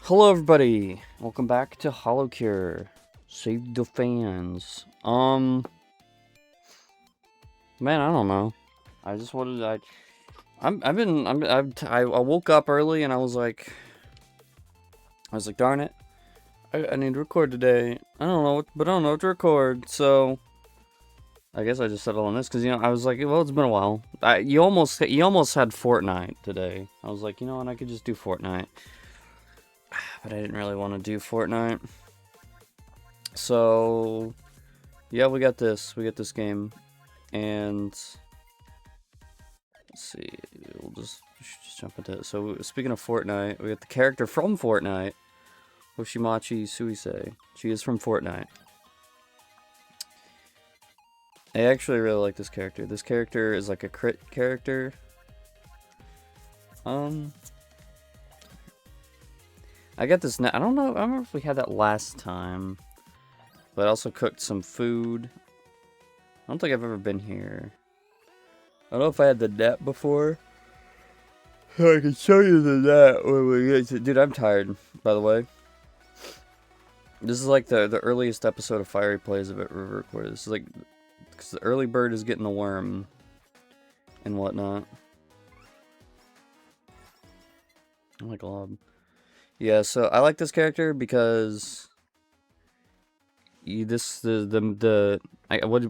Hello everybody, welcome back to Holocure. Save the fans. Man, I don't know. I just wanted I woke up early and I was like, darn it, I need to record today. I don't know, but I don't know what to record, so I guess I just settled on this because I was like, well, it's been a while. You almost had Fortnite today. I was like, and I could just do Fortnite. But I didn't really want to do Fortnite. So, yeah, we got this game. And, let's see, we'll just jump into it. So, speaking of Fortnite, we got the character from Fortnite, Hoshimachi Suisei. She is from Fortnite. I actually really like this character. This character is like a crit character. I got this now. I don't remember if we had that last time. But I also cooked some food. I don't think I've ever been here. I don't know if I had the net before. So I can show you the net when we get to... Dude, I'm tired, by the way. This is like the earliest episode of Fiery Plays I've ever recorded. This is like... Because the early bird is getting the worm. And whatnot. Oh my god. Yeah, so I like this character because what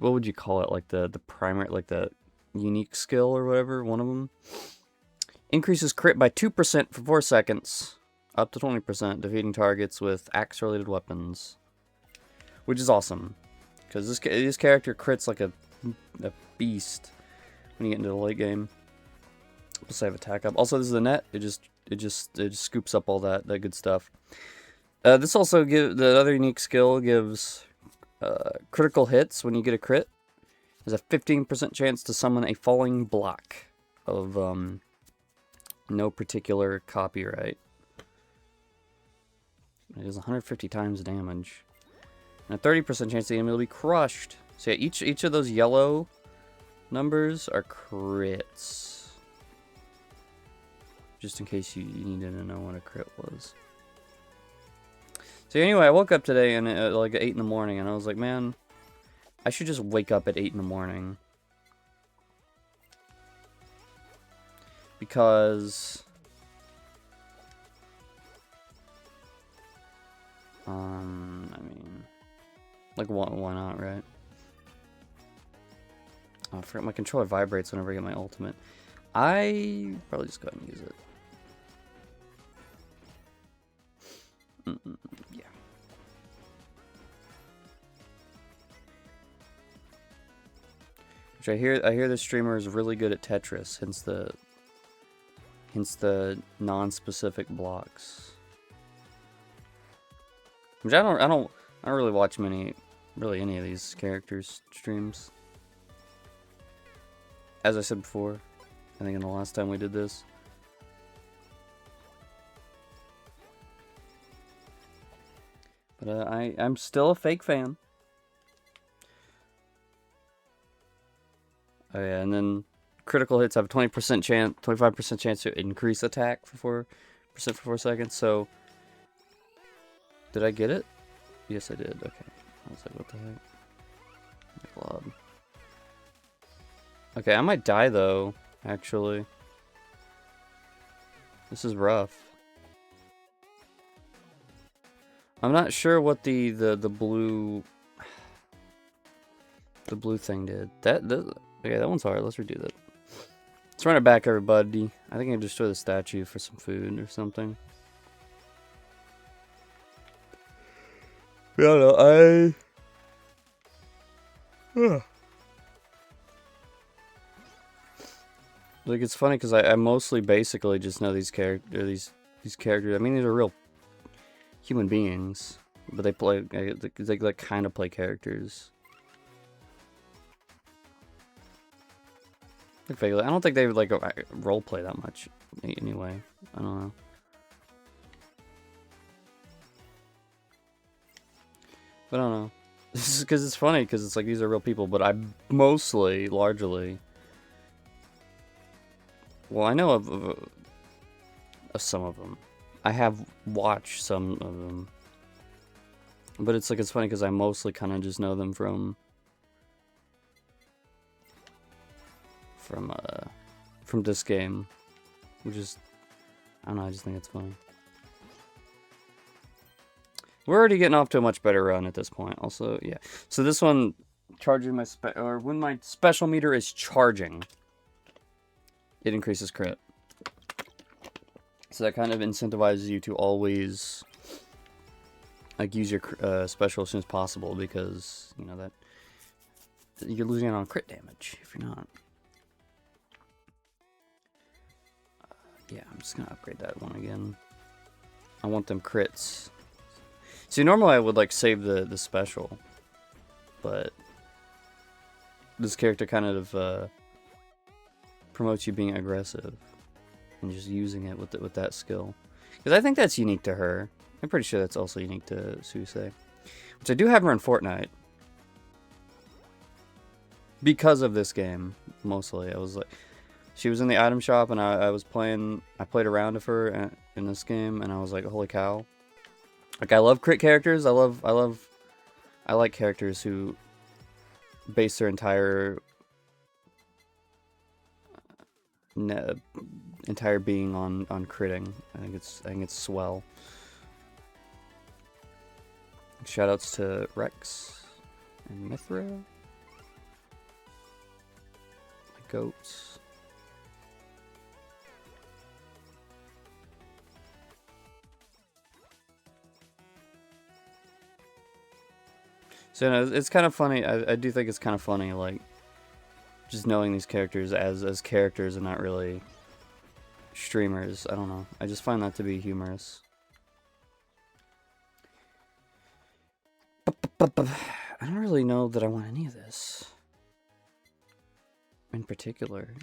would you call it? Like the primary, like the unique skill or whatever. One of them increases crit by 2% for 4 seconds, up to 20%, defeating targets with axe-related weapons, which is awesome because this character crits like a beast when you get into the late game. Plus I have attack up. Also, this is the net. It just scoops up all that good stuff. This also the other unique skill gives critical hits when you get a crit. There's a 15% chance to summon a falling block of no particular copyright. It is 150 times damage, and a 30% chance the enemy will be crushed. So yeah, each of those yellow numbers are crits. Just in case you needed to know what a crit was. So anyway, I woke up today and like 8 in the morning, and I was like, man, I should just wake up at 8 in the morning. Because... I mean... Like, why not, right? Oh, I forgot my controller vibrates whenever I get my ultimate. I probably just go ahead and use it. Yeah. Which I hear the streamer is really good at Tetris, hence the non-specific blocks. Which I don't really watch any of these characters' streams. As I said before, I think in the last time we did this. But I'm still a fake fan. Oh yeah, and then critical hits have a 25% chance to increase attack for 4% for 4 seconds. So, did I get it? Yes, I did. Okay, I was like, what the heck? Blob. Okay, I might die though. Actually, this is rough. I'm not sure what the blue thing did. Okay, that one's hard. Let's redo that. Let's run it back, everybody. I think I can destroy the statue for some food or something. Yeah, no, like, it's funny because I mostly basically just know these characters. I mean, these are real human beings, but they like kind of play characters. Like vaguely, I don't think they would like role play that much anyway. I don't know. But I don't know. This is because it's funny because it's like these are real people, but I largely. Well, I know of some of them. I have watched some of them. But it's like, it's funny because I mostly kind of just know them from this game, which is, I don't know, I just think it's funny. We're already getting off to a much better run at this point. Also, yeah. So this one, charging my when my special meter is charging, it increases crit. So that kind of incentivizes you to always like use your special as soon as possible, because you know that you're losing out on crit damage if you're not. Yeah, I'm just gonna upgrade that one again. I want them crits. See, normally I would like save the special, but this character kind of promotes you being aggressive and just using it with that skill, because I think that's unique to her. I'm pretty sure that's also unique to Susei, which I do have her in Fortnite because of this game. Mostly, I was like, she was in the item shop, and I played around with her in this game, and I was like, holy cow! Like, I love crit characters. I like characters who base their entire being on critting. I think it's swell. Shoutouts to Rex and Mithra, my goats. So no, it's kind of funny. I do think it's kind of funny, like, just knowing these characters as characters and not really streamers. I don't know. I just find that to be humorous. I don't really know that I want any of this in particular.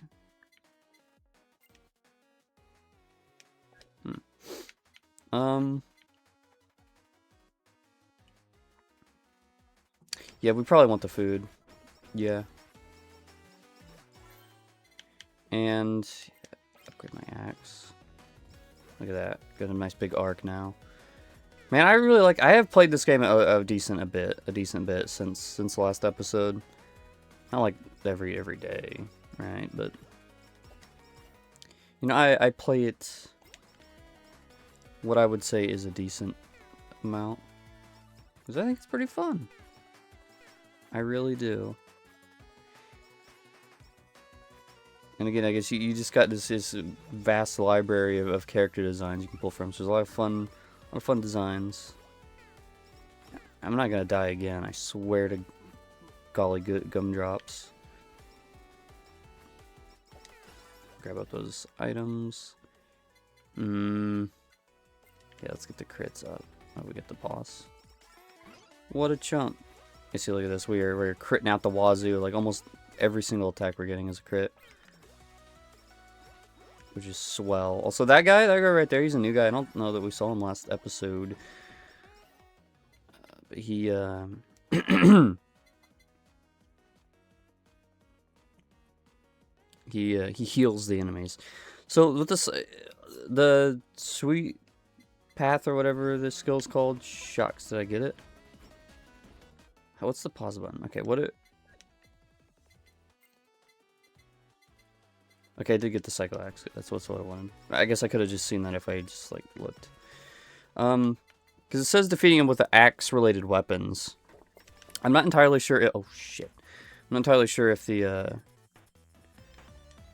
Yeah, we probably want the food. Yeah. And upgrade my axe. Look at that. Got a nice big arc now. Man, I really like. I have played this game a decent bit since the last episode. Not like every day, right? But you know, I play it what I would say is a decent amount, because I think it's pretty fun. I really do. And again, I guess you just got this vast library of character designs you can pull from. So there's a lot of fun designs. I'm not gonna die again, I swear to golly gumdrops. Grab up those items. Yeah, let's get the crits up. Oh, we get the boss. What a chump. You see, look at this. We're critting out the wazoo. Like, almost every single attack we're getting is a crit, which is swell. Also, that guy right there, he's a new guy. I don't know that we saw him last episode. But he, he heals the enemies. So with this, the sweet path or whatever this skill's called. Shucks, did I get it? What's the pause button? Okay, okay, I did get the cycle axe. That's what I wanted. I guess I could have just seen that if I just like looked. Because it says defeating him with the axe-related weapons. I'm not entirely sure. Oh shit! I'm not entirely sure if the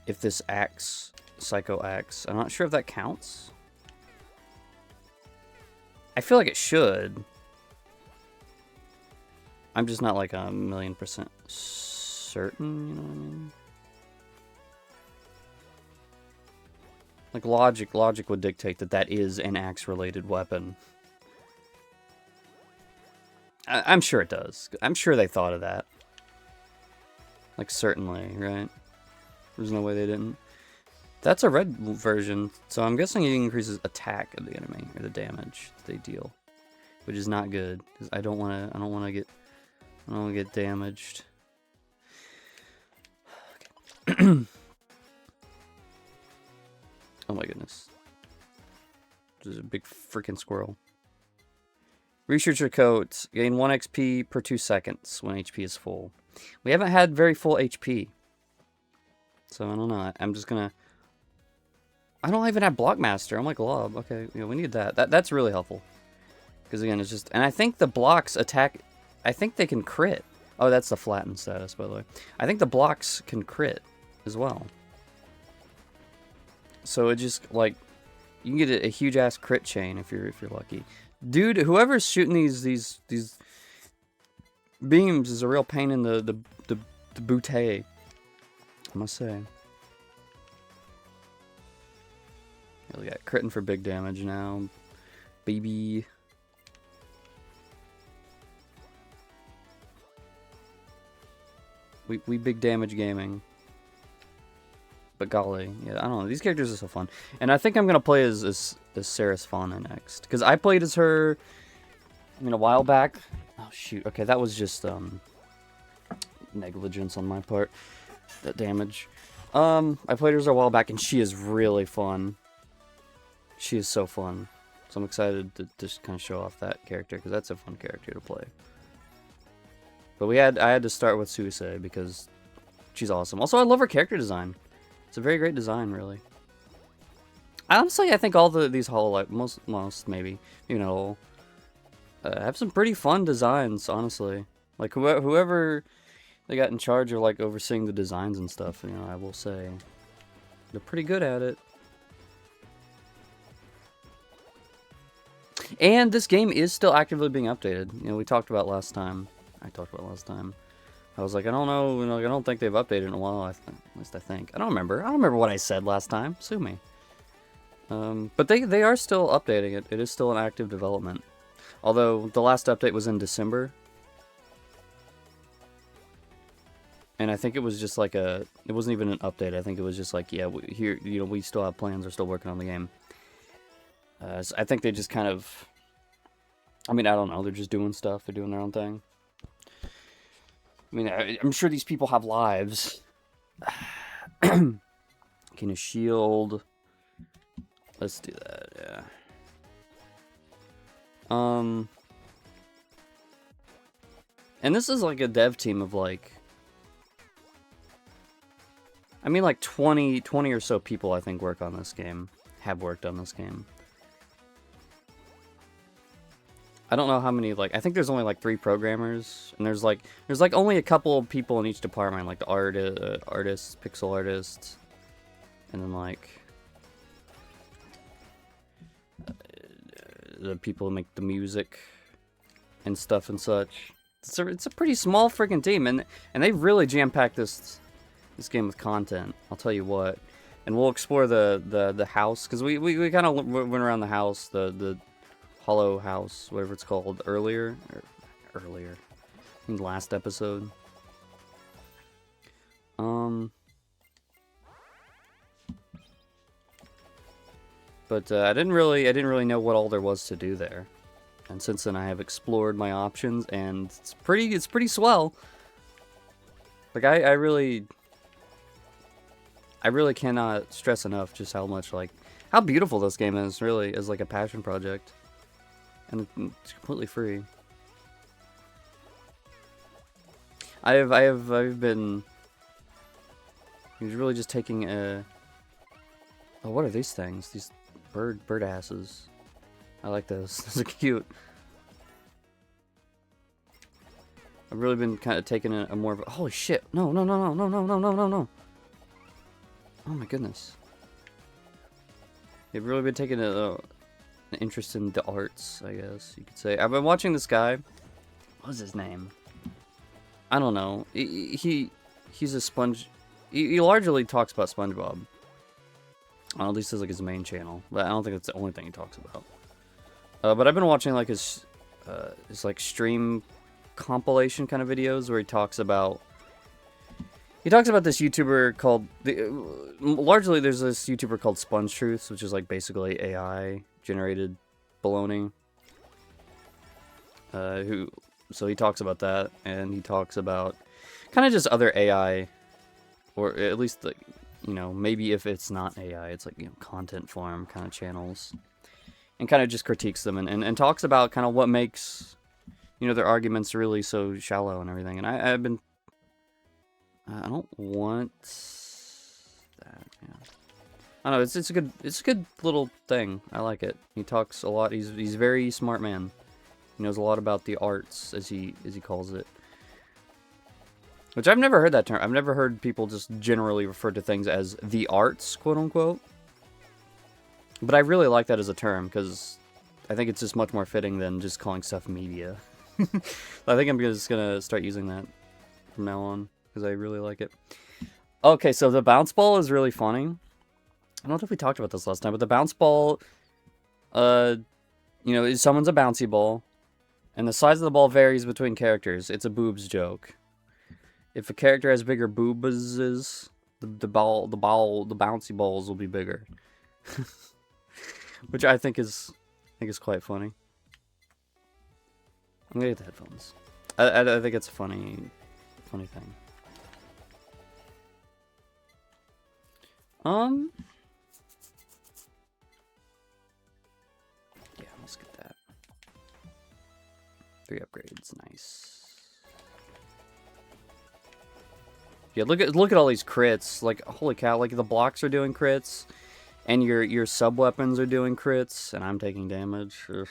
if this axe, psycho axe, I'm not sure if that counts. I feel like it should. I'm just not like 1,000,000% certain, you know what I mean? Like, logic would dictate that that is an axe-related weapon. I'm sure it does. I'm sure they thought of that. Like, certainly, right? There's no way they didn't. That's a red version, so I'm guessing it increases attack of the enemy, or the damage that they deal, which is not good, because I don't want to get damaged. Okay. Oh my goodness. Just a big freaking squirrel. Researcher coat. Gain 1 XP per 2 seconds when HP is full. We haven't had very full HP. So I don't know. I'm just gonna... I don't even have Blockmaster. I'm like Lob. Okay, yeah, we need that. That's really helpful. Because again, it's just... And I think the blocks attack... I think they can crit. Oh, that's the flattened status, by the way. I think the blocks can crit as well. So it just, like... You can get a huge-ass crit chain if you're lucky. Dude, whoever's shooting these beams is a real pain in the bootay, I must say. Yeah, we got critting for big damage now. Baby. We big damage gaming. But golly, yeah, I don't know. These characters are so fun. And I think I'm going to play as Saris Fauna next. Because I played as her, I mean, a while back. Oh, shoot. Okay, that was just negligence on my part. That damage. I played as her a while back, and she is really fun. She is so fun. So I'm excited to just kind of show off that character, because that's a fun character to play. But I had to start with Suicide, because she's awesome. Also, I love her character design. It's a very great design, really. Honestly, I think all these Hololive, most maybe not all, have some pretty fun designs. Honestly, like whoever they got in charge of like overseeing the designs and stuff, you know, I will say they're pretty good at it. And this game is still actively being updated. You know, we talked about last time. I talked about last time. I was like, I don't know, you know, I don't think they've updated in a while, at least I think. I don't remember what I said last time, sue me. But they are still updating it. It is still in active development. Although, the last update was in December. And I think it was just like it wasn't even an update, I think it was just like, yeah, here, you know, we still have plans, we're still working on the game. So I think they just kind of, I mean, I don't know, they're just doing stuff, they're doing their own thing. I mean, I'm sure these people have lives. Can a shield? Let's do that, yeah. And this is like a dev team of like, I mean like 20 or so people I think work on this game, have worked on this game. I don't know how many, like, I think there's only like 3 programmers, and there's like only a couple of people in each department, like the artists, pixel artists, and then like the people who make the music and stuff and such. It's a pretty small freaking team, and they really jam-packed this game with content. I'll tell you what. And we'll explore the house, because we kind of went around the house, the Hollow House, whatever it's called, earlier, in the last episode. But I didn't really know what all there was to do there, and since then I have explored my options, and it's pretty swell. Like I really cannot stress enough just how much, like, how beautiful this game is, really, as like a passion project. And it's completely free. I've been really just taking a... Oh, what are these things? These bird asses. I like those. Those are cute. I've really been kind of taking a more of a... Holy shit! No! Oh my goodness. I've really been taking an interest in the arts, I guess you could say. I've been watching this guy. What's his name? I don't know. He's a sponge. He largely talks about SpongeBob. At least this is like his main channel, but I don't think that's the only thing he talks about. But I've been watching like his like stream compilation kind of videos where he talks about this YouTuber called largely there's this YouTuber called Sponge Truths, which is like basically AI generated baloney. So he talks about that, and he talks about kind of just other AI, or at least like, you know, maybe if it's not AI, it's like, you know, content farm kind of channels. and kind of just critiques them and talks about kind of what makes, you know, their arguments really so shallow and everything. And I've been, I don't want that. Yeah. I don't know. It's a good little thing. I like it. He talks a lot. He's a very smart man. He knows a lot about the arts, as he calls it. Which I've never heard that term. I've never heard people just generally refer to things as the arts, quote unquote. But I really like that as a term, because I think it's just much more fitting than just calling stuff media. I think I'm just gonna start using that from now on, because I really like it. Okay, so the bounce ball is really funny. I don't know if we talked about this last time, but the bounce ball, you know, someone's a bouncy ball, and the size of the ball varies between characters. It's a boobs joke. If a character has bigger boobs, the bouncy balls will be bigger, which I think is quite funny. I'm gonna get the headphones. I think it's a funny thing. Yeah, let's get that. 3 upgrades, nice. Yeah, look at all these crits. Like, holy cow! Like the blocks are doing crits, and your sub weapons are doing crits, and I'm taking damage. Yeah,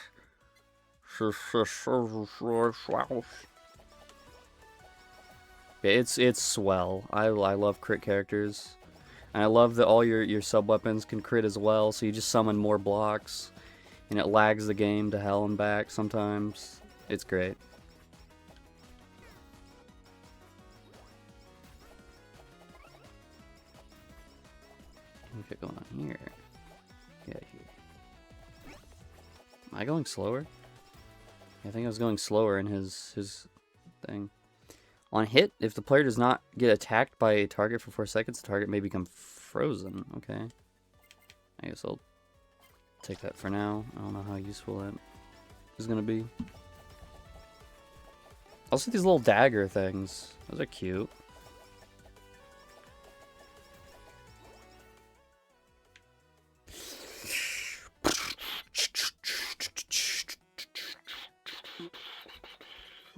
it's swell. I love crit characters, and I love that all your sub weapons can crit as well. So you just summon more blocks, and it lags the game to hell and back sometimes. It's great. What's going on here? Yeah, here. Am I going slower? I think I was going slower in his thing. On hit, if the player does not get attacked by a target for 4 seconds, the target may become frozen. Okay. I guess I'll take that for now. I don't know how useful that is going to be. Also, these little dagger things. Those are cute.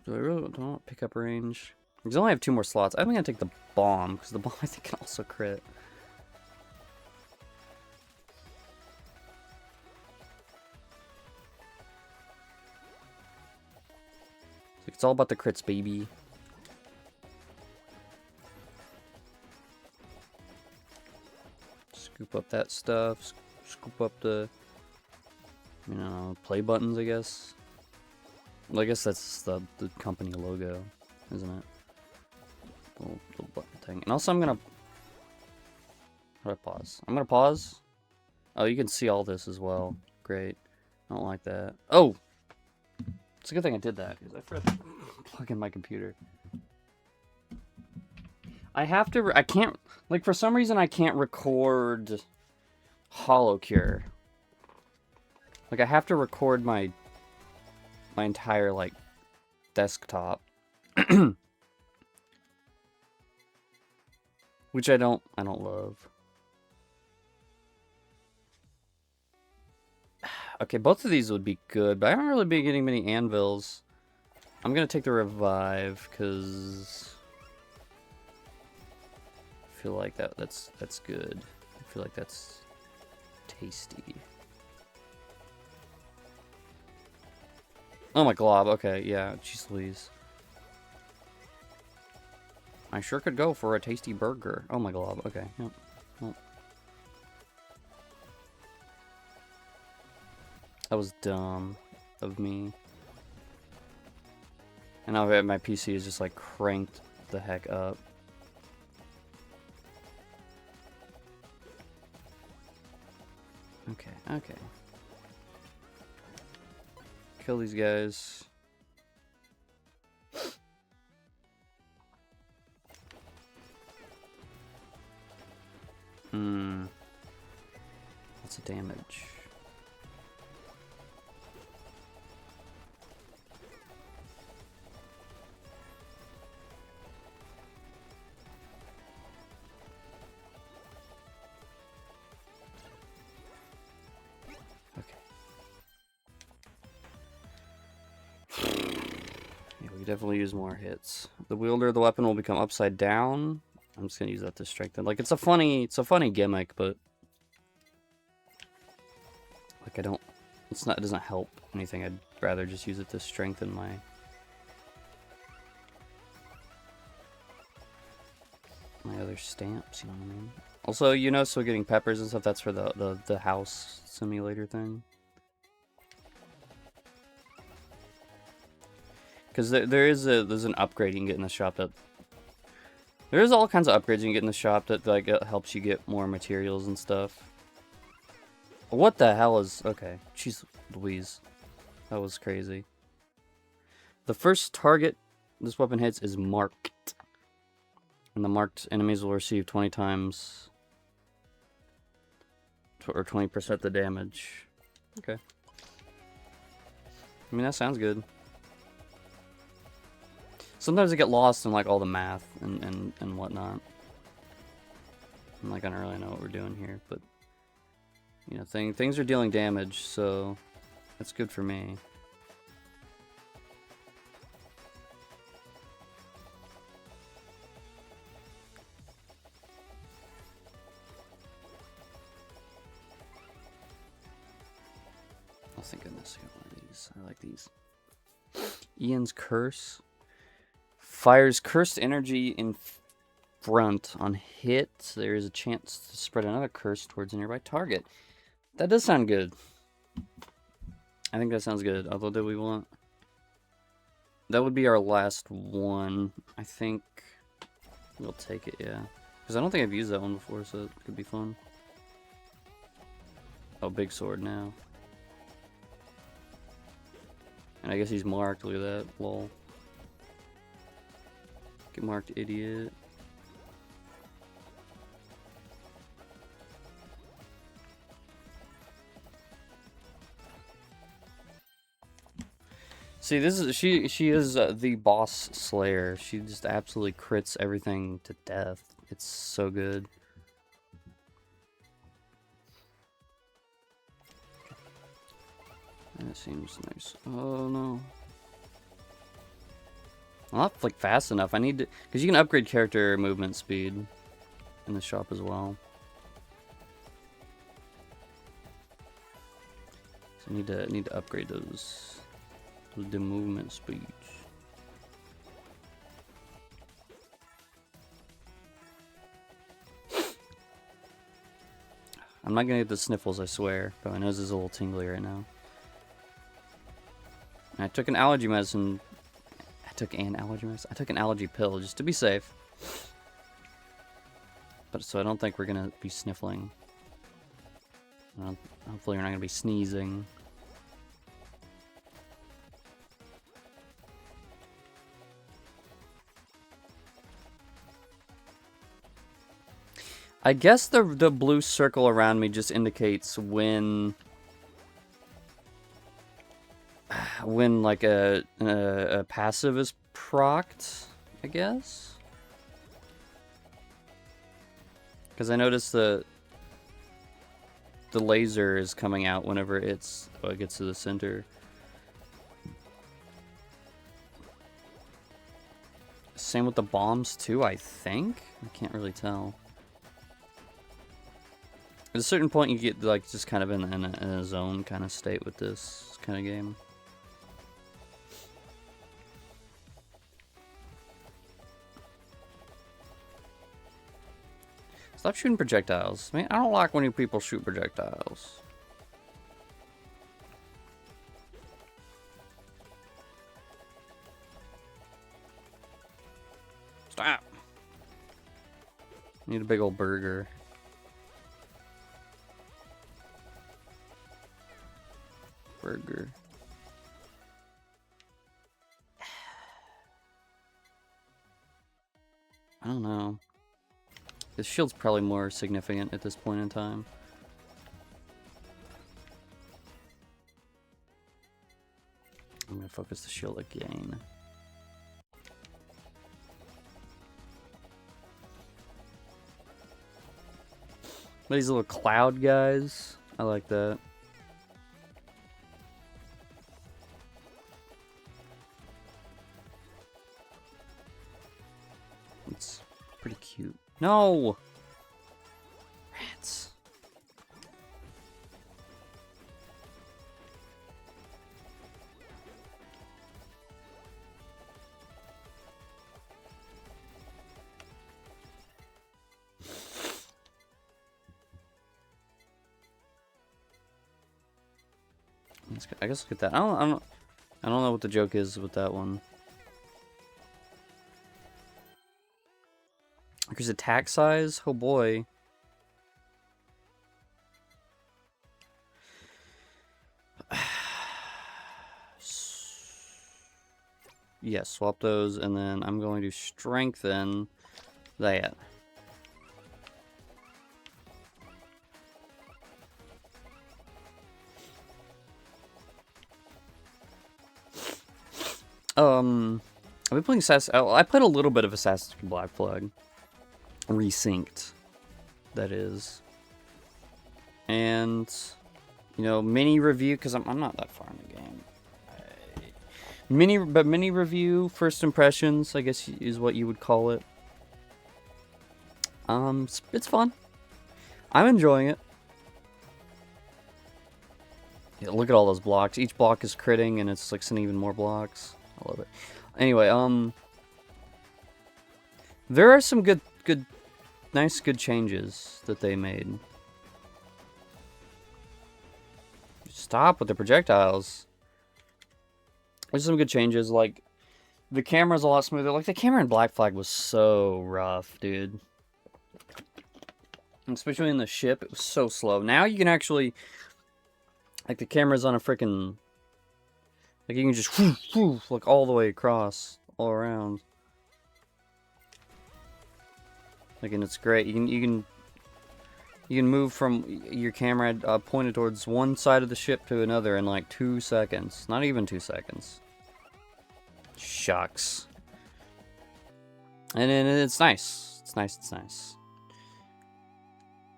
Do I really don't want pickup range? Because I only have 2 more slots. I'm gonna take the bomb, because the bomb I think can also crit. It's all about the crits, baby. Scoop up that stuff. Scoop up the, you know, play buttons, I guess. Well, I guess that's the company logo, isn't it? Little button thing. And also I'm gonna... How do I pause? I'm gonna pause. Oh, you can see all this as well. Great. I don't like that. Oh! It's a good thing I did that, because I forgot to plug in my computer. I have to... I can't... Like, for some reason I can't record Holocure. Like, I have to record my entire, like, desktop. Which I don't love. Okay, both of these would be good, but I don't really be getting many anvils. I'm gonna take the revive, because I feel like that's good. I feel like that's tasty. Oh my glob, okay, yeah, jeez Louise. I sure could go for a tasty burger. Oh my glob, okay, yep. Well, that was dumb of me. And now my PC is just like cranked the heck up. Okay, okay. Kill these guys. What's the damage? Okay. could definitely use more hits. The wielder of the weapon will become upside down. I'm just gonna use that to strengthen. Like, it's a funny gimmick, but like, it doesn't help anything. I'd rather just use it to strengthen my other stamps, you know what I mean? Also, you know, so getting peppers and stuff, that's for the house simulator thing. Because there's an upgrade you can get in the shop that... There's all kinds of upgrades you can get in the shop that, like, helps you get more materials and stuff. What the hell is... Okay, jeez Louise. That was crazy. The first target this weapon hits is marked. And the marked enemies will receive 20 times... or 20% the damage. Okay. I mean, that sounds good. Sometimes I get lost in, like, all the math and whatnot. I'm like, I don't really know what we're doing here, but... You know, things are dealing damage, so... That's good for me. Oh, thank goodness I got one of these. I like these. Ian's Curse. Fires cursed energy in front. On hit, there is a chance to spread another curse towards a nearby target. That does sound good. I think that sounds good. Although, do we want... That would be our last one. I think we'll take it, yeah. Because I don't think I've used that one before, so it could be fun. Oh, big sword now. And I guess he's marked. Look at that. Lol. Get marked, idiot. See, this is she is the boss slayer. She just absolutely crits everything to death. It's so good. That seems nice. Oh no. I'm not like fast enough. I need to, because you can upgrade character movement speed in the shop as well. So I need to upgrade those the movement speeds. I'm not gonna get the sniffles, I swear, but my nose is a little tingly right now. And I took an allergy medicine. I took an allergy pill just to be safe. But so I don't think we're gonna be sniffling. Hopefully we're not gonna be sneezing. I guess the blue circle around me just indicates when like a passive is procced, I guess. Because I noticed the laser is coming out whenever it gets to the center. Same with the bombs too, I think. I can't really tell. At a certain point, you get like just kind of in a zone kind of state with this kind of game. Stop shooting projectiles. Man, I don't like when you people shoot projectiles. Stop. Need a big old burger. Burger. I don't know. This shield's probably more significant at this point in time. I'm gonna focus the shield again. These little cloud guys, I like that. No! Rats. I guess look at that. I don't know what the joke is with that one. Increase attack size? Oh boy. Yeah, swap those, and then I'm going to strengthen that. I've been playing I played a little bit of Assassin's Creed Black Flag. Resynced, that is. And, you know, mini review, because I'm not that far in the game. Mini review, first impressions, I guess is what you would call it. It's fun. I'm enjoying it. Yeah, look at all those blocks. Each block is critting, and it's like sending even more blocks. I love it. Anyway, there are some nice changes that they made. Stop with the projectiles. There's some good changes, like the camera's a lot smoother. Like the camera in Black Flag was so rough, dude. Especially in the ship, it was so slow. Now you can actually, like, the camera's on a freaking, like, you can just like all the way across, all around. Like, and it's great. You can move from your camera pointed towards one side of the ship to another in like 2 seconds. Not even 2 seconds. Shucks. And then it's nice. It's nice. It's nice.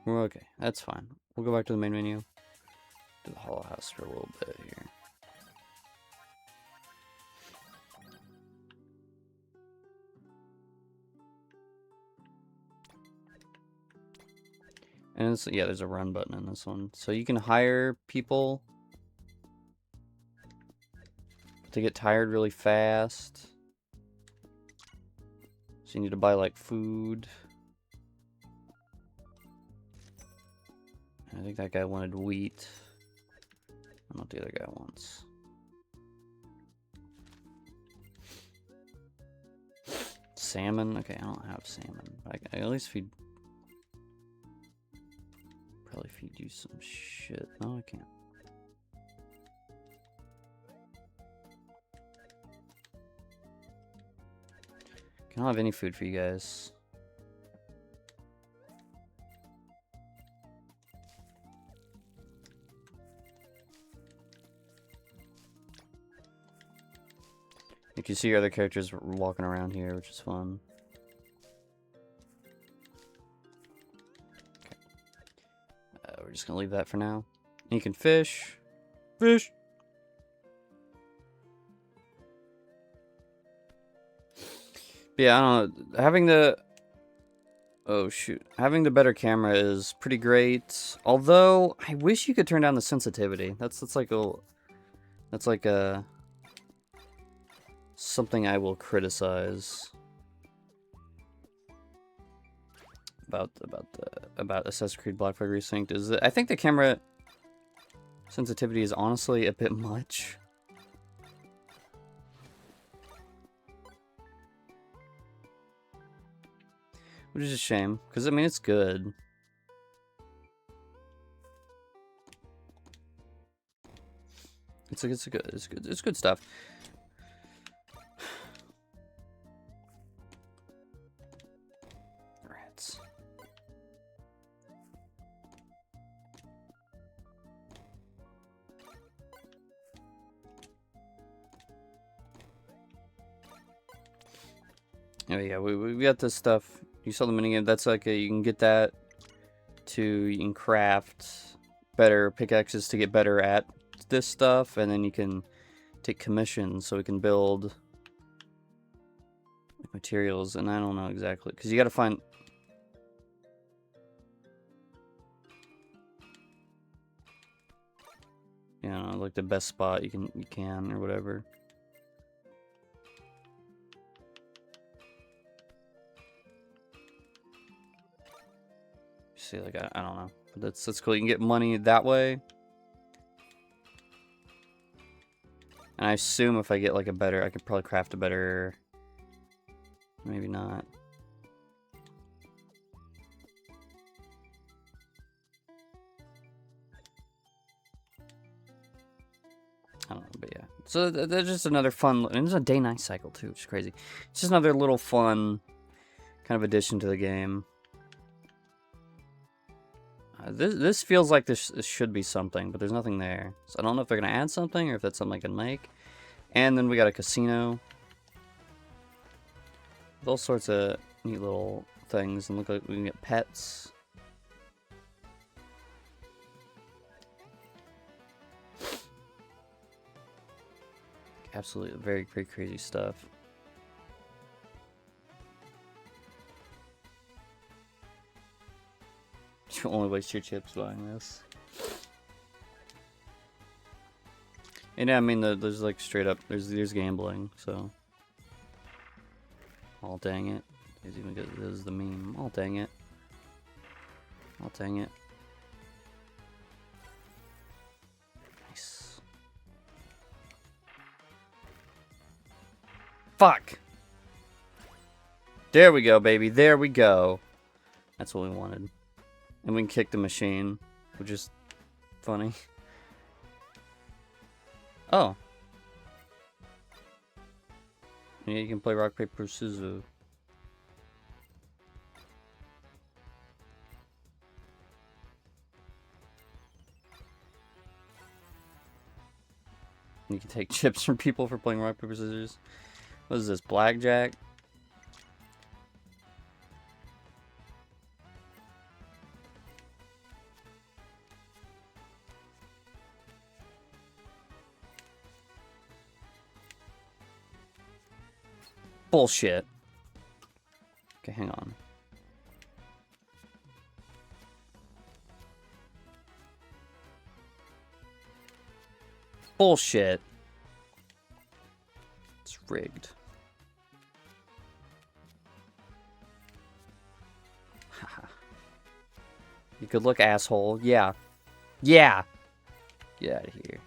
We're okay. That's fine. We'll go back to the main menu. Do the Hollow House for a little bit here. And it's, yeah, there's a run button in this one. So you can hire people to get tired really fast. So you need to buy, like, food. I think that guy wanted wheat. I don't know what the other guy wants. Salmon? Okay, I don't have salmon. I can at least feed... Probably feed you some shit. No, I can't. I don't have any food for you guys. You can see your other characters walking around here, which is fun. Okay. We're just gonna leave that for now. You can fish. Fish! But yeah, I don't know. Having the... Oh, shoot. Having the better camera is pretty great. Although, I wish you could turn down the sensitivity. That's like a... That's like a... Something I will criticize about Assassin's Creed Black Flag Resynced is that I think the camera sensitivity is honestly a bit much. Which is a shame, because I mean it's good. It's good stuff. Rats. Oh yeah, we got this stuff. You saw the minigame. That's like you can get that you can craft better pickaxes to get better at this stuff, and then you can take commissions so we can build materials. And I don't know exactly because you got to find the best spot you can or whatever. See, like I don't know, but that's cool. You can get money that way. And I assume if I get like a better, I could probably craft a better. Maybe not. I don't know, but yeah. So there's just another fun, and there's a day-night cycle too, which is crazy. It's just another little fun kind of addition to the game. This feels like this should be something, but there's nothing there. So I don't know if they're gonna add something or if that's something I can make. And then we got a casino with all sorts of neat little things, and look like we can get pets. Absolutely, very, very crazy stuff. You only waste your chips buying this. And yeah, I mean, there's like straight up, there's gambling, so. Oh, dang it. There's even good, this is the meme. Oh, dang it. Oh, dang it. Nice. Fuck! There we go, baby. There we go. That's what we wanted. And we can kick the machine, which is funny. Oh. Yeah, you can play rock, paper, scissors. You can take chips from people for playing rock, paper, scissors. What is this, blackjack? Bullshit. Okay, hang on. Bullshit. It's rigged. You could look, asshole. Yeah. Yeah. Get out of here.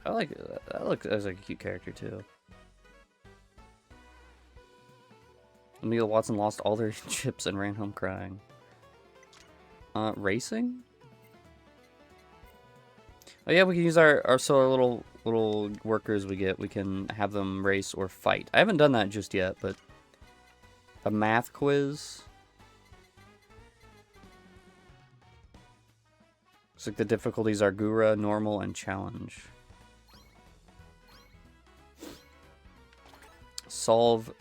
I like it. That looks as like a cute character too. Emil Watson lost all their chips and ran home crying. Racing? Oh yeah, we can use our little workers we get. We can have them race or fight. I haven't done that just yet, but a math quiz. Looks like the difficulties are Gura, normal, and challenge. Solve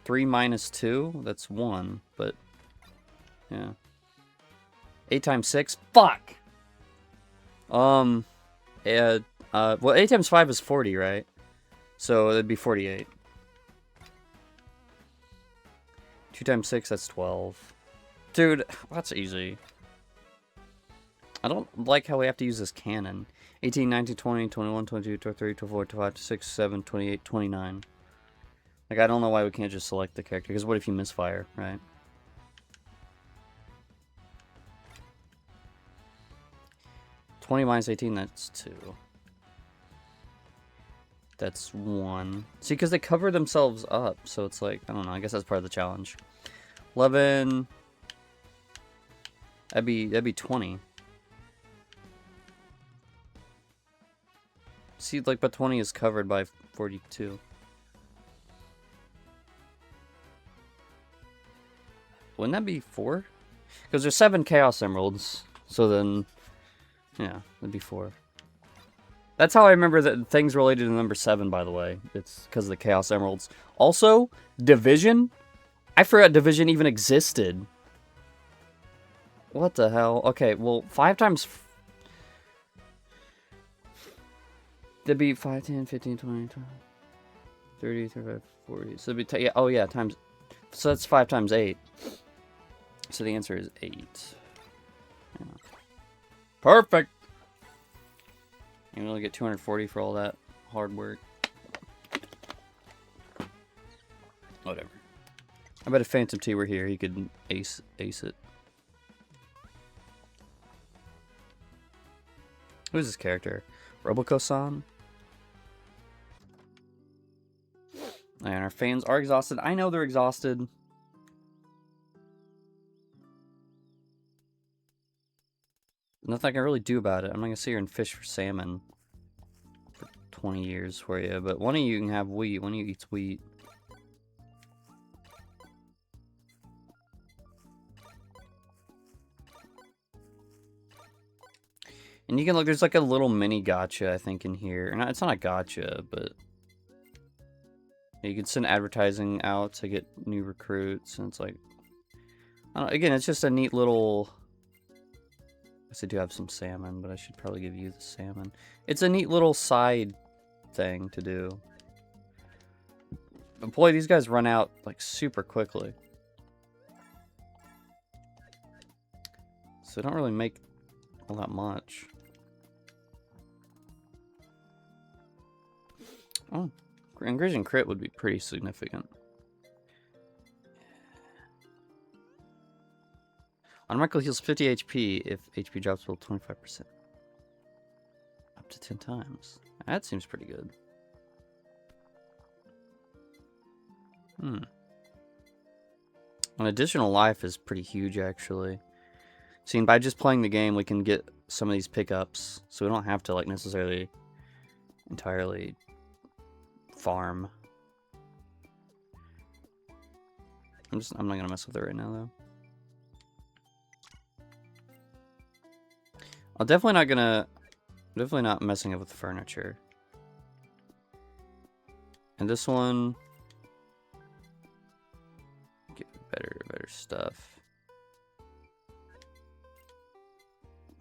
3 minus 2. That's 1, but yeah. 8 times 6. Fuck. Well, 8 times 5 is 40, right? So it'd be 48. 2 times 6, that's 12. Dude, that's easy. I don't like how we have to use this cannon. 18, 19, 20, 21, 22, 23, 24, 25, 26, 27, 28, 29. Like, I don't know why we can't just select the character, because what if you misfire, right? (20 minus 18, that's 2. That's 1. See, because they cover themselves up, so it's like, I don't know, I guess that's part of the challenge. 11... That'd be 20. See, like, but 20 is covered by 42. Wouldn't that be 4? Because there's 7 Chaos Emeralds. So then, yeah, that'd be 4. That's how I remember that things related to number 7, by the way. It's because of the Chaos Emeralds. Also, Division? I forgot Division even existed. What the hell? Okay, well, 5 times... That'd be 5, 10, 15, 20, 30, 35, 40. So it'd be... Yeah, oh, yeah, times... So that's 5 times 8. So the answer is 8. Yeah. Perfect! You only get 240 for all that hard work. Whatever. I bet if Phantom T were here, he could ace it. Who's this character? Roboco-san? And our fans are exhausted. I know they're exhausted. Nothing I can really do about it. I'm not gonna sit here and fish for salmon for 20 years for you, but one of you can have wheat. One of you eats wheat. And you can look, there's like a little mini gacha, I think, in here. Or not, it's not a gacha, but you can send advertising out to get new recruits, and it's like, I don't know, again, it's just a neat little. I guess I do have some salmon, but I should probably give you the salmon. It's a neat little side thing to do. But boy, these guys run out like super quickly. So they don't really make all that much. Oh, Increasing crit would be pretty significant. Automatically heals 50 HP if HP drops below 25%. Up to 10 times. That seems pretty good. An additional life is pretty huge, actually. See, by just playing the game, we can get some of these pickups, so we don't have to like necessarily entirely farm. I'm not gonna mess with it right now, though. I'm definitely not messing up with the furniture. And this one, get better stuff.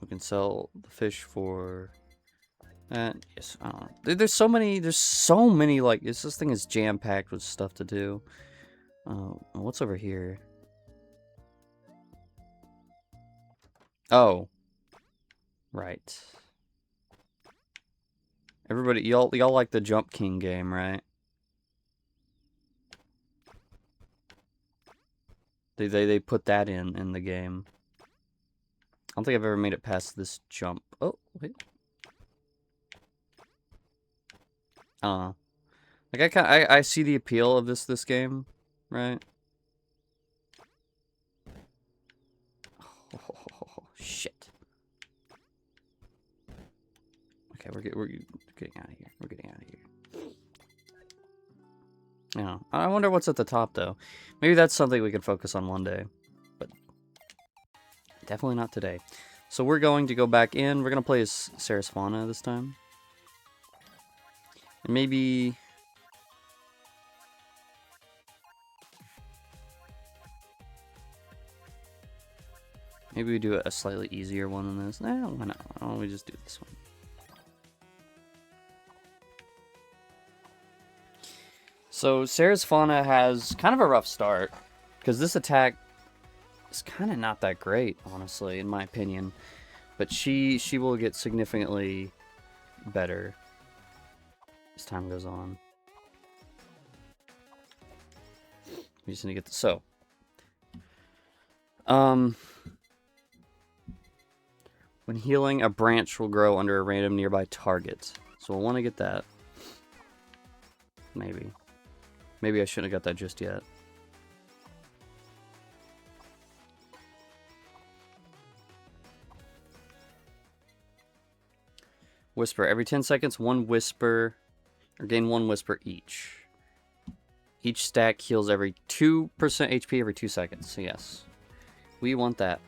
We can sell the fish for that. Yes, I don't know. There's so many like this thing is jam packed with stuff to do. What's over here? Oh. Right. Everybody, y'all like the Jump King game, right? They put that in the game. I don't think I've ever made it past this jump. Oh, wait. Like I see the appeal of this game, right? Oh, shit. Okay, we're getting out of here. We're getting out of here. Yeah, I wonder what's at the top though. Maybe that's something we could focus on one day, but definitely not today. So we're going to go back in. We're gonna play as Sarasvana this time, and maybe we do a slightly easier one than this. Nah, why not? Why don't we just do this one? So Sarasvana has kind of a rough start, because this attack is kind of not that great, honestly, in my opinion. But she will get significantly better as time goes on. We just need to get this. When healing, a branch will grow under a random nearby target. So we'll want to get that. Maybe. Maybe I shouldn't have got that just yet. Whisper. Every 10 seconds, one whisper, or gain one whisper each. Each stack heals every 2% HP every 2 seconds. So yes, we want that.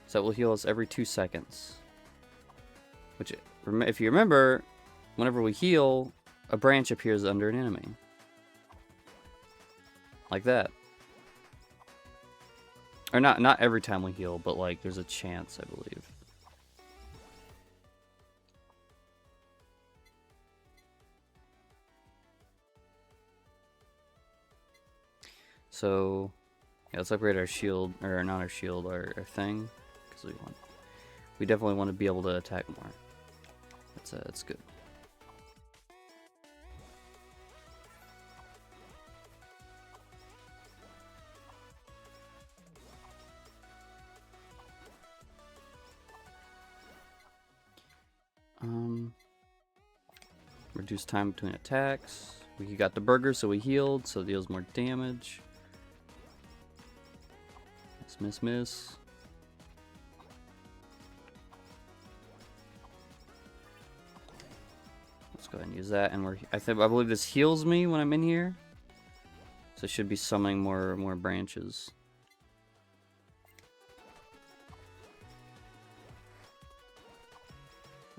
So that will heal us every 2 seconds. Which, if you remember, whenever we heal, a branch appears under an enemy. Like that. Or not every time we heal, but like there's a chance, I believe. So, yeah, let's upgrade our shield, or not our shield, our thing, because we definitely want to be able to attack more. That's good. Reduce time between attacks. We got the burger, so we healed, so it deals more damage. Miss. Let's go ahead and use that, and I believe this heals me when I'm in here, so it should be summoning more branches.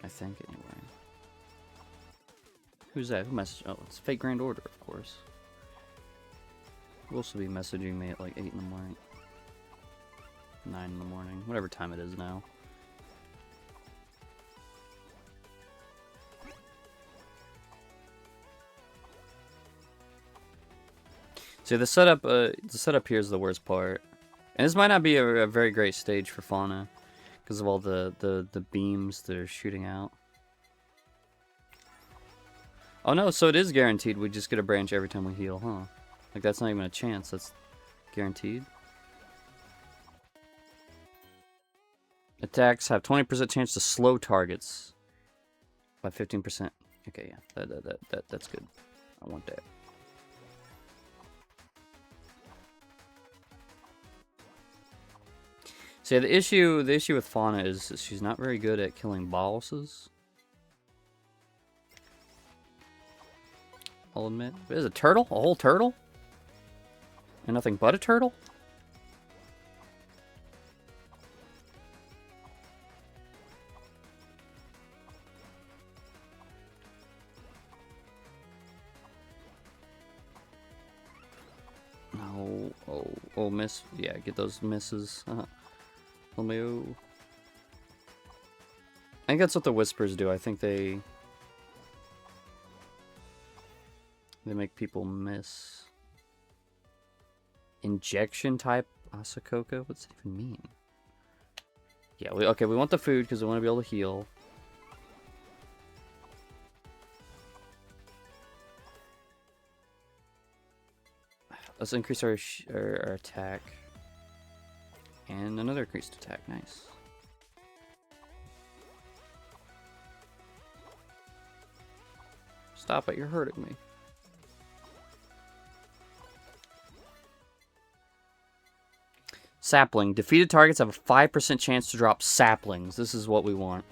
I think anyway. Who's that? Who messaged? Oh, it's Fate Grand Order, of course. Will also be messaging me at like 8 in the morning. 9 in the morning. Whatever time it is now. See, the setup here is the worst part. And this might not be a very great stage for Fauna, because of all the beams that are shooting out. Oh no, so it is guaranteed we just get a branch every time we heal, huh? Like, that's not even a chance, that's guaranteed. Attacks have 20% chance to slow targets by 15%. Okay, yeah, that's good. I want that. So yeah, the issue with Fauna is she's not very good at killing bosses. I'll admit. Is a turtle? A whole turtle? And nothing but a turtle? No. Oh, miss. Yeah, get those misses. I think that's what the whispers do. I think they make people miss. Injection type Asakoko? What's that even mean? Yeah, we want the food because we want to be able to heal. Let's increase our attack. And another increased attack. Nice. Stop it, you're hurting me. Sapling. Defeated targets have a 5% chance to drop saplings. This is what we want.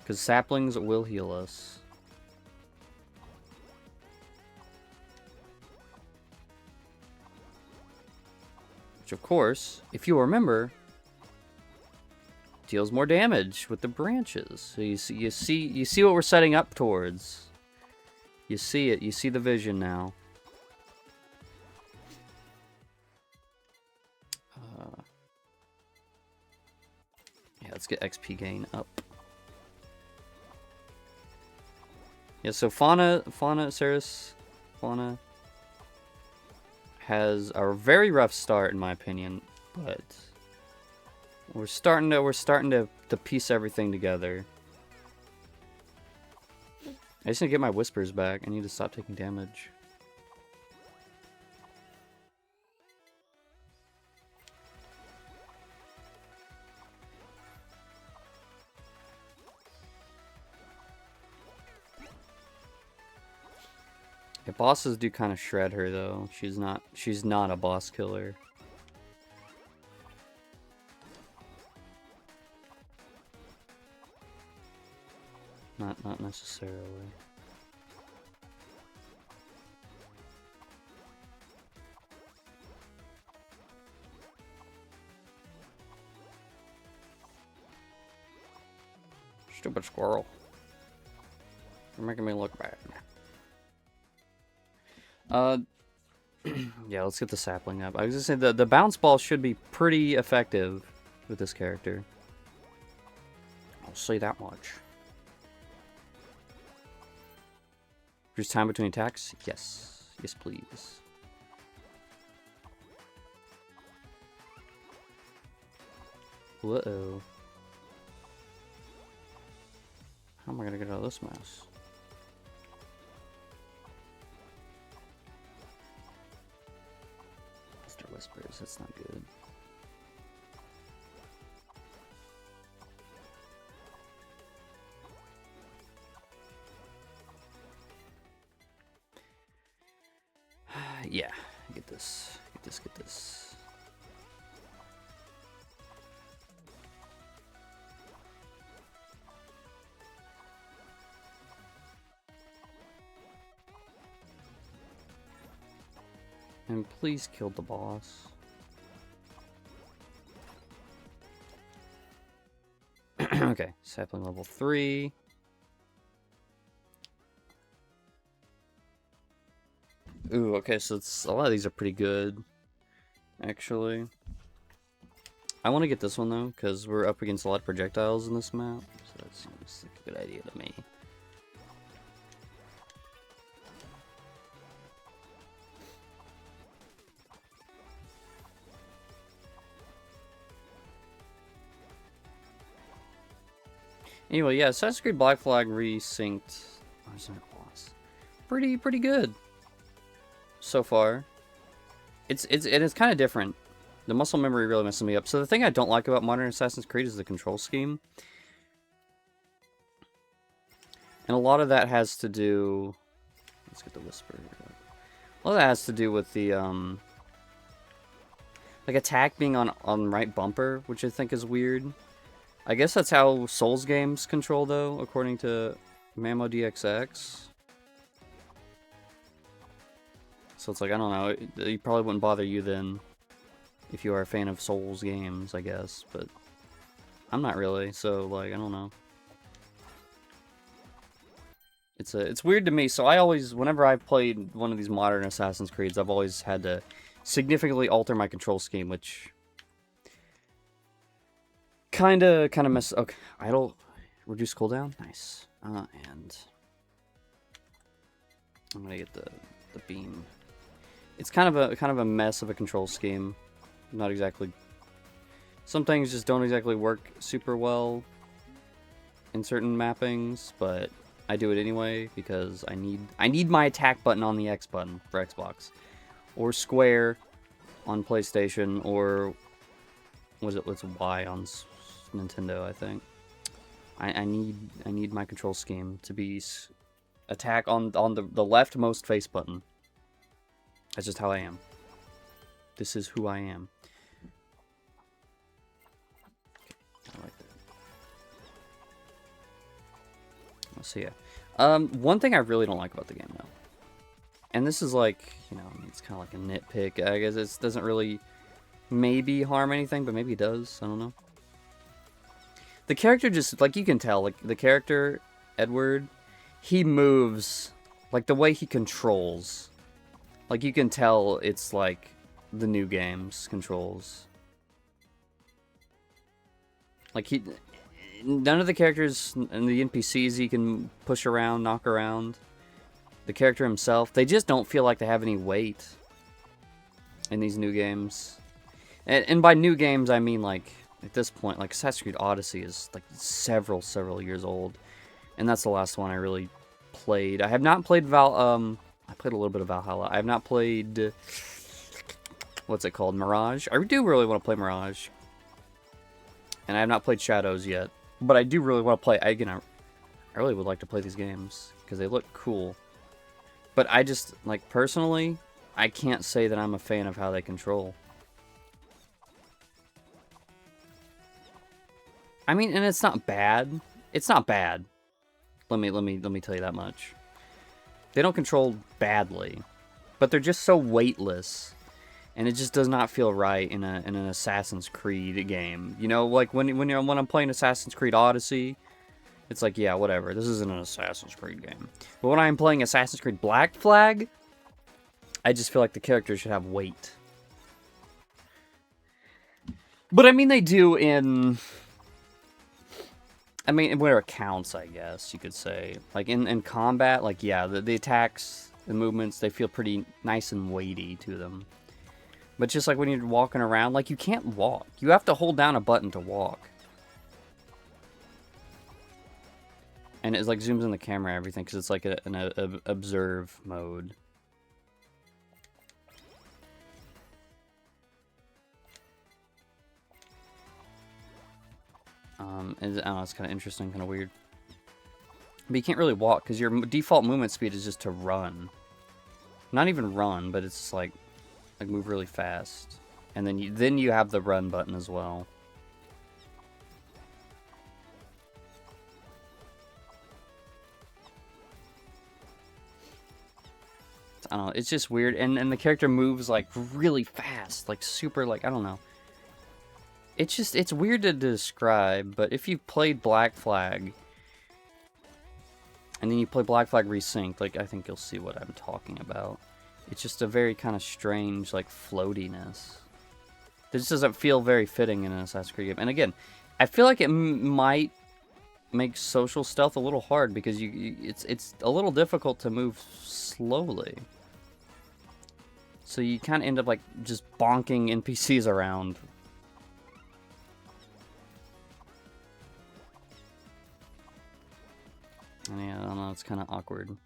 Because saplings will heal us. Which, of course, if you remember, deals more damage with the branches. So you see what we're setting up towards. You see it. You see the vision now. Yeah, let's get XP gain up. Yeah, so Fauna has a very rough start in my opinion, but we're starting to piece everything together. I just need to get my whispers back. I need to stop taking damage. Yeah, bosses do kind of shred her though. She's not a boss killer. Not necessarily. Stupid squirrel. You're making me look bad. Yeah, let's get the sapling up. I was gonna say the bounce ball should be pretty effective with this character. I'll say that much. Reduce time between attacks? Yes. Yes, please. Uh-oh. How am I gonna get out of this mess? Mr. Whispers, that's not good. Yeah, get this, get this, get this. And please kill the boss. Okay, sapling level 3. Ooh, okay, so a lot of these are pretty good, actually. I want to get this one, though, because we're up against a lot of projectiles in this map, so that seems like a good idea to me. Anyway, yeah, Assassin's Creed Black Flag resynced. Pretty good so far. It's kind of different. The muscle memory really messes me up. So the thing I don't like about modern Assassin's Creed is the control scheme, and a lot of that has to do. Let's get the whisper. A lot of that has to do with the like attack being on right bumper, which I think is weird. I guess that's how Souls games control, though, according to Mamo DXX. So it's like, I don't know, it probably wouldn't bother you then if you are a fan of Souls games, I guess, but I'm not really, so, like, I don't know. It's weird to me, so I always, whenever I've played one of these modern Assassin's Creeds, I've always had to significantly alter my control scheme, which kind of mess. Okay, idle, reduce cooldown, nice. And I'm gonna get the beam. It's kind of a mess of a control scheme. Not exactly. Some things just don't exactly work super well in certain mappings, but I do it anyway because I need my attack button on the X button for Xbox, or square on PlayStation, or what's Y on Nintendo, I think. I need my control scheme to be attack on the leftmost face button. That's just how I am. This is who I am. I like that. Let's see. Yeah. One thing I really don't like about the game, though, and this is like, you know, it's kind of like a nitpick. I guess it doesn't really maybe harm anything, but maybe it does. I don't know. The character just, like, you can tell, like, the character, Edward, he moves, like, the way he controls. Like, you can tell it's, like, the new game's controls. Like, none of the characters and the NPCs he can push around, knock around. The character himself, they just don't feel like they have any weight in these new games. And by new games, I mean, like, at this point, like, Assassin's Creed Odyssey is, like, several years old. And that's the last one I really played. I have not played I played a little bit of Valhalla. I have not played, what's it called, Mirage? I do really want to play Mirage. And I have not played Shadows yet. But I do really want to play, again, I really would like to play these games, because they look cool. But I just, like, personally, I can't say that I'm a fan of how they control. I mean, and it's not bad. It's not bad. Let me tell you that much. They don't control badly, but they're just so weightless, and it just does not feel right in an Assassin's Creed game. You know, like when I'm playing Assassin's Creed Odyssey, it's like, yeah, whatever. This isn't an Assassin's Creed game. But when I'm playing Assassin's Creed Black Flag, I just feel like the characters should have weight. But I mean, they do in, I mean, where it counts, I guess, you could say. Like, in combat, like, yeah, the attacks, the movements, they feel pretty nice and weighty to them. But just like when you're walking around, like, you can't walk. You have to hold down a button to walk. And it like zooms in the camera and everything because it's like an observe mode. And I don't know, it's kind of interesting, kind of weird. But you can't really walk because your default movement speed is just to run. Not even run, but it's like move really fast. And then you have the run button as well. I don't know, it's just weird, and the character moves like really fast, like super, like, I don't know. It's weird to describe, but if you've played Black Flag, and then you play Black Flag Resynced, like, I think you'll see what I'm talking about. It's just a very kind of strange, like, floatiness. This doesn't feel very fitting in an Assassin's Creed game. And again, I feel like it might make social stealth a little hard, because it's a little difficult to move slowly. So you kind of end up, like, just bonking NPCs around. And yeah, I don't know, it's kind of awkward.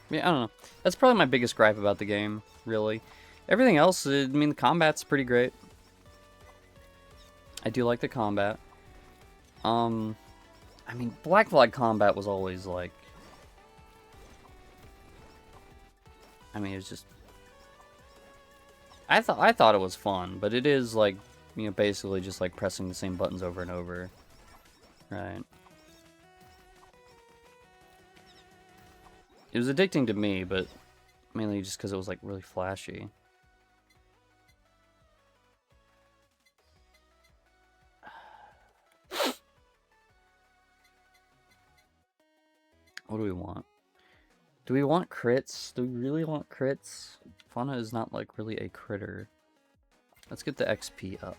Yeah, I don't know. That's probably my biggest gripe about the game, really. Everything else, I mean, the combat's pretty great. I do like the combat. I mean, Black Flag combat was always like... I mean, it was just... I thought it was fun, but it is like, you know, basically just like pressing the same buttons over and over. Right. It was addicting to me, but mainly just because it was like really flashy. What do we want? Do we want crits? Do we really want crits? Fauna is not like really a critter. Let's get the XP up.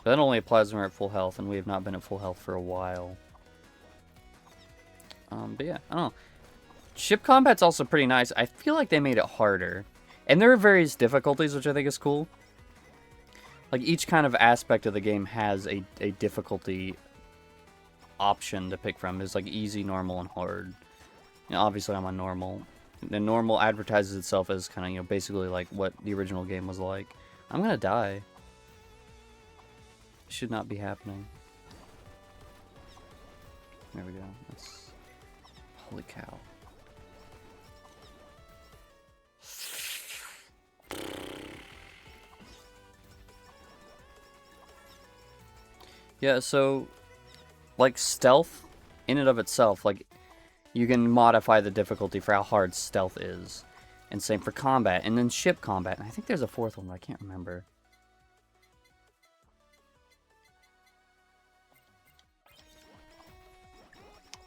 That only applies when we're at full health, and we have not been at full health for a while. But yeah, I don't know. Ship combat's also pretty nice. I feel like they made it harder. And there are various difficulties, which I think is cool. Like, each kind of aspect of the game has a difficulty option to pick from. There's like easy, normal, and hard. You know, obviously I'm on normal. And normal advertises itself as kind of, you know, basically like what the original game was like. I'm gonna die. It should not be happening. There we go. That's... Holy cow. Yeah, so, like, stealth, in and of itself, like, you can modify the difficulty for how hard stealth is. And same for combat, and then ship combat. And I think there's a fourth one, but I can't remember.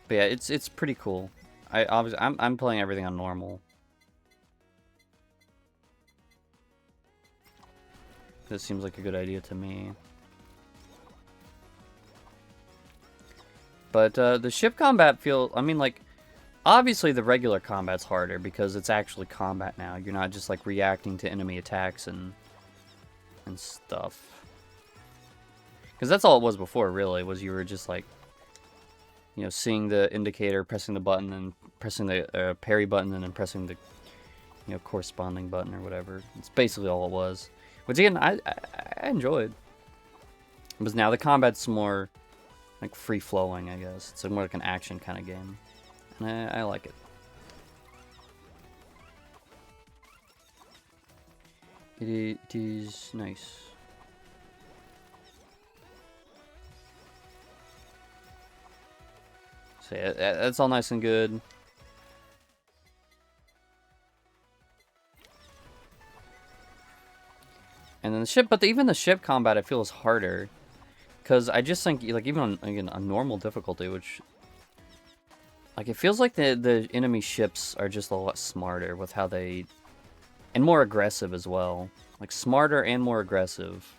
But yeah, it's pretty cool. I'm playing everything on normal. This seems like a good idea to me. But the ship combat I mean, like, obviously the regular combat's harder because it's actually combat now. You're not just like reacting to enemy attacks and stuff. Because that's all it was before, really, was you were just like, you know, seeing the indicator, pressing the button, and pressing the parry button, and then pressing the, you know, corresponding button or whatever. It's basically all it was. Which again, I enjoyed. Because now the combat's more like free-flowing, I guess. It's more like an action kind of game. And I like it. It is nice. So yeah, that's all nice and good. And then the ship, but even the ship combat I feel is harder. Because I just think, like, even on, again, a normal difficulty, which... Like, it feels like the enemy ships are just a lot smarter with how they And more aggressive as well. Like, smarter and more aggressive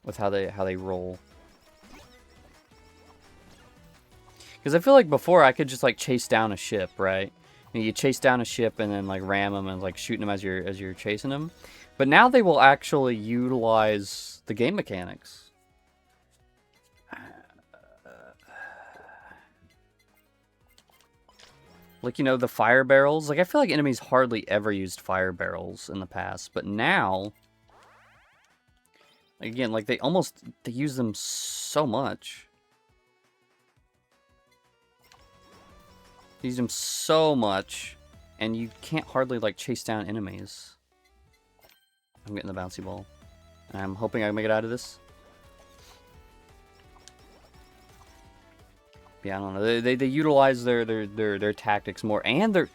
with how they roll. Because I feel like before I could just, like, chase down a ship, right? You chase down a ship and then, like, ram them and, like, shooting them as you're chasing them. But now they will actually utilize the game mechanics. Like, you know, the fire barrels. Like, I feel like enemies hardly ever used fire barrels in the past. But now, again, like, they use them so much. They use them so much. And you can't hardly, like, chase down enemies. I'm getting the bouncy ball. And I'm hoping I can make it out of this. Yeah, I don't know. They utilize their tactics more, and they're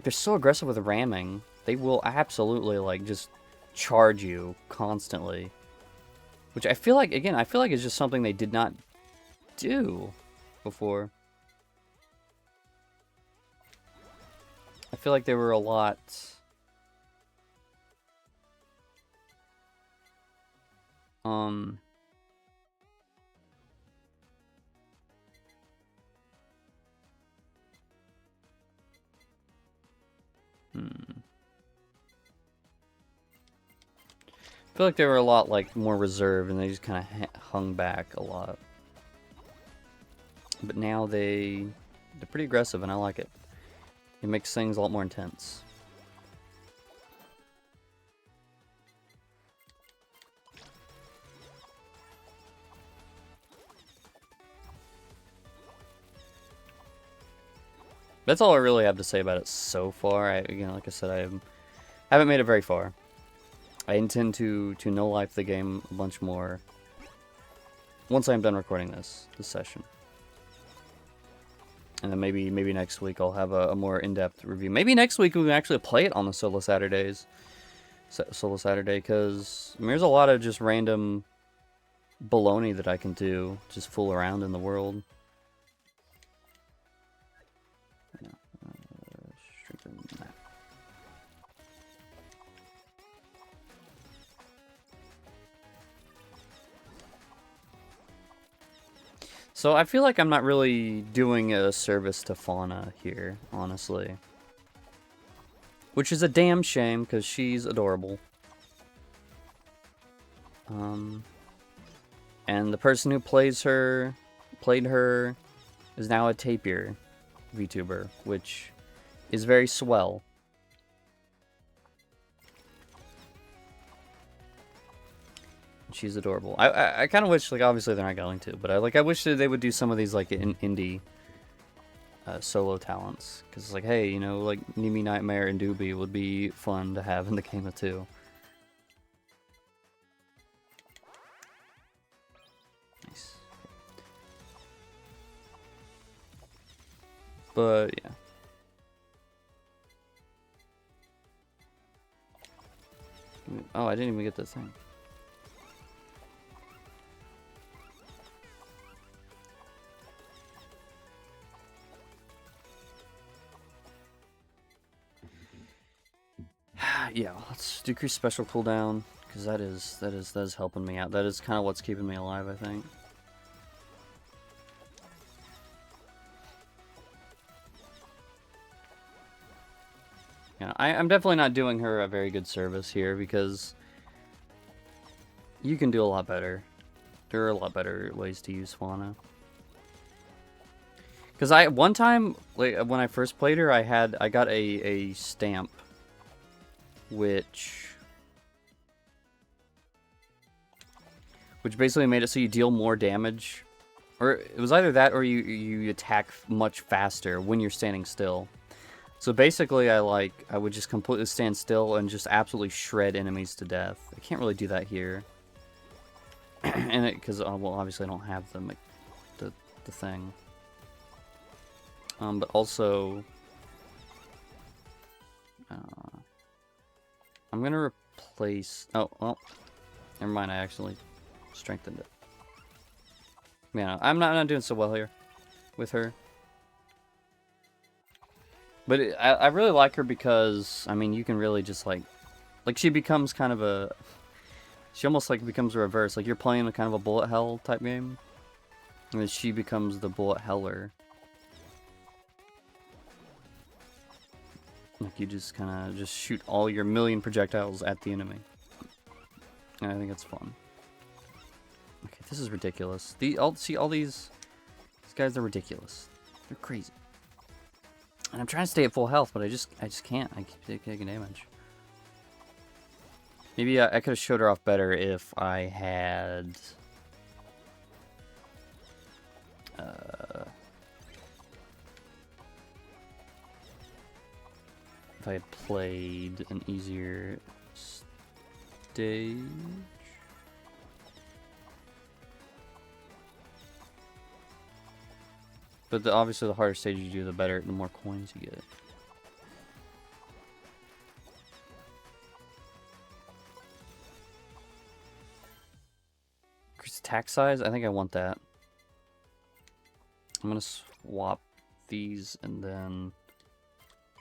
so aggressive with ramming. They will absolutely like just charge you constantly, which I feel like it's just something they did not do before. I feel like they were a lot. I feel like they were a lot like more reserved, and they just kind of hung back a lot. But now they're pretty aggressive, and I like it. It makes things a lot more intense. That's all I really have to say about it so far. Again, like I said, I haven't made it very far. I intend to no-life the game a bunch more once I'm done recording this session. And then maybe next week I'll have a more in-depth review. Maybe next week we can actually play it on the Solo Saturdays. Solo Saturday, because I mean, there's a lot of just random baloney that I can do. Just fool around in the world. So I feel like I'm not really doing a service to Fauna here, honestly. Which is a damn shame, because she's adorable. And the person who played her, is now a Tapir VTuber, which is very swell. She's adorable. I kind of wish, like, obviously they're not going to, but I wish that they would do some of these, like, indie solo talents. Because it's like, hey, you know, like, Nimi Nightmare and Doobie would be fun to have in the game of two. Nice. But, yeah. Oh, I didn't even get the thing. Yeah, let's decrease special cooldown, because that is helping me out. That is kind of what's keeping me alive, I think. Yeah, I'm definitely not doing her a very good service here, because you can do a lot better. There are a lot better ways to use Fauna. Because one time, like, when I first played her, I got a stamp, which basically made it so you deal more damage, or it was either that or you attack much faster when you're standing still. So basically, I would just completely stand still and just absolutely shred enemies to death. I can't really do that here, and because well, obviously I don't have the thing. But also, I'm gonna replace. Oh well, never mind. I actually strengthened it. Yeah, I'm not doing so well here with her. But I really like her because, I mean, you can really just, like, Like, she becomes kind of a... She almost, like, becomes a reverse. Like, you're playing a kind of a bullet hell type game. And then she becomes the bullet heller. Like, you just kind of just shoot all your million projectiles at the enemy. And I think it's fun. Okay, this is ridiculous. See, all these guys are ridiculous. They're crazy. And I'm trying to stay at full health, but I just can't. I keep taking damage. Maybe I could have showed her off better if I had... if I had played an easier stage. But obviously the harder stage you do, the better, the more coins you get. Increase attack size? I think I want that. I'm gonna swap these and then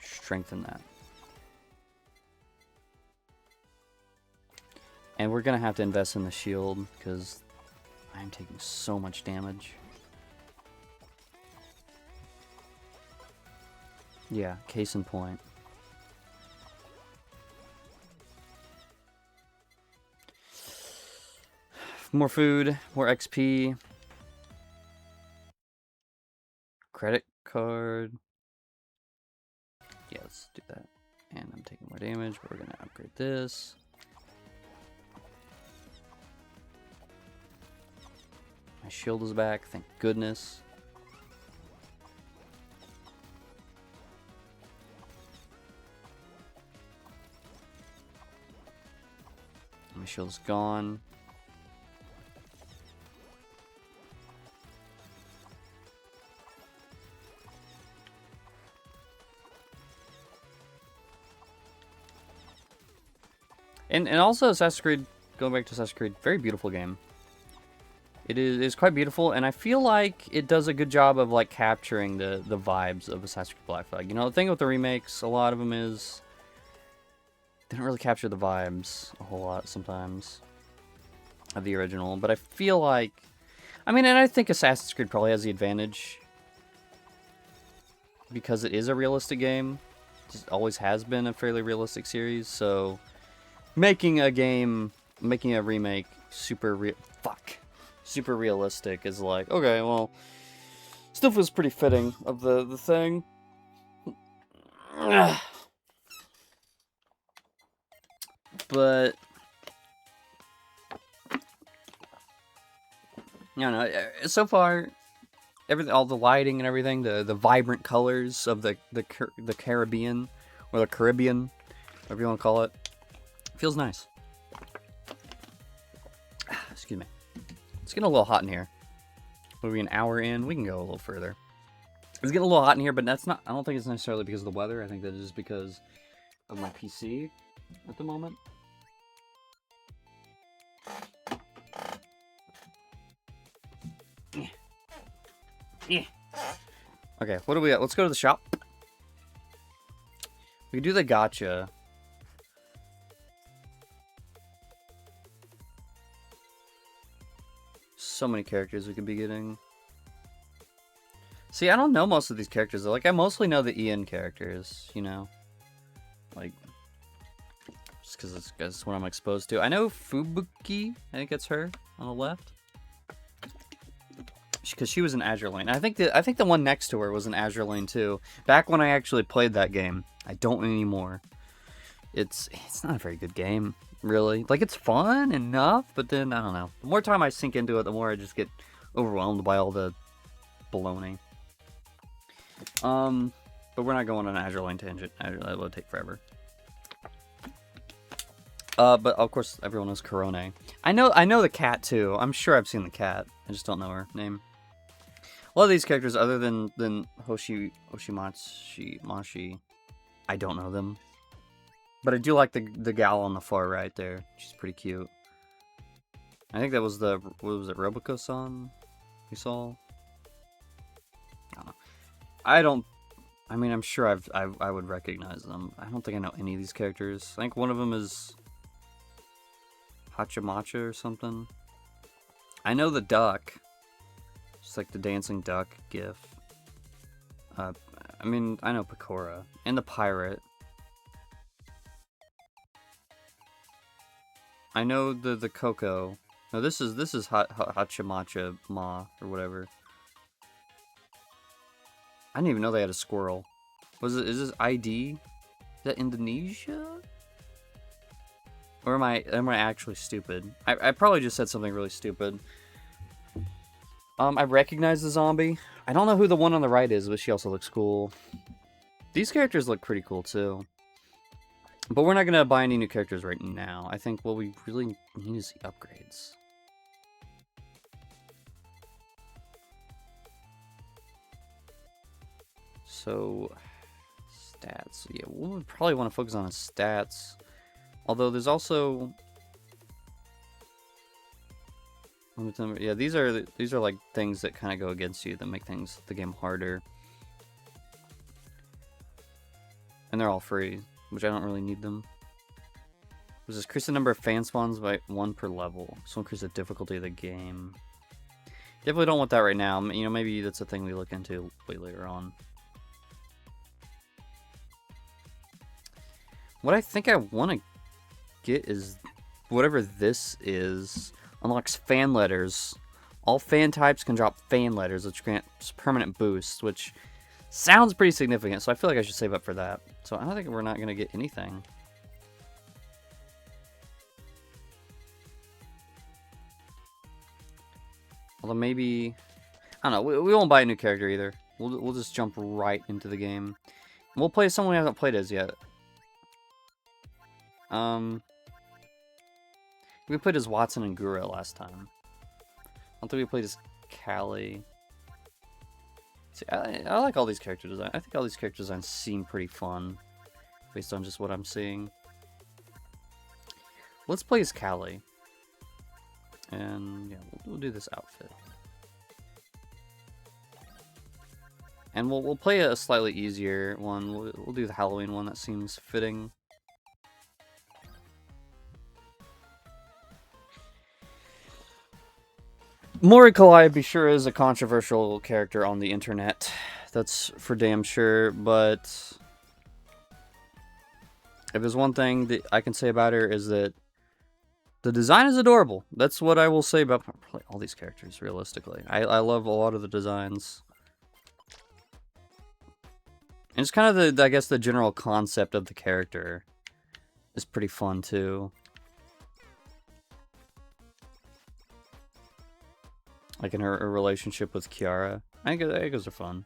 strengthen that. And we're gonna have to invest in the shield because I'm taking so much damage. Yeah, case in point. More food, more XP. Credit card. Yeah, let's do that. And I'm taking more damage, but we're gonna upgrade this. My shield is back, thank goodness. My shield's gone. And also Assassin's Creed, going back to Assassin's Creed, very beautiful game. It's quite beautiful, and I feel like it does a good job of like capturing the vibes of Assassin's Creed Black Flag. You know, the thing with the remakes, a lot of them is they don't really capture the vibes a whole lot sometimes of the original. But I feel like, I mean, and I think Assassin's Creed probably has the advantage because it is a realistic game. It just always has been a fairly realistic series, so making a remake super realistic is like, okay, well, still feels pretty fitting of the thing. But I don't know. So far, everything, all the lighting and everything, the vibrant colors of the Caribbean or the Caribbean, whatever you want to call it, feels nice. Excuse me. It's getting a little hot in here. We'll be an hour in. We can go a little further. It's getting a little hot in here, but that's not. I don't think it's necessarily because of the weather. I think that is just because of my PC at the moment. Yeah. Okay, what do we got? Let's go to the shop. We can do the gacha. So many characters we could be getting. See, I don't know most of these characters. Like, I mostly know the Ian characters, you know? Like, just because that's what I'm exposed to. I know Fubuki. I think that's her on the left. Because she was in Azure Lane. I think the one next to her was in Azure Lane too. Back when I actually played that game. I don't anymore. It's not a very good game, really. Like, it's fun enough, but then I don't know. The more time I sink into it, the more I just get overwhelmed by all the baloney. But we're not going on an Azure Lane tangent. That would take forever. But of course everyone knows Korone. I know the cat too. I'm sure I've seen the cat. I just don't know her name. A lot of these characters, other than Hoshimachi, I don't know them. But I do like the gal on the far right there. She's pretty cute. I think that was what was it, Robico-san we saw? I don't know. I mean, I'm sure I would recognize them. I don't think I know any of these characters. I think one of them is Hachamacha or something. I know the duck. Just like the dancing duck gif. I mean, I know Pecora. And the pirate. I know the Coco. No, this is Hachamacha Ma or whatever. I didn't even know they had a squirrel. Is this ID? Is that Indonesia? Or am I actually stupid? I probably just said something really stupid. I recognize the zombie. I don't know who the one on the right is, but she also looks cool. These characters look pretty cool too. But we're not gonna buy any new characters right now. I think what we really need is the upgrades. So, stats. Yeah, we'll probably want to focus on his stats. Although there's also... Yeah, these are like things that kind of go against you, that make the game harder. And they're all free, which I don't really need them. This is increase the number of fan spawns by 1 per level. So increase the difficulty of the game. Definitely don't want that right now. You know, maybe that's a thing we look into way later on. What I think I want to get is whatever this is. Unlocks fan letters. All fan types can drop fan letters, which grants permanent boosts, which sounds pretty significant, so I feel like I should save up for that. So I don't think we're not going to get anything. Although maybe... I don't know, we won't buy a new character either. We'll just jump right into the game. We'll play someone we haven't played as yet. We played as Watson and Gura last time. I don't think we played as Callie. See, I like all these character designs. I think all these character designs seem pretty fun, based on just what I'm seeing. Let's play as Callie. And yeah, we'll do this outfit. And we'll play a slightly easier one. We'll do the Halloween one, that seems fitting. Mori Calliope sure is a controversial character on the internet. That's for damn sure, but if there's one thing that I can say about her is that the design is adorable. That's what I will say about probably all these characters, realistically. I love a lot of the designs. And it's kind of I guess the general concept of the character is pretty fun too. Like in her relationship with Kiara. I think those are fun.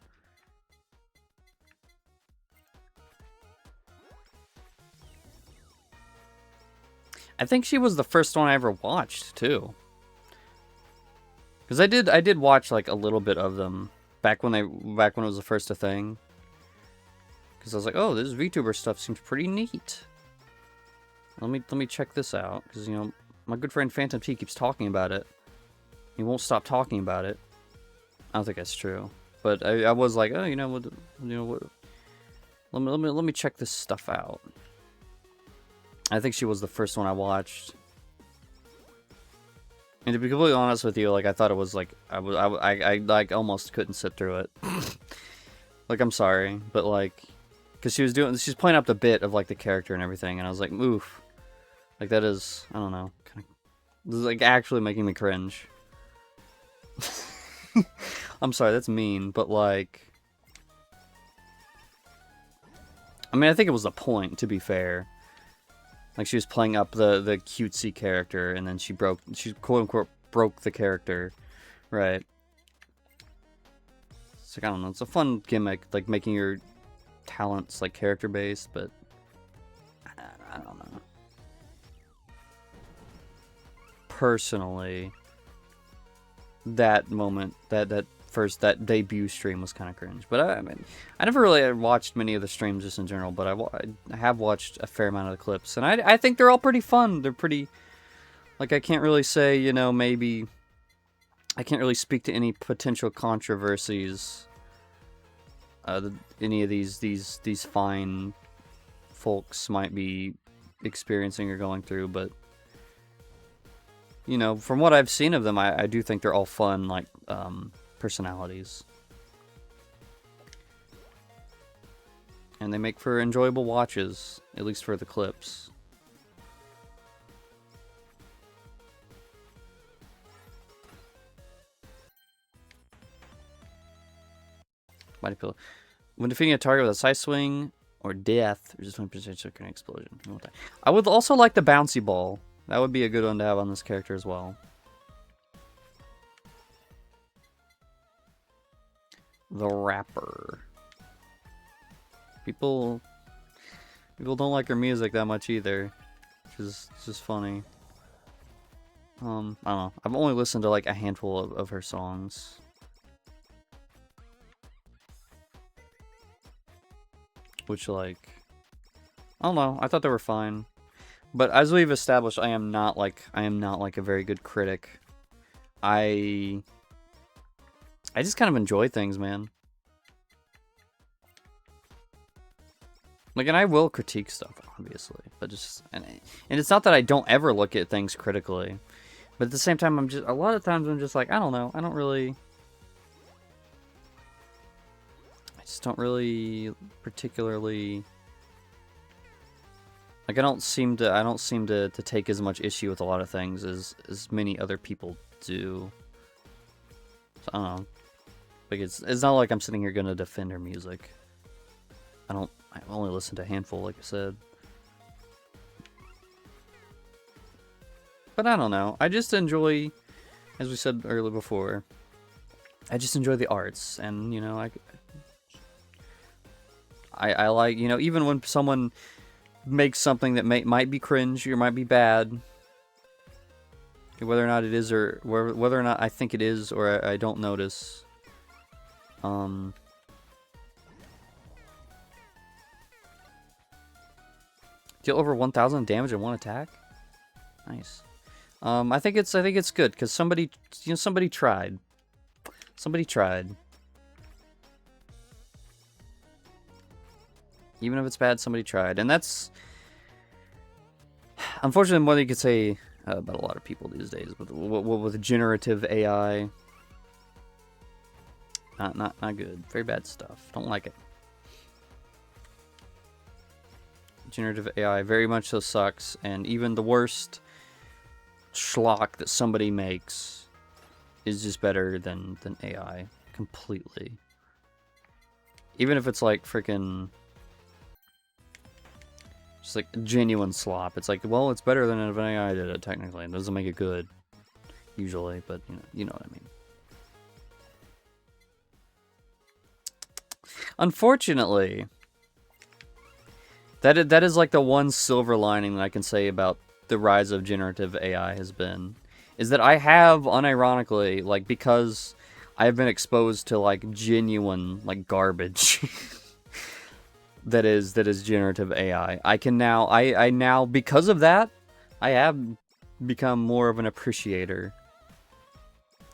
I think she was the first one I ever watched too. Because I did watch like a little bit of them back when it was the first a thing. Because I was like, oh, this VTuber stuff seems pretty neat. Let me check this out, because you know my good friend Phantom T keeps talking about it. He won't stop talking about it. I don't think that's true, but I was like, oh, let me check this stuff out. I think she was the first one I watched, and to be completely honest with you, like I thought it was like I like almost couldn't sit through it. Like I'm sorry, but like, because she's playing up the bit of like the character and everything, and I was like, oof, like that is, I don't know, kind of, this is like actually making me cringe. I'm sorry, that's mean, but like, I mean, I think it was the point, to be fair. Like, she was playing up the cutesy character, and then she quote-unquote broke the character, right? It's like, I don't know, it's a fun gimmick, like, making your talents, like, character-based, but I don't know. Personally, that moment, that debut stream was kind of cringe. But I mean, I never really watched many of the streams just in general, but I have watched a fair amount of the clips, and I think they're all pretty fun. They're pretty, like, I can't really say, you know, maybe, I can't really speak to any potential controversies any of these fine folks might be experiencing or going through, but you know, from what I've seen of them, I do think they're all fun, like, personalities. And they make for enjoyable watches, at least for the clips. Mighty Pillow. When defeating a target with a side swing or death, there's just 1% occurring explosion. I would also like the bouncy ball. That would be a good one to have on this character as well. The Rapper. People don't like her music that much either, which is just funny. I don't know. I've only listened to like a handful of her songs. Which, like, I don't know. I thought they were fine. But as we've established, I am not like a very good critic. I just kind of enjoy things, man. Like, and I will critique stuff, obviously, but just, and it's not that I don't ever look at things critically, but at the same time, a lot of times I'm just like, I don't know, I just don't really particularly, like, I don't seem to take as much issue with a lot of things as many other people do. So, I don't know. Like, it's not like I'm sitting here gonna defend her music. I only listen to a handful, like I said. But I don't know. I just enjoy, as we said earlier before, I just enjoy the arts. And, you know, I like, you know, even when someone makes something that might be cringe or might be bad, whether or not it is, or whether or not I think it is, or I don't notice, deal over 1,000 damage in one attack. Nice. I think it's good because somebody tried. Somebody tried. Even if it's bad, somebody tried, and that's unfortunately more than you could say about a lot of people these days with generative AI. Not good. Very bad stuff. Don't like it. Generative AI very much so sucks, and even the worst schlock that somebody makes is just better than AI completely. Even if it's like freaking just like genuine slop, it's like, well, it's better than if an AI did it technically. It doesn't make it good usually, but you know what I mean. Unfortunately, that is like the one silver lining that I can say about the rise of generative AI has been, is that I have unironically, like, because I've been exposed to like genuine like garbage that is generative AI. I can now I now, because of that, I have become more of an appreciator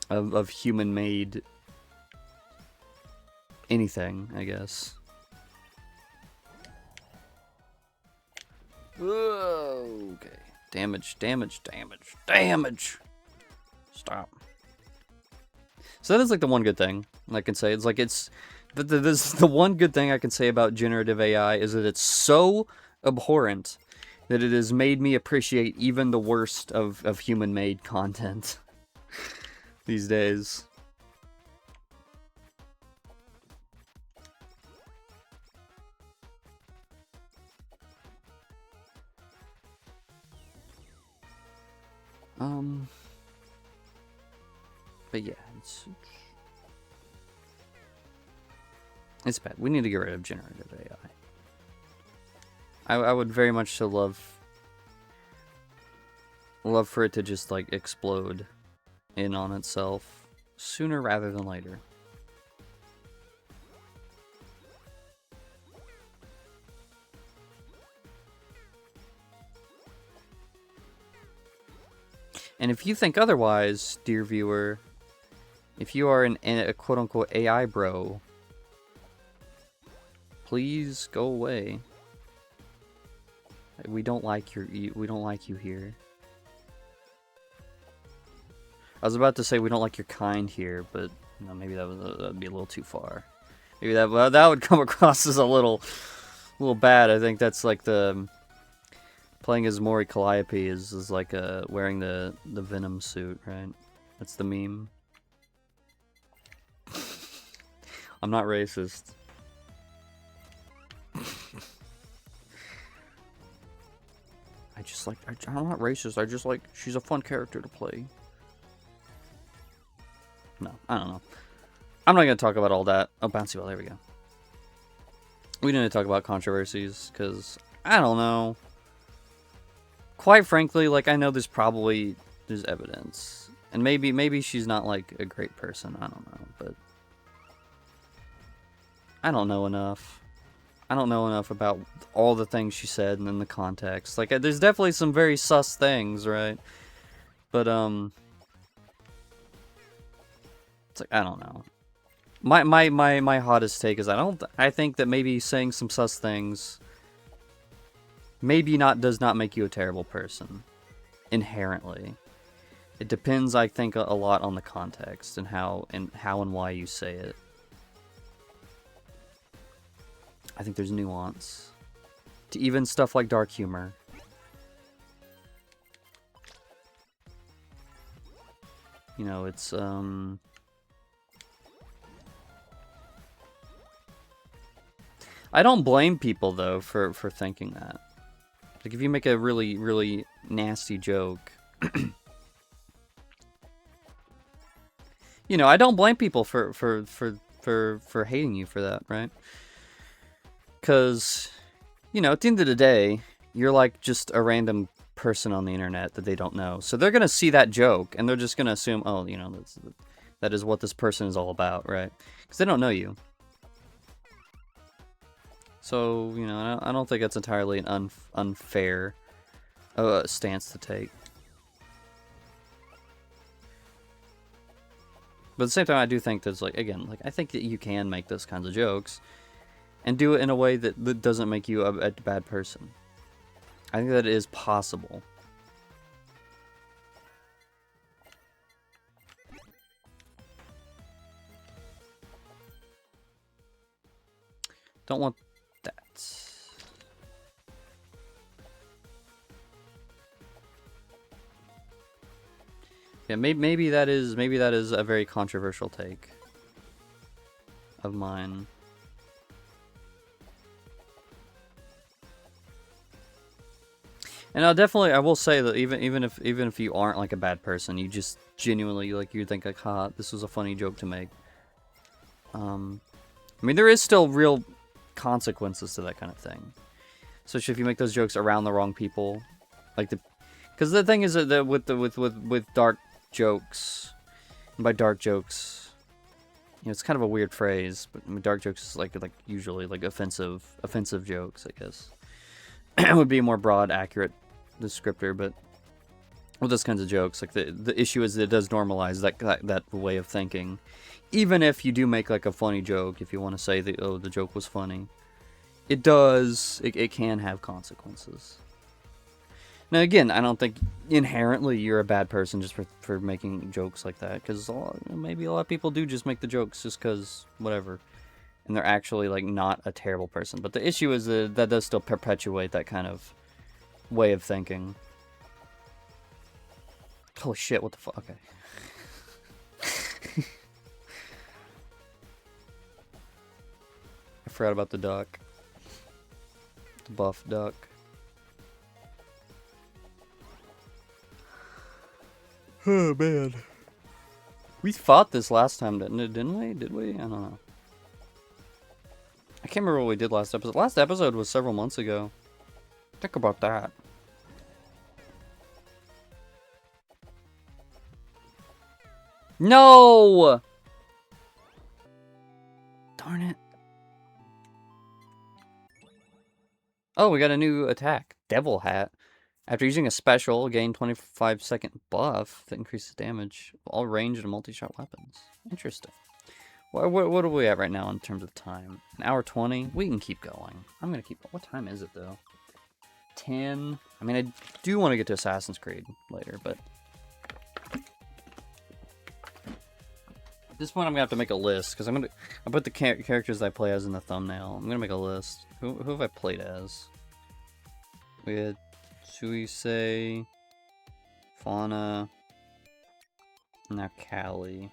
of human-made anything, I guess. Okay. Damage. Stop. So that is like the one good thing I can say. It's like the one good thing I can say about generative AI is that it's so abhorrent that it has made me appreciate even the worst of human-made content these days. But yeah, it's bad. We need to get rid of generative AI. I would very much so love for it to just like explode in on itself sooner rather than later. And if you think otherwise, dear viewer, if you are a quote-unquote AI bro, Please go away. We don't like we don't like you here. I was about to say we don't like your kind here, but you know, maybe that'd be a little too far. Maybe that would come across as a little bad. I think that's like the playing as Mori Calliope is like wearing the Venom suit, right? That's the meme. I'm not racist. I'm not racist. I just like, she's a fun character to play. No, I don't know. I'm not going to talk about all that. Oh, bouncy ball, there we go. We need to talk about controversies, because, I don't know. Quite frankly, like, I know there's evidence. And maybe she's not, like, a great person. I don't know, but I don't know enough. I don't know enough about all the things she said and in the context. Like, there's definitely some very sus things, right? But, it's like, I don't know. My hottest take is I think that maybe saying some sus things does not make you a terrible person. Inherently. It depends, I think, a lot on the context and how and why you say it. I think there's nuance to even stuff like dark humor. You know, it's I don't blame people though for thinking that. Like if you make a really, really nasty joke, you know, I don't blame people for hating you for that, right? Because, you know, at the end of the day, you're like just a random person on the internet that they don't know. So they're going to see that joke, and they're just going to assume, oh, you know, that is what this person is all about, right? Because they don't know you. So, you know, I don't think it's entirely an unfair stance to take. But at the same time, I do think there's, like, again, like, I think that you can make those kinds of jokes and do it in a way that doesn't make you a bad person. I think that it is possible. Don't want that. Yeah, maybe that is a very controversial take of mine. And I will say that even if you aren't like a bad person, you just genuinely like you think like, "Ha, this was a funny joke to make." I mean, there is still real consequences to that kind of thing, especially if you make those jokes around the wrong people, like because the thing is that with dark jokes, and by dark jokes, you know, it's kind of a weird phrase, but I mean, dark jokes is like usually like offensive jokes, I guess. It would be a more broad, accurate descriptor, but with those kinds of jokes, like the issue is that it does normalize that way of thinking. Even if you do make like a funny joke, if you want to say that, oh, the joke was funny, it can have consequences. Now again, I don't think inherently you're a bad person just for making jokes like that, because maybe a lot of people do just make the jokes just because whatever, and they're actually like not a terrible person. But the issue is that does still perpetuate that kind of way of thinking. Holy shit, what the fuck? Okay. I forgot about the duck. The buff duck. Oh, man. We fought this last time, didn't we? Did we? I don't know. I can't remember what we did last episode. Last episode was several months ago. Think about that. No! Darn it. Oh, we got a new attack. Devil Hat. After using a special, gain 25-second buff that increases damage of all ranged and multi-shot weapons. Interesting. What are we at right now in terms of time? An hour 20? We can keep going. I'm gonna keep... What time is it, though? 10? I mean, I do want to get to Assassin's Creed later, but... At this point, I'm gonna have to make a list, because I put the characters I play as in the thumbnail. I'm gonna make a list. Who have I played as? We had Suisei, Fauna, now Callie.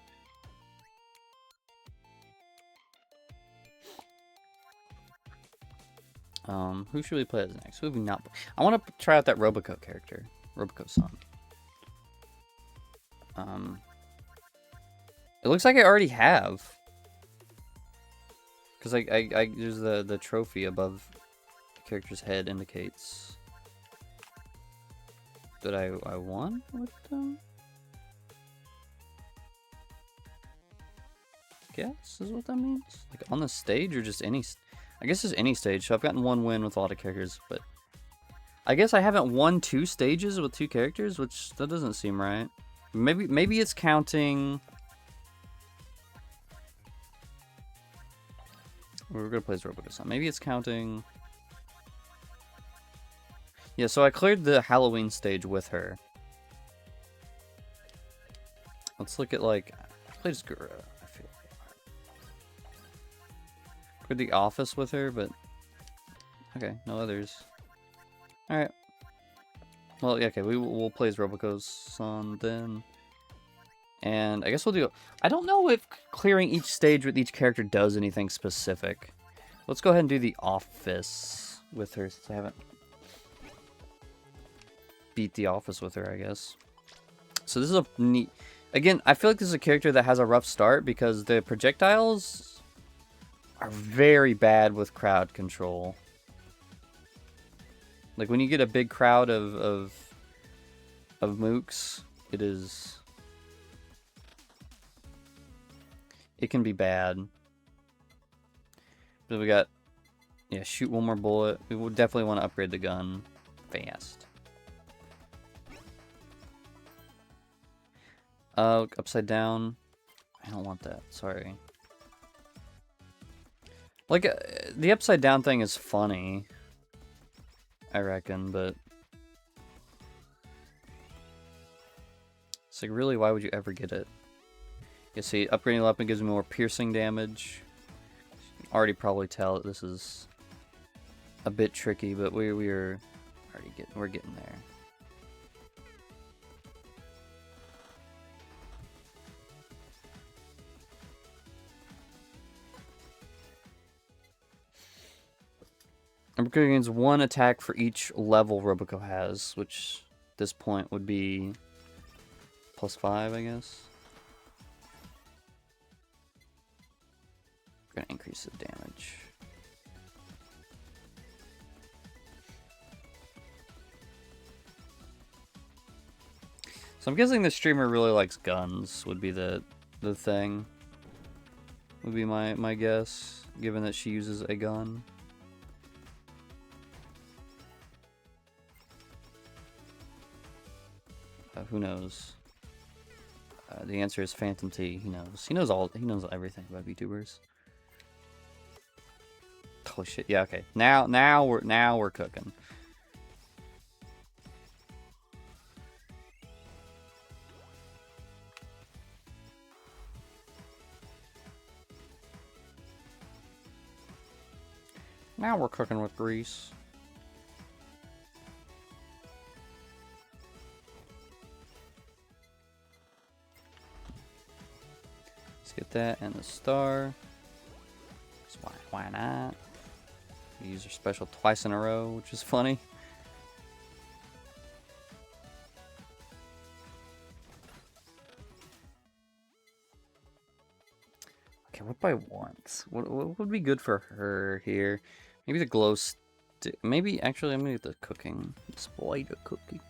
Who should we play as next? Who have we not? I want to try out that Roboco character, Roboco-san. It looks like I already have, because there's the trophy above the character's head indicates that I won with them. Guess is what that means. Like on the stage or just any. I guess it's any stage. So I've gotten one win with a lot of characters, but I guess I haven't won 2 stages with 2 characters, which that doesn't seem right. Maybe it's counting. We're gonna play as Roboco-san. Maybe it's counting. Yeah, so I cleared the Halloween stage with her. Let's look at like I played as Gura. I feel cleared the office with her, but okay, no others. All right. Well, yeah, okay, we'll play as Roboco-san then. And I guess we'll do... I don't know if clearing each stage with each character does anything specific. Let's go ahead and do the office with her, since I haven't beat the office with her, I guess. So this is a neat... Again, I feel like this is a character that has a rough start because the projectiles are very bad with crowd control. Like when you get a big crowd of mooks, it can be bad. But we got, yeah, shoot one more bullet. We will definitely want to upgrade the gun fast. Upside down. I don't want that. Sorry. Like, the upside down thing is funny, I reckon, but it's like, really, why would you ever get it? You see, upgrading the weapon gives me more piercing damage. You can already probably tell that this is a bit tricky, but we're already getting there. Roboco gains 1 attack for each level Roboco has, which at this point would be +5, I guess. We're gonna increase the damage. So I'm guessing the streamer really likes guns, would be the thing. Would be my guess, given that she uses a gun. Who knows? The answer is Phantom T. He knows. He knows everything about VTubers. Holy shit! Yeah. Okay. Now we're cooking. Now we're cooking with grease. Get that and the star. Why not? You use her special twice in a row, which is funny. Okay, what do I want? What would be good for her here? Maybe the glow stick. Maybe actually I'm gonna get the cooking. Spider cooking.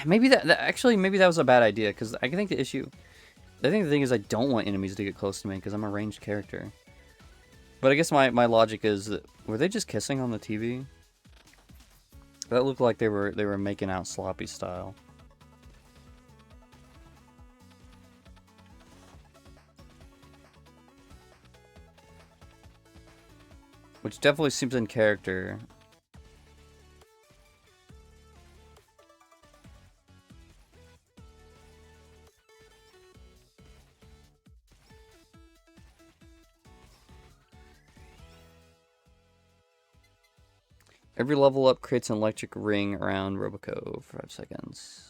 Maybe maybe that was a bad idea, because I think the thing is I don't want enemies to get close to me because I'm a ranged character. But I guess my logic is that, were they just kissing on the TV? That looked like they were making out sloppy style. Which definitely seems in character. Every level up creates an electric ring around Roboco for 5 seconds.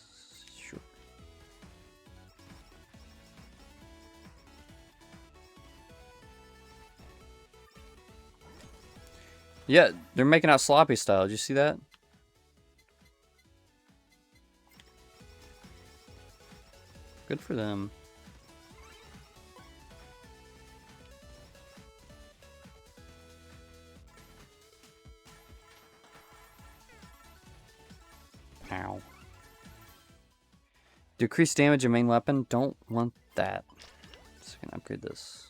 Sure. Yeah, they're making out sloppy style. Did you see that? Good for them. Ow. Decrease damage of main weapon. Don't want that. So I can upgrade this.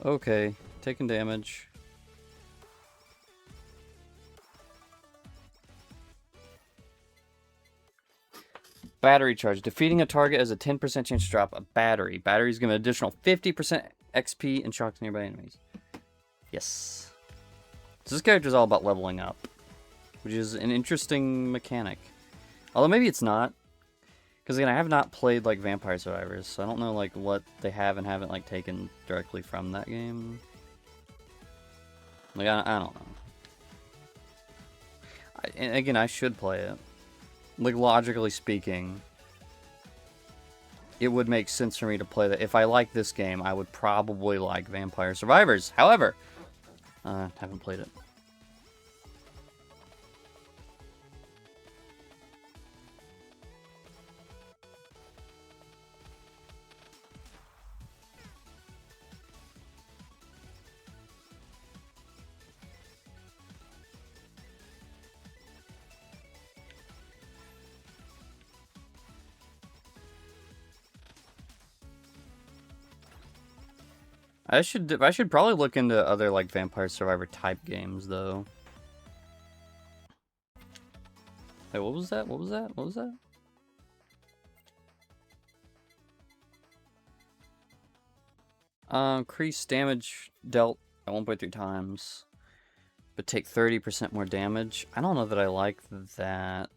Okay, taking damage. Battery charge. Defeating a target has a 10% chance to drop a battery. Batteries give an additional 50% XP and shocks nearby enemies. Yes. So this character is all about leveling up, which is an interesting mechanic. Although maybe it's not. Because again, I have not played like Vampire Survivors, so I don't know like what they have and haven't like taken directly from that game. Like, I don't know. And again, I should play it. Like, logically speaking, it would make sense for me to play that. If I like this game, I would probably like Vampire Survivors. However, haven't played it. I should probably look into other like Vampire Survivor type games though. Hey, what was that? What was that? What was that? Increase damage dealt at 1.3 times, but take 30% more damage. I don't know that I like that.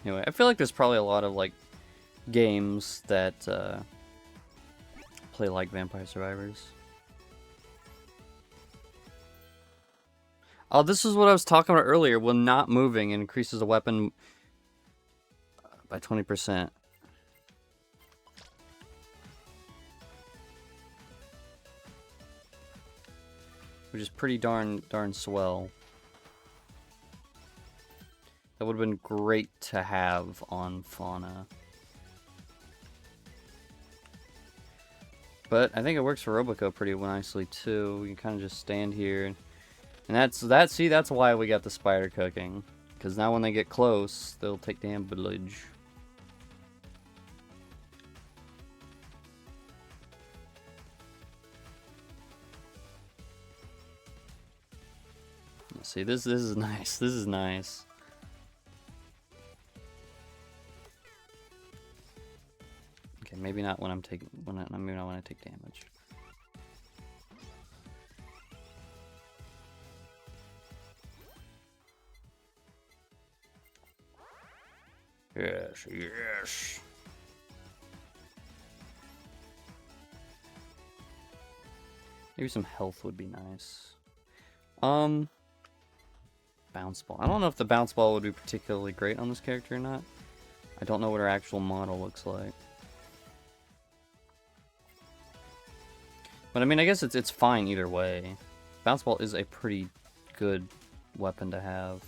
Anyway, I feel like there's probably a lot of like games that play like Vampire Survivors. Oh, this is what I was talking about earlier. When not moving, it increases the weapon by 20%. Which is pretty darn swell. That would have been great to have on Fauna. But I think it works for Roboco pretty nicely too. We can kind of just stand here. And that's why we got the spider cooking. Because now when they get close, they'll take damage. See, this is nice. This is nice. Okay, maybe not when I'm taking maybe not when I take damage. Yes, yes. Maybe some health would be nice. Bounce ball. I don't know if the bounce ball would be particularly great on this character or not. I don't know what her actual model looks like. But I mean, I guess it's fine either way. Bounce ball is a pretty good weapon to have.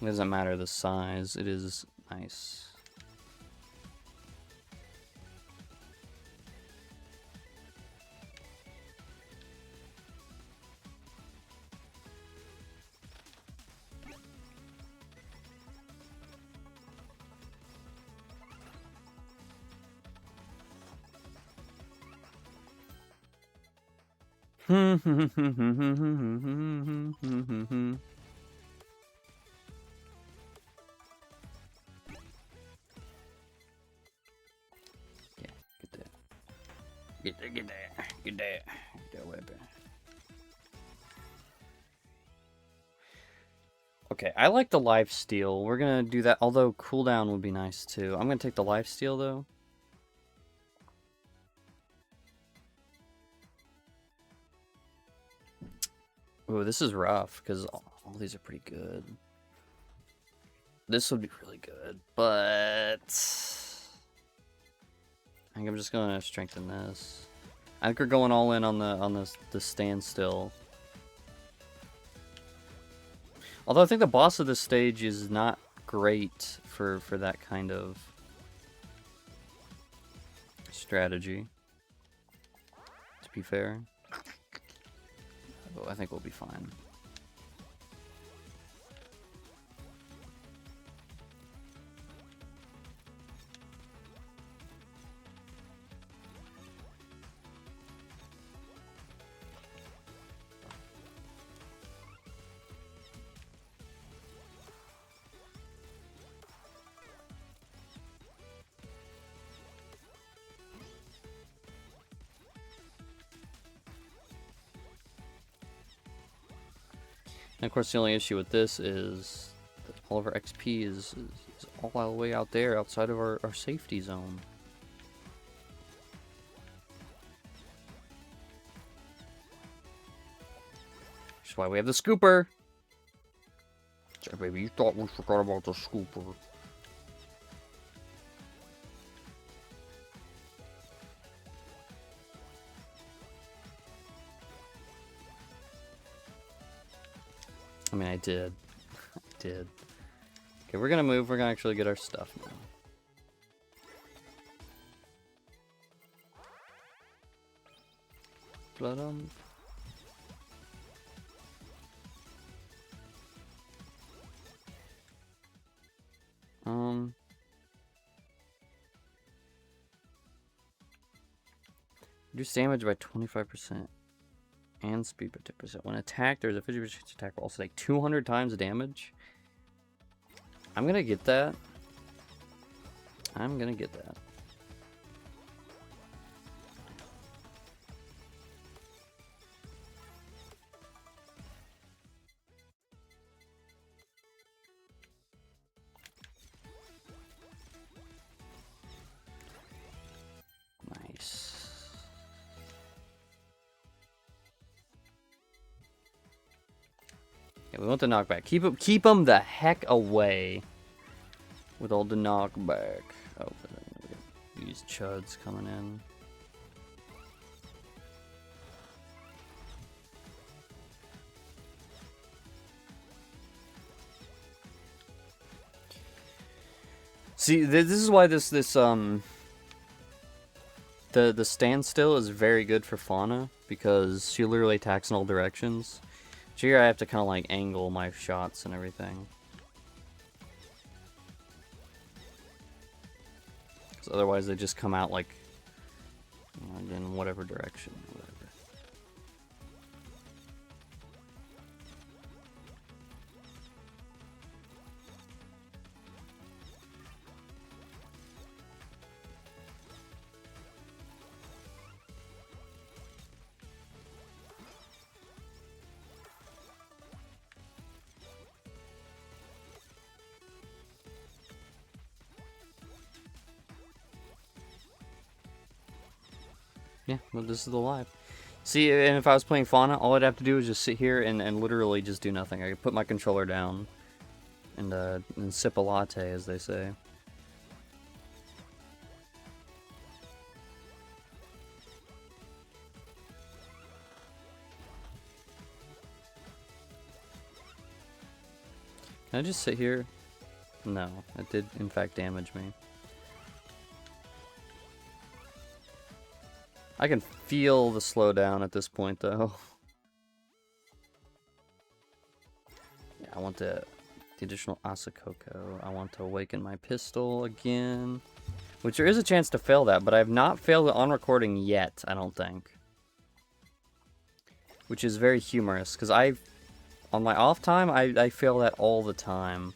It doesn't matter the size, it is nice. Get that. Get that. Get that. Get that. Get that weapon. Okay, I like the life steal. We're gonna do that, although cooldown would be nice too. I'm gonna take the life steal though. Ooh, this is rough, because all these are pretty good. This would be really good, but I think I'm just gonna strengthen this. I think we're going all in on the standstill. Although I think the boss of this stage is not great for that kind of strategy, to be fair. But I think we'll be fine. And of course, the only issue with this is that all of our XP is all the way out there, outside of our safety zone. That's why we have the scooper. Sorry, baby, you thought we forgot about the scooper. I mean, I did. I did. Okay, we're gonna move. We're gonna actually get our stuff now. Blood on. Reduce damage by 25% and speed by 10%. When attacked, there's a 50% attack will also take 200 times the damage. I'm gonna get that. I'm gonna get that. Nice. Yeah, we want the knockback. Keep them the heck away with all the knockback. Oh, these chuds coming in. See, this is why the standstill is very good for Fauna, because she literally attacks in all directions. So here I have to kind of like angle my shots and everything. Because otherwise they just come out like, you know, in whatever direction. Whatever. Yeah, well, this is the live. See, and if I was playing Fauna, all I'd have to do is just sit here and literally just do nothing. I could put my controller down and sip a latte, as they say. Can I just sit here? No, it did in fact damage me. I can feel the slowdown at this point, though. Yeah, I want the additional Asakoko. I want to awaken my pistol again. Which there is a chance to fail that, but I have not failed it on recording yet, I don't think. which is very humorous, because on my off time, I fail that all the time.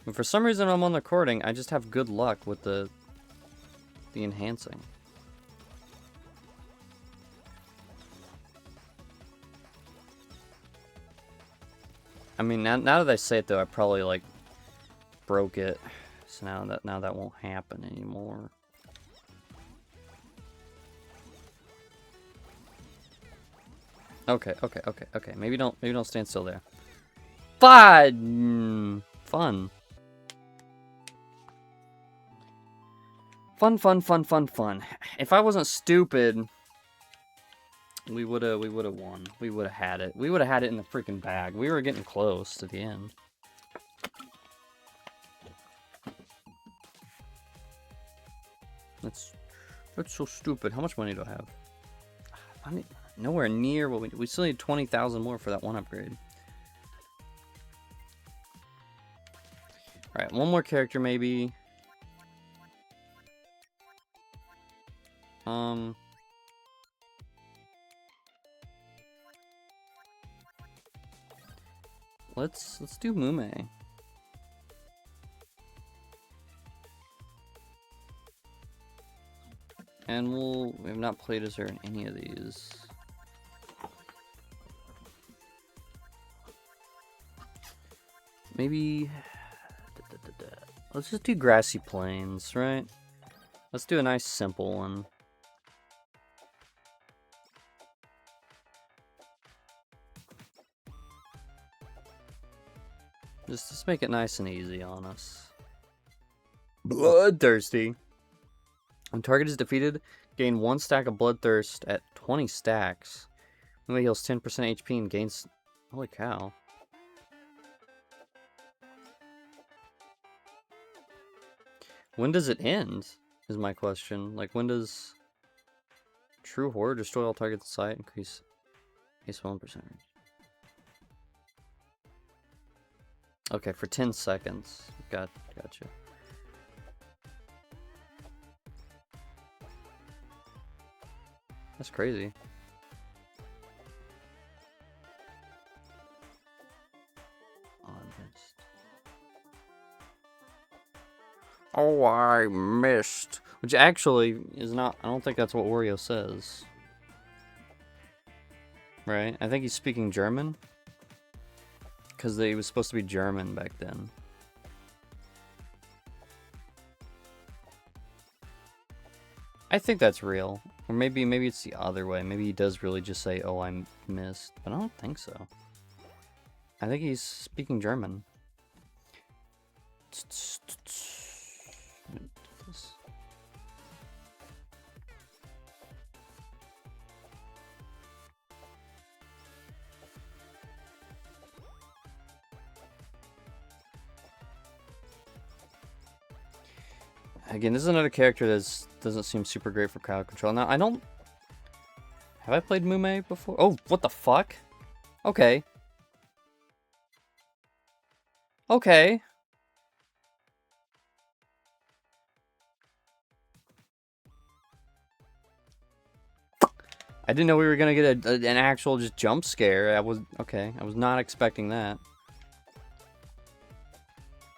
And for some reason, I'm on the recording, I just have good luck with the enhancing. I mean, now that I say it though, I probably like broke it, so now that won't happen anymore. Okay. Maybe don't stand still there. Fun. Fun. If I wasn't stupid, we would've won. We would've had it. We would've had it in the freaking bag. We were getting close to the end. That's so stupid. How much money do I have? I mean, nowhere near what we still need 20,000 more for that one upgrade. All right, one more character maybe. Let's do Mume. And we have not played as her in any of these. Maybe let's just do Grassy Plains, right? Let's do a nice simple one. Just make it nice and easy on us. Bloodthirsty. When target is defeated, gain 1 stack of Bloodthirst at 20 stacks. When heals 10% HP and gains... Holy cow. When does it end? Is my question. Like, when does... True Horror destroy all targets in sight, increase... Haste 1%. Okay, for 10 seconds. Gotcha. That's crazy. Oh, I missed. Oh, I missed. Which actually is not... I don't think that's what Wario says. Right? I think he's speaking German. Because he was supposed to be German back then. I think that's real. Or maybe it's the other way. Maybe he does really just say, oh, I missed. But I don't think so. I think he's speaking German. Again, this is another character that doesn't seem super great for crowd control. Now, I don't... Have I played Mume before? Oh, what the fuck? Okay. Okay. I didn't know we were gonna get an actual just jump scare. I was not expecting that.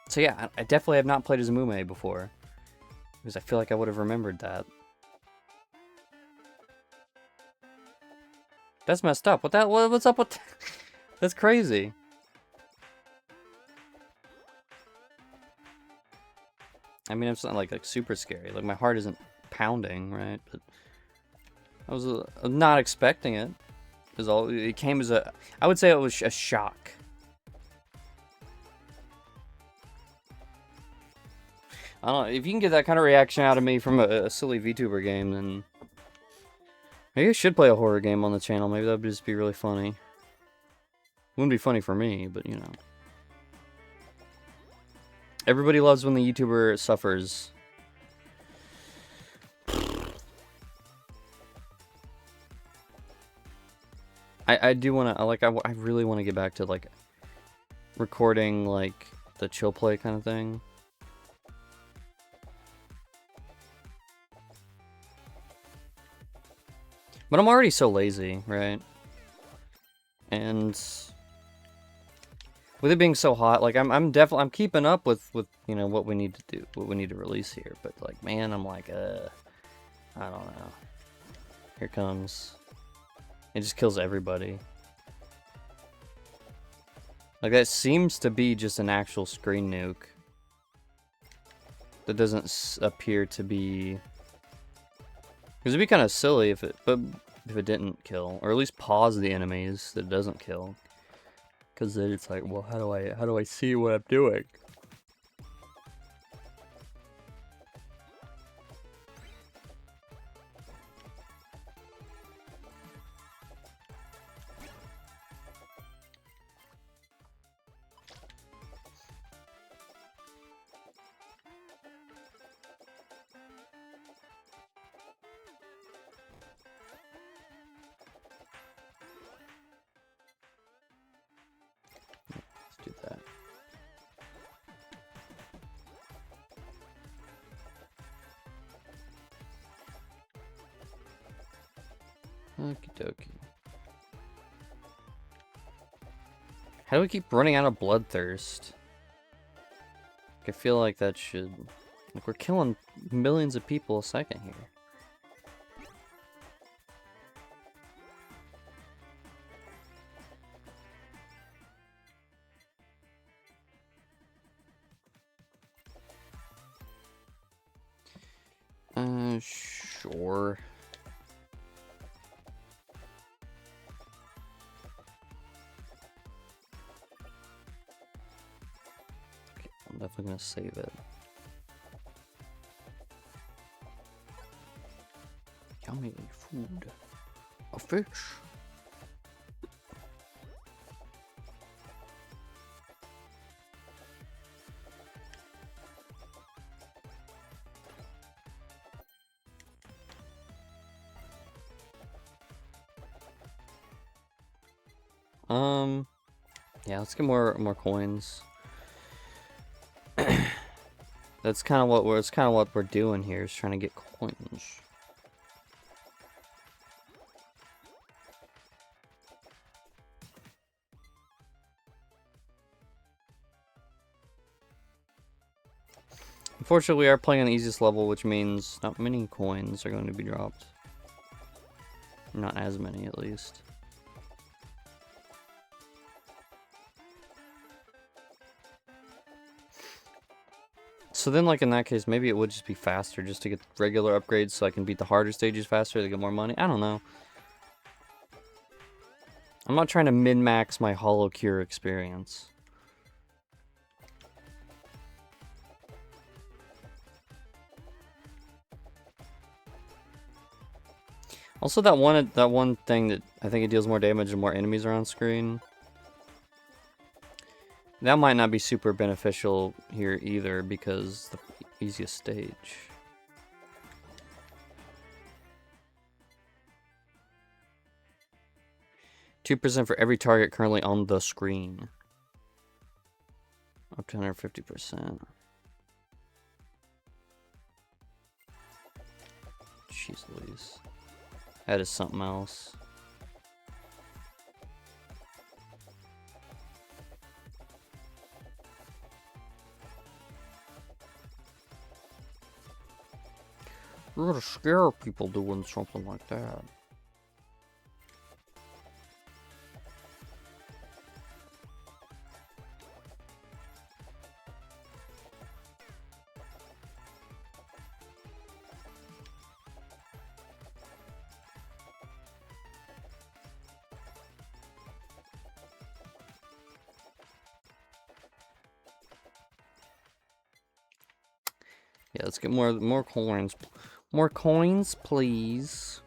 So yeah, I definitely have not played as a Mume before. Because I feel like I would have remembered that. That's messed up. What's up with... That's crazy. I mean, it's not like super scary. Like, my heart isn't pounding, right? But I was not expecting it. It came as a... I would say it was a shock. I don't know, if you can get that kind of reaction out of me from a silly VTuber game, then... Maybe I should play a horror game on the channel. Maybe that would just be really funny. Wouldn't be funny for me, but you know. Everybody loves when the YouTuber suffers. I do want to, I really want to get back to, like, recording, like, the chill play kind of thing. But I'm already so lazy, right? And with it being so hot, like I'm keeping up with you know what we need to do, what we need to release here. But like, man, I'm like, I don't know. Here it comes. It just kills everybody. Like that seems to be just an actual screen nuke. That doesn't appear to be. Because it'd be kind of silly if it didn't kill, or at least pause the enemies that it doesn't kill. Because then it's like, well, how do I see what I'm doing? Let's do that. Okie dokie. How do we keep running out of bloodthirst? I feel like that should... Like, we're killing millions of people a second here. Sure. Okay, I'm definitely gonna save it. Yummy food. A fish. Yeah, let's get more coins. That's kind of what we're doing here, is trying to get coins. Unfortunately, we are playing on the easiest level, which means not many coins are going to be dropped. Not as many, at least. So then, like, in that case, maybe it would just be faster just to get regular upgrades so I can beat the harder stages faster to get more money. I don't know. I'm not trying to min-max my Holocure experience. Also, that one thing that I think it deals more damage and more enemies are on screen. That might not be super beneficial here either, because the easiest stage. %2 for every target currently on the screen. Up to 150%. Jeez Louise. That is something else. You're gonna scare people doing something like that. Yeah, let's get more coins. More coins, please.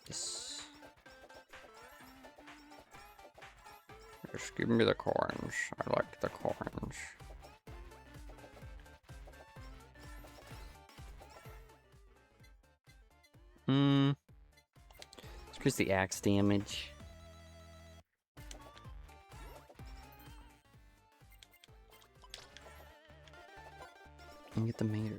Yes. Just give me the coins. I like the coins. Increase the axe damage. And get the mater.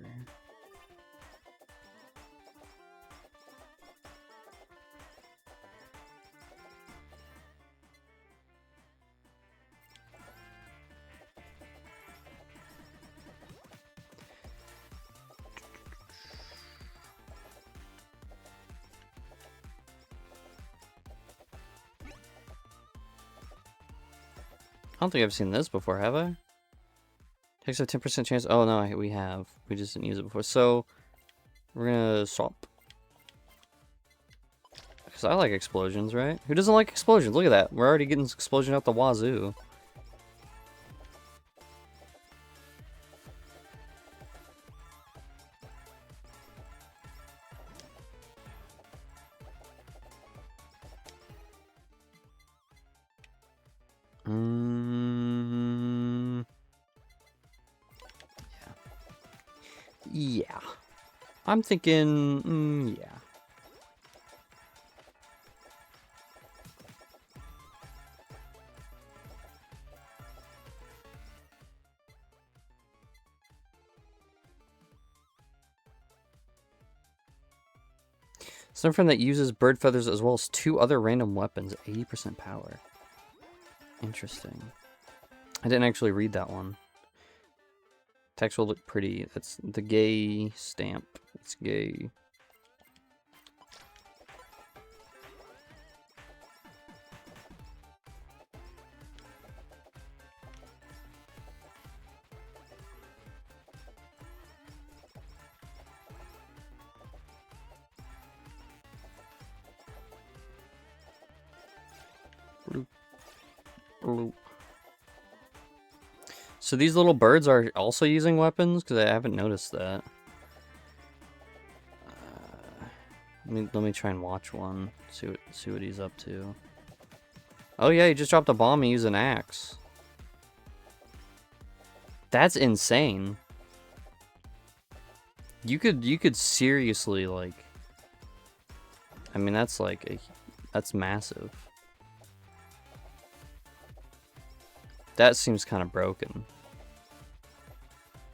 I don't think I've seen this before, have I? Takes a 10% chance. Oh no, we have. We just didn't use it before. So we're gonna swap. Because I like explosions, right? Who doesn't like explosions? Look at that. We're already getting explosion out the wazoo. Yeah. I'm thinking, yeah. Some friend that uses bird feathers as well as 2 other random weapons, 80% power. Interesting. I didn't actually read that one. Text will look pretty. That's the gay stamp. It's gay. Bloop. Bloop. So these little birds are also using weapons? Because I haven't noticed that. Let me try and watch one. See what he's up to. Oh yeah, he just dropped a bomb and used an axe. That's insane. You could seriously, like, I mean, that's like that's massive. That seems kind of broken.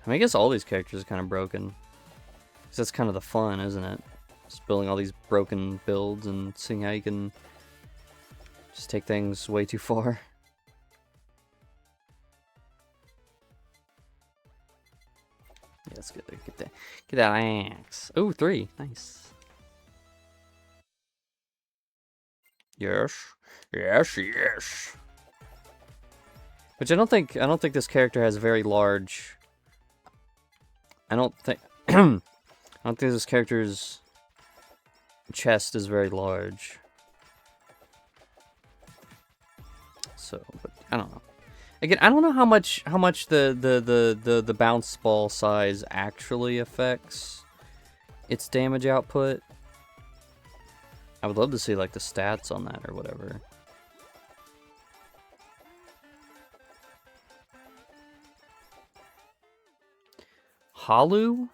I mean, I guess all these characters are kind of broken. 'Cause that's kind of the fun, isn't it? Just building all these broken builds and seeing how you can just take things way too far. Yeah, let's get that axe. Oh, 3. Nice. Yes. Yes, yes. Which I don't think this character has very large. I don't think this character's chest is very large. So, but I don't know. Again, I don't know how much the bounce ball size actually affects its damage output. I would love to see like the stats on that or whatever. Holu?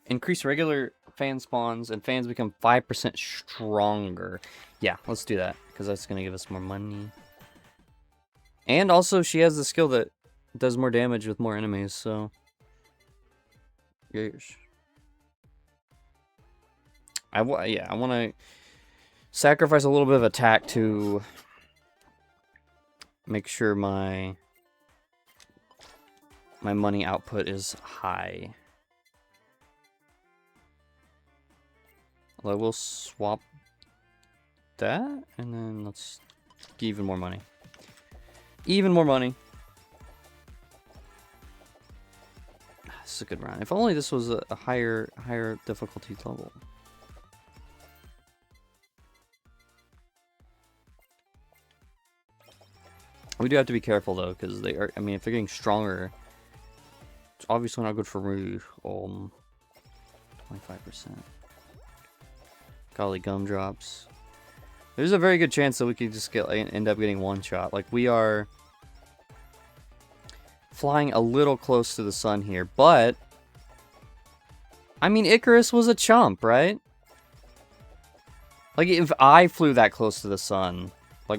Increase regular fan spawns and fans become 5% stronger. Yeah, let's do that because that's going to give us more money. And also she has the skill that does more damage with more enemies, so yes. I want to sacrifice a little bit of attack to make sure my money output is high. Although we'll swap that, and then let's get even more money. Even more money. This is a good round. If only this was a higher difficulty level. We do have to be careful though, because they are. I mean, if they're getting stronger, it's obviously not good for me. 25%. Golly gumdrops. There's a very good chance that we could just end up getting one shot. Like, we are flying a little close to the sun here, but I mean, Icarus was a chump, right? Like, if I flew that close to the sun, like,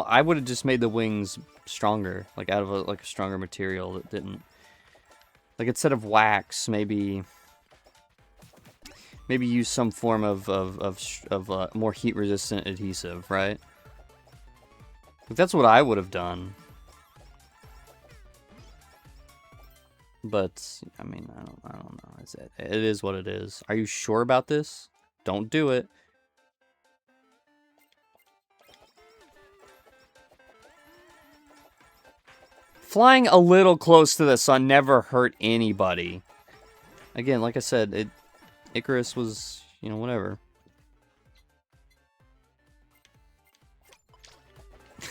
I would have just made the wings stronger. Like, out of a stronger material that didn't... Like, instead of wax, maybe use some form of more heat-resistant adhesive, right? Like, that's what I would have done. But I mean, I don't know. It is what it is. Are you sure about this? Don't do it. Flying a little close to the sun never hurt anybody. Again, like I said, Icarus was, you know, whatever.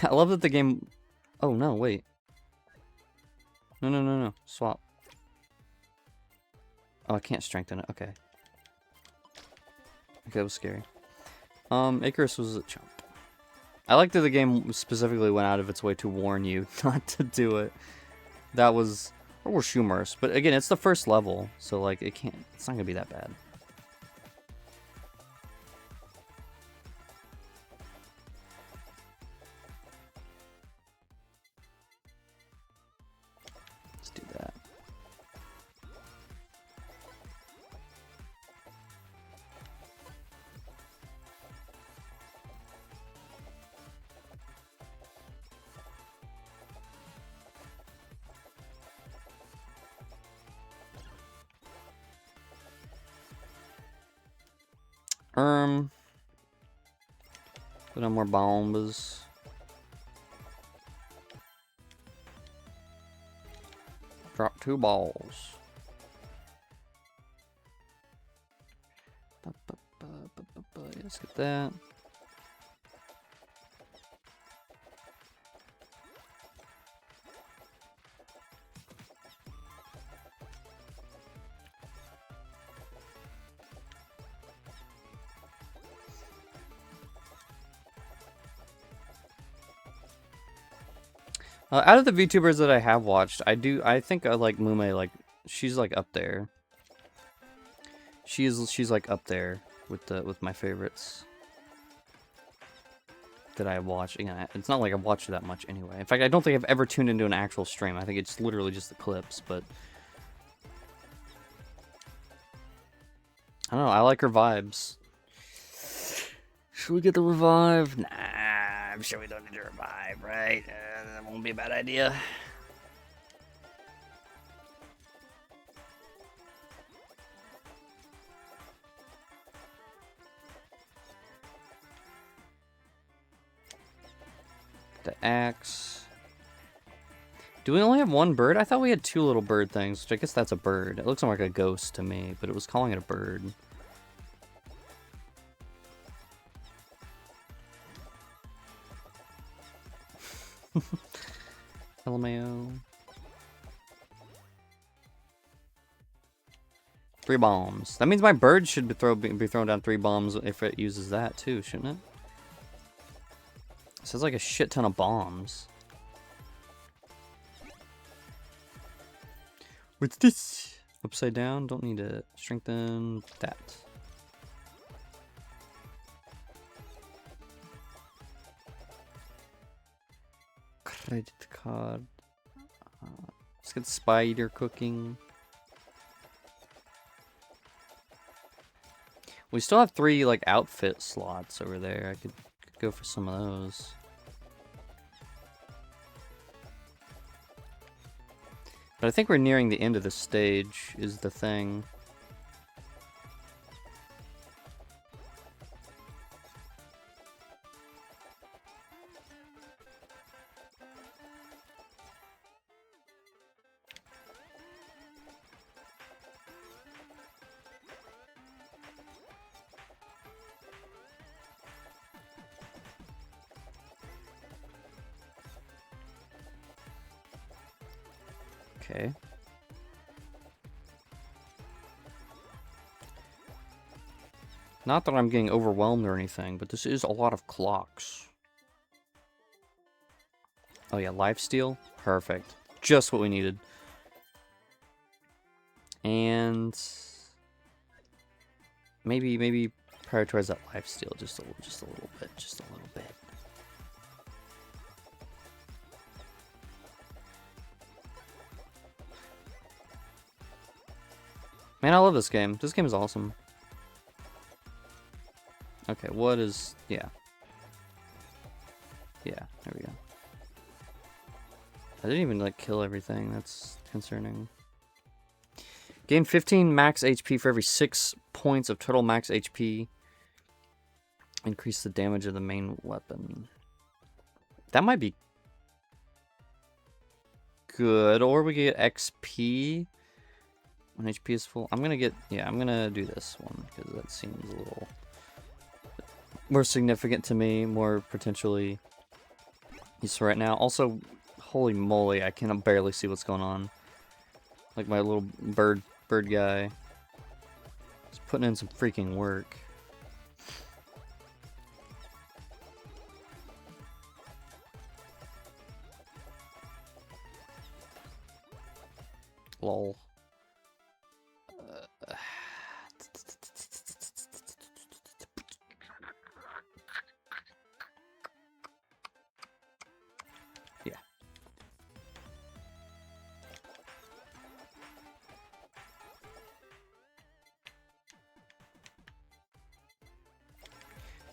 I love that the game... Oh, no, wait. No. Swap. Oh, I can't strengthen it. Okay. Okay, that was scary. Icarus was a chump. I like that the game specifically went out of its way to warn you not to do it. That was... Or we're humorous. But again, it's the first level, so, like, it's not gonna be that bad. Let's do that. Put on more bombs. Drop 2 balls. Let's get that. Out of the VTubers that I have watched, I think I like Mume, like, she's like up there. She's like up there with my favorites that I watch. Again, it's not like I've watched her that much anyway. In fact, I don't think I've ever tuned into an actual stream. I think it's literally just the clips, but I don't know, I like her vibes. Should we get the revive? Nah, I'm sure we don't need to revive, right? That won't be a bad idea. The axe. Do we only have one bird? I thought we had 2 little bird things, which I guess that's a bird. It looks more like a ghost to me, but it was calling it a bird. LMAO. 3 bombs. That means my bird should be thrown down 3 bombs if it uses that too, shouldn't it? It says like a shit ton of bombs. What's this? Upside down? Don't need to strengthen that. Credit card. Let's get spider cooking. We still have 3 like outfit slots over there. I could go for some of those. But I think we're nearing the end of the stage, is the thing. Okay. Not that I'm getting overwhelmed or anything, but this is a lot of clocks. Oh yeah, lifesteal? Perfect. Just what we needed. And maybe prioritize that life steal just a little bit, just a little bit. Man, I love this game. This game is awesome. Okay, what is... Yeah. Yeah, there we go. I didn't even, like, kill everything. That's concerning. Gain 15 max HP for every 6 points of total max HP. Increase the damage of the main weapon. That might be good. Or we get XP when HP is full. I'm gonna get... Yeah, I'm gonna do this one, because that seems a little more significant to me, more potentially useful right now. Also, holy moly, I can barely see what's going on. Like my little bird guy. He's putting in some freaking work. Lol. Yeah.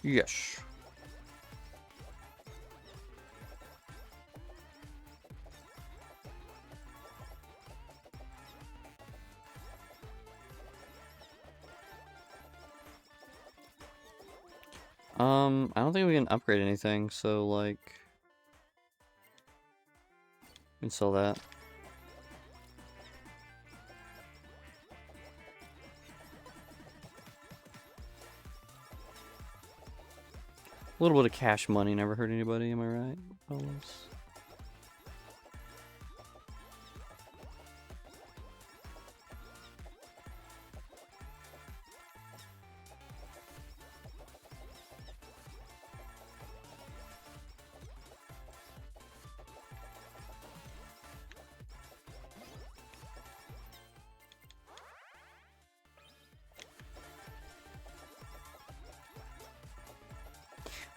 Yes. I don't think we can upgrade anything, so like we can sell that. A little bit of cash money never hurt anybody, am I right? Almost.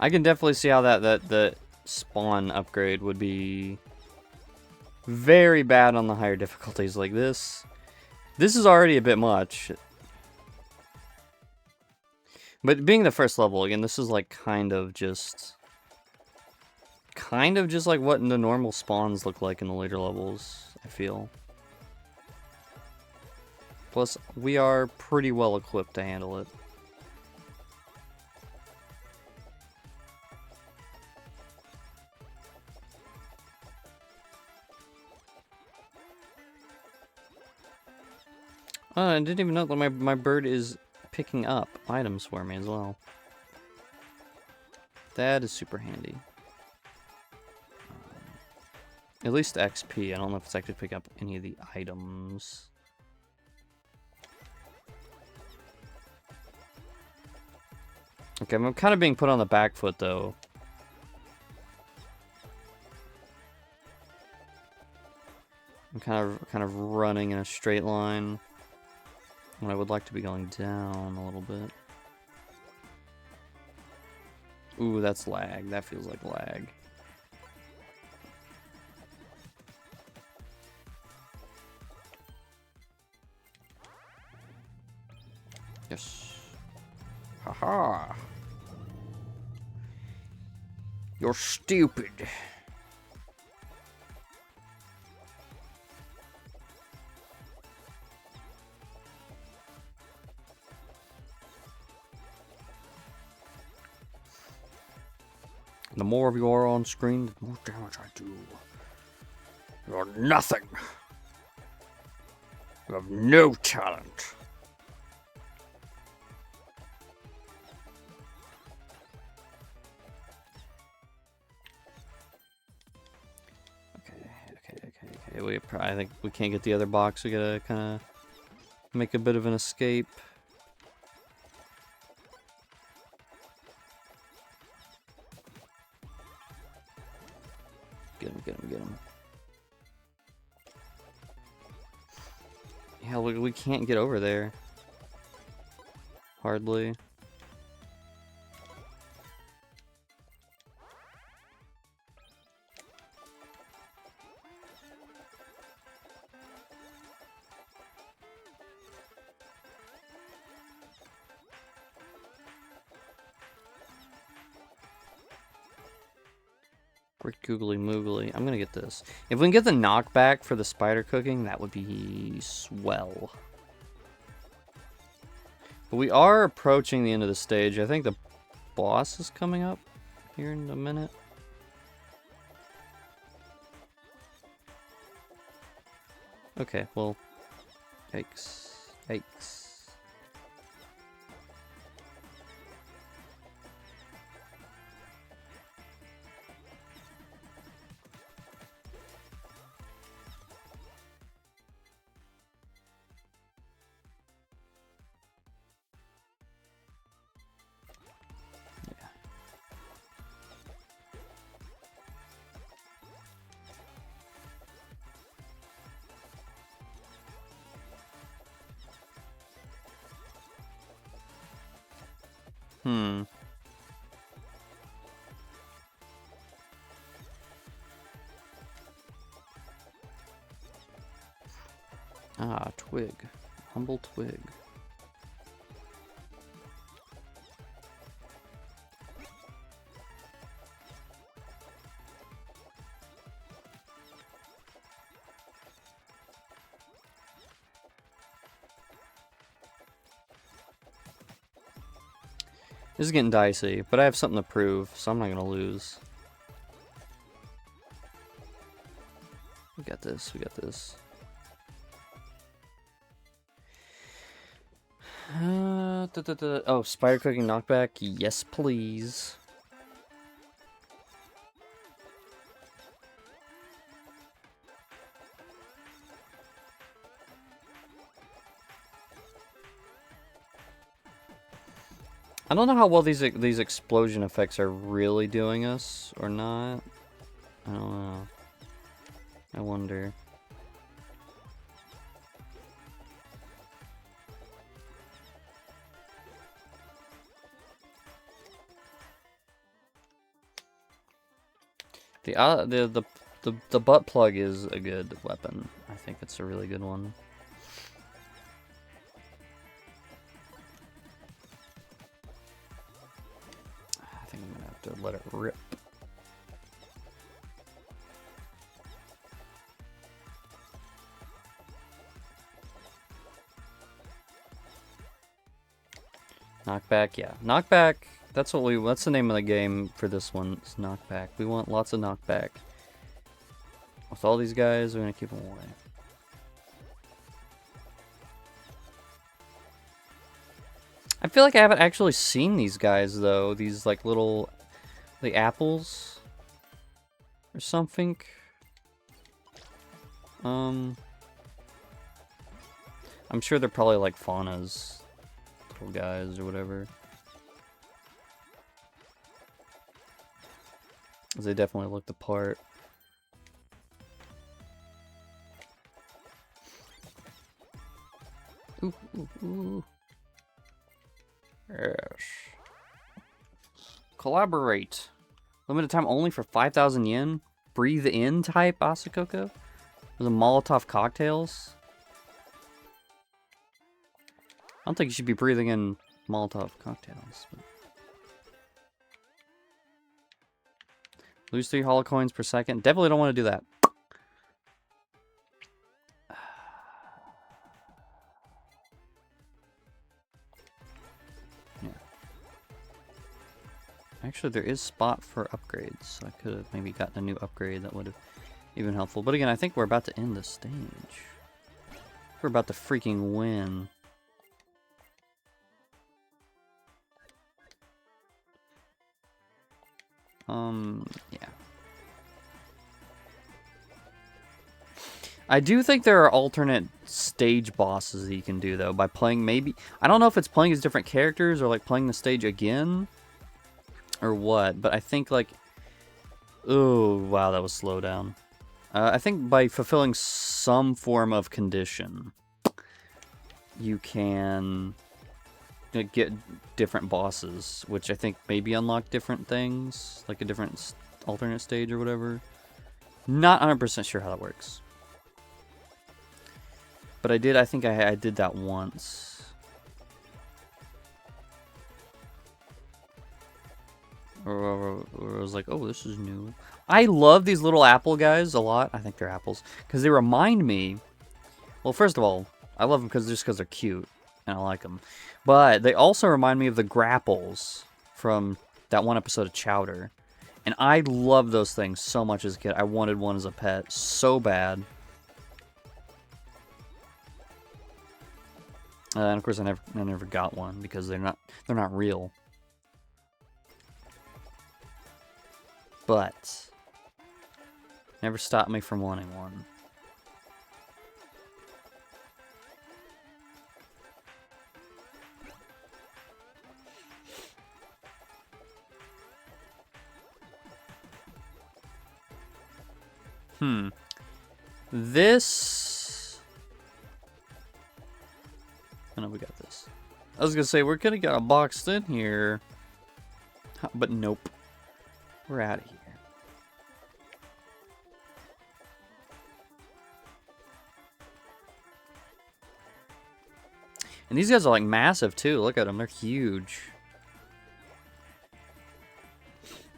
I can definitely see how that spawn upgrade would be very bad on the higher difficulties like this. This is already a bit much. But being the first level, again, this is like kind of just like what the normal spawns look like in the later levels, I feel. Plus, we are pretty well equipped to handle it. I didn't even know that my bird is picking up items for me as well. That is super handy. At least XP. I don't know if it's actually pick up any of the items. Okay, I'm kind of being put on the back foot though. I'm kind of running in a straight line. When I would like to be going down a little bit. Ooh, that's lag. That feels like lag. Yes. Haha. You're stupid. The more of you are on screen, the more damage I do. You're nothing. You have no talent. Okay. I think we can't get the other box. We gotta kind of make a bit of an escape. Get him. Yeah, we can't get over there. Hardly. Brick googly moogly. I'm gonna get this. If we can get the knockback for the spider cooking, that would be swell. But we are approaching the end of the stage. I think the boss is coming up here in a minute. Okay, well, yikes, yikes. Ah, twig. Humble twig. This is getting dicey, but I have something to prove, so I'm not gonna lose. We got this, we got this. Oh, spider cooking knockback? Yes, please. I don't know how well these explosion effects are really doing us or not. I don't know. I wonder. The butt plug is a good weapon. I think it's a really good one. I think I'm gonna have to let it rip. Knockback, yeah. Knockback, that's the name of the game for this one, is knockback. We want lots of knockback. With all these guys, we're gonna keep them away. I feel like I haven't actually seen these guys though, these like the apples or something. I'm sure they're probably like faunas. Guys or whatever. They definitely look the part. Ooh, ooh, ooh. Yes. Collaborate. Limited time only for 5,000 yen. Breathe in type Asakoko. There's a Molotov cocktails. I don't think you should be breathing in Molotov cocktails. But... Lose 3 holo coins per second. Definitely don't want to do that. Yeah. Actually, there is spot for upgrades. So I could have maybe gotten a new upgrade that would have been helpful. But again, I think we're about to end the stage. We're about to freaking win. Yeah. I do think there are alternate stage bosses that you can do, though, by playing maybe... I don't know if it's playing as different characters or, like, playing the stage again or what, but I think, like... Oh, wow, that was slow down. I think by fulfilling some form of condition, you can get different bosses, which I think maybe unlock different things, like a different alternate stage or whatever. Not 100% sure how that works. But I think I did that once. Or I was like, oh, this is new. I love these little apple guys a lot. I think they're apples. Because they remind me... Well, first of all, I love them just because they're cute. And I like them. But they also remind me of the grapples from that one episode of Chowder. And I loved those things so much as a kid. I wanted one as a pet so bad. And of course, I never got one because they're not real. But never stopped me from wanting one. This... Oh no, we got this. I was gonna say, we're gonna get a boxed in here. But nope. We're out of here. And these guys are like massive too. Look at them, they're huge.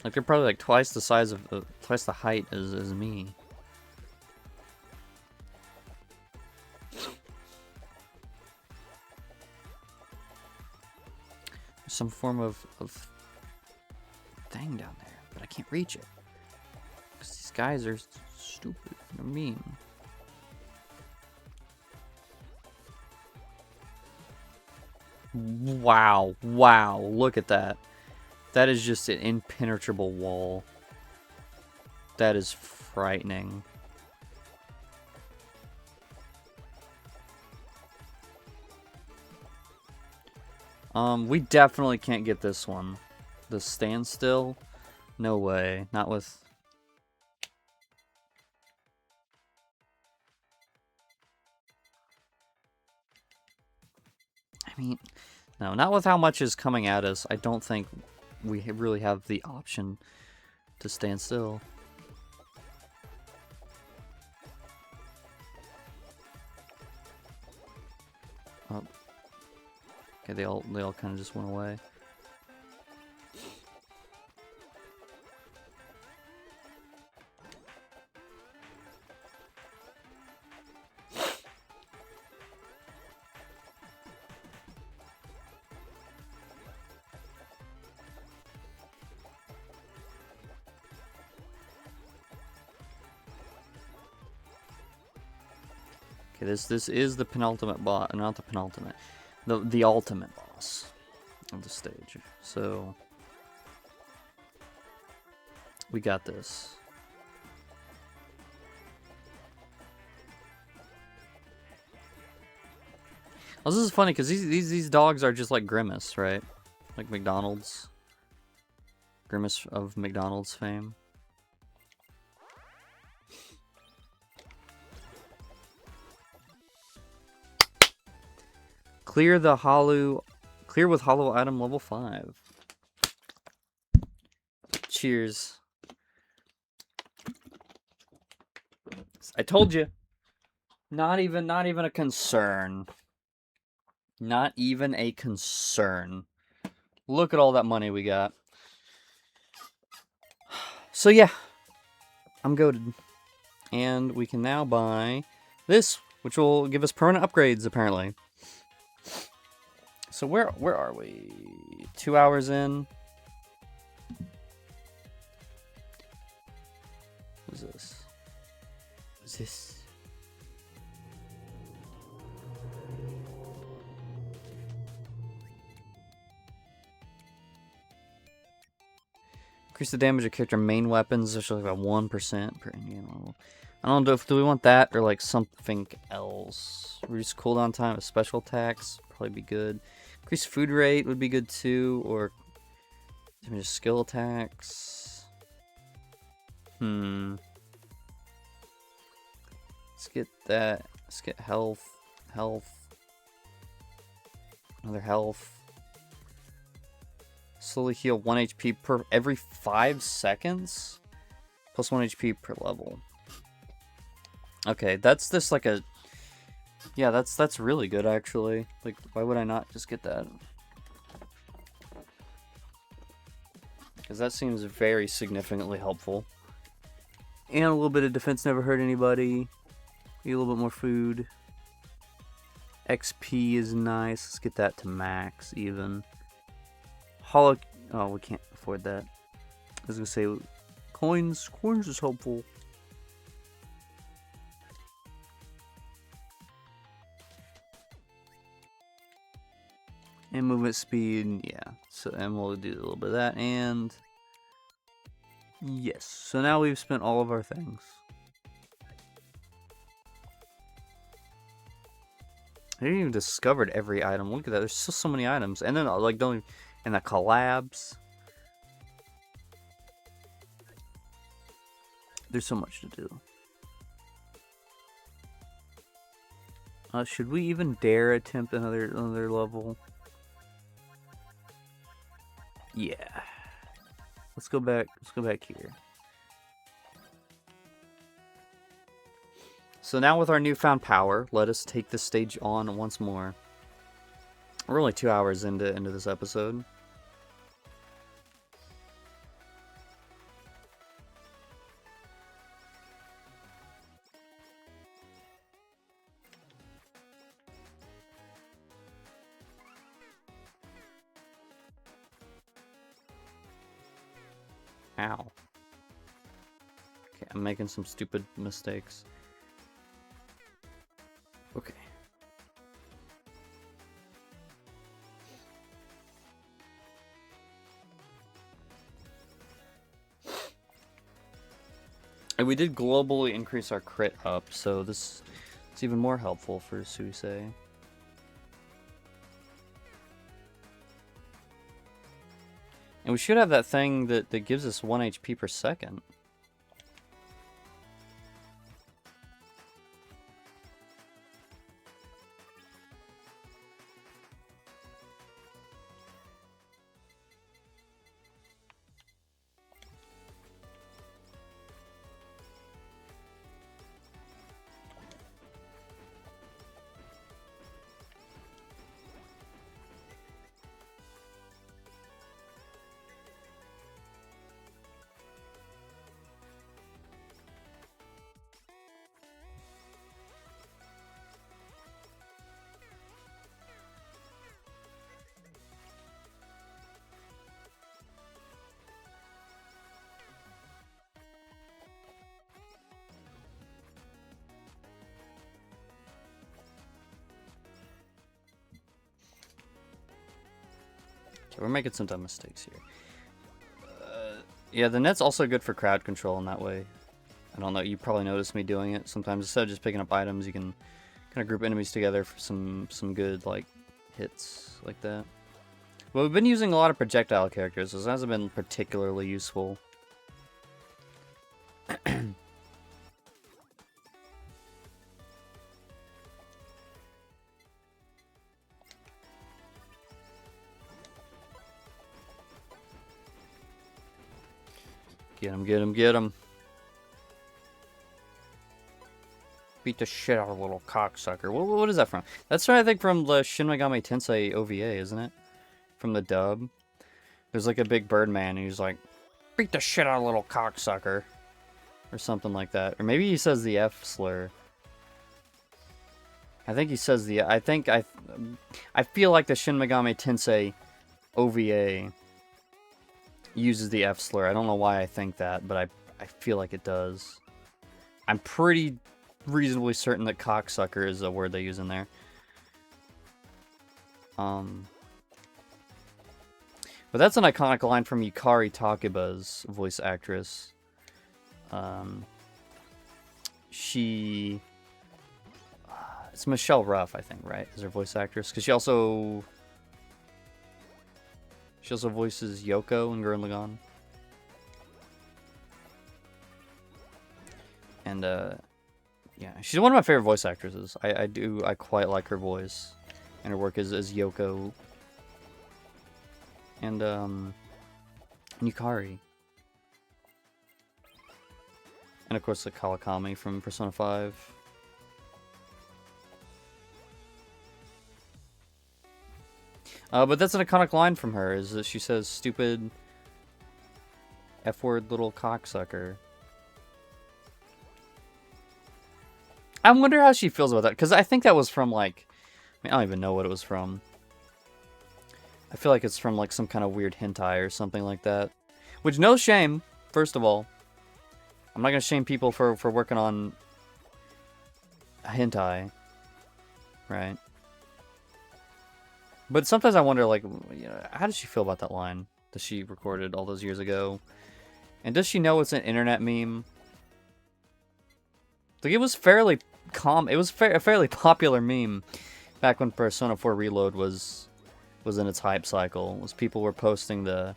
Like they're probably like twice the size of, twice the height as me. There's some form of thing down there, but I can't reach it. Because these guys are stupid. They're mean. Wow. Wow. Look at that. That is just an impenetrable wall. That is frightening. We definitely can't get this one. The standstill? No way. Not with... I mean, no, not with how much is coming at us. I don't think we really have the option to stand still. Oh. Okay, they all kind of just went away. Okay, this is the penultimate boss, not the penultimate, the ultimate boss of the stage. So we got this. Oh, this is funny because these dogs are just like Grimace, right? Like McDonald's. Grimace of McDonald's fame. Clear with hollow item level 5. Cheers. I told you. Not even a concern. Not even a concern. Look at all that money we got. So yeah, I'm goated. And we can now buy this, which will give us permanent upgrades apparently. So where are we? 2 hours in. What is this? What is this? Increase the damage of character main weapons, especially about 1% per in-game level. I don't know if do we want that or like something else. Reduce cooldown time of special attacks, probably be good. Increase food rate would be good too, or just skill attacks. Let's get that. Let's get health. Another health. Slowly heal 1 HP per every 5 seconds. Plus 1 HP per level. Okay, that's just like a... Yeah, that's really good actually. Like, why would I not just get that? because that seems very significantly helpful. And a little bit of defense never hurt anybody. Get a little bit more food. XP is nice. Let's get that to max even. Oh, we can't afford that. I was gonna say coins. Coins is helpful. And movement speed, yeah. So, and we'll do a little bit of that, and yes. So now we've spent all of our things. I didn't even discovered every item. Look at that. There's still so many items, and then like and the collabs. There's so much to do. Should we even dare attempt another level? Yeah. Let's go back. Let's go back here. So now with our newfound power, let us take this stage on once more. We're only 2 hours into this episode. Ow. Okay, I'm making some stupid mistakes. Okay. And we did globally increase our crit up, so this is even more helpful for Suisei. And we should have that thing that gives us 1 HP per second. Okay, we're making some dumb mistakes here. Yeah, the net's also good for crowd control in that way. I don't know, you probably noticed me doing it. Sometimes instead of just picking up items, you can kind of group enemies together for some good, like, hits like that. Well, we've been using a lot of projectile characters, so this hasn't been particularly useful. Get him, get him, get him. Beat the shit out of a little cocksucker. What is that from? That's I think from the Shin Megami Tensei OVA, isn't it? From the dub. There's like a big bird man who's like, beat the shit out of a little cocksucker. Or something like that. Or maybe he says the F slur. I think he says the... I feel like the Shin Megami Tensei OVA uses the F slur. I don't know why I think that, but I feel like it does. I'm pretty reasonably certain that cocksucker is a word they use in there. But that's an iconic line from Yukari Takeba's voice actress. It's Michelle Ruff, I think, right? Is her voice actress? Because she also voices Yoko in Gurren Lagann. And, yeah, she's one of my favorite voice actresses. I quite like her voice and her work as Yoko. And, Yukari. And, of course, the Kawakami from Persona 5. But that's an iconic line from her, is that she says stupid F-word little cocksucker. I wonder how she feels about that, because I think that was from, like... I mean, I don't even know what it was from. I feel like it's from, like, some kind of weird hentai or something like that. Which, no shame, first of all. I'm not gonna shame people for working on a hentai. Right? But sometimes I wonder, like, you know, how does she feel about that line that she recorded all those years ago? And does she know it's an internet meme? Like, it was fairly it was a fairly popular meme back when Persona 4 Reload was in its hype cycle. Was people were posting the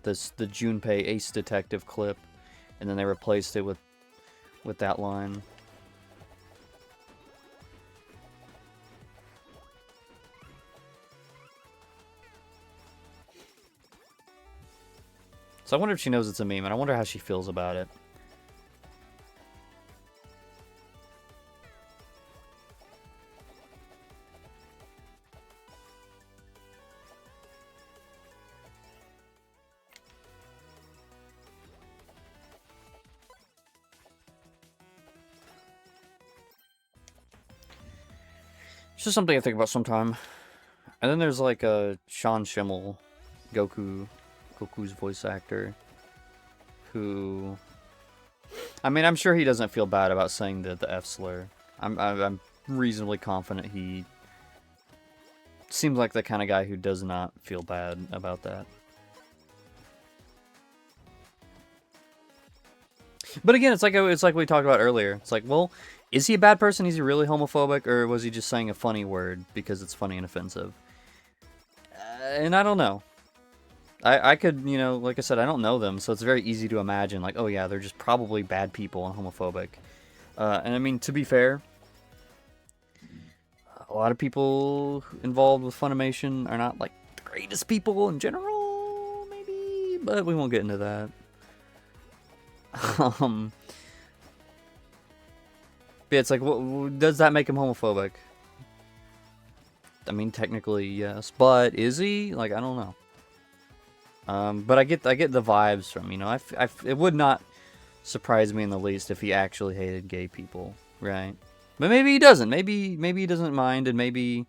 Junpei Ace Detective clip, and then they replaced it with that line. So I wonder if she knows it's a meme, and I wonder how she feels about it. It's just something I think about sometime. And then there's like a Sean Schimmel, Goku's voice actor, who, I mean, I'm sure he doesn't feel bad about saying the F slur. I'm reasonably confident he seems like the kind of guy who does not feel bad about that. But again, it's like we talked about earlier. It's like, well, is he a bad person? Is he really homophobic, or was he just saying a funny word because it's funny and offensive? And I don't know. I could, you know, like I said, I don't know them, so it's very easy to imagine, like, oh yeah, they're just probably bad people and homophobic. And I mean, to be fair, a lot of people involved with Funimation are not, like, the greatest people in general, maybe, but we won't get into that. Yeah, it's like, does that make him homophobic? I mean, technically, yes, but is he? Like, I don't know. But I get the vibes from, you know, it would not surprise me in the least if he actually hated gay people, right? But maybe he doesn't. Maybe he doesn't mind, and maybe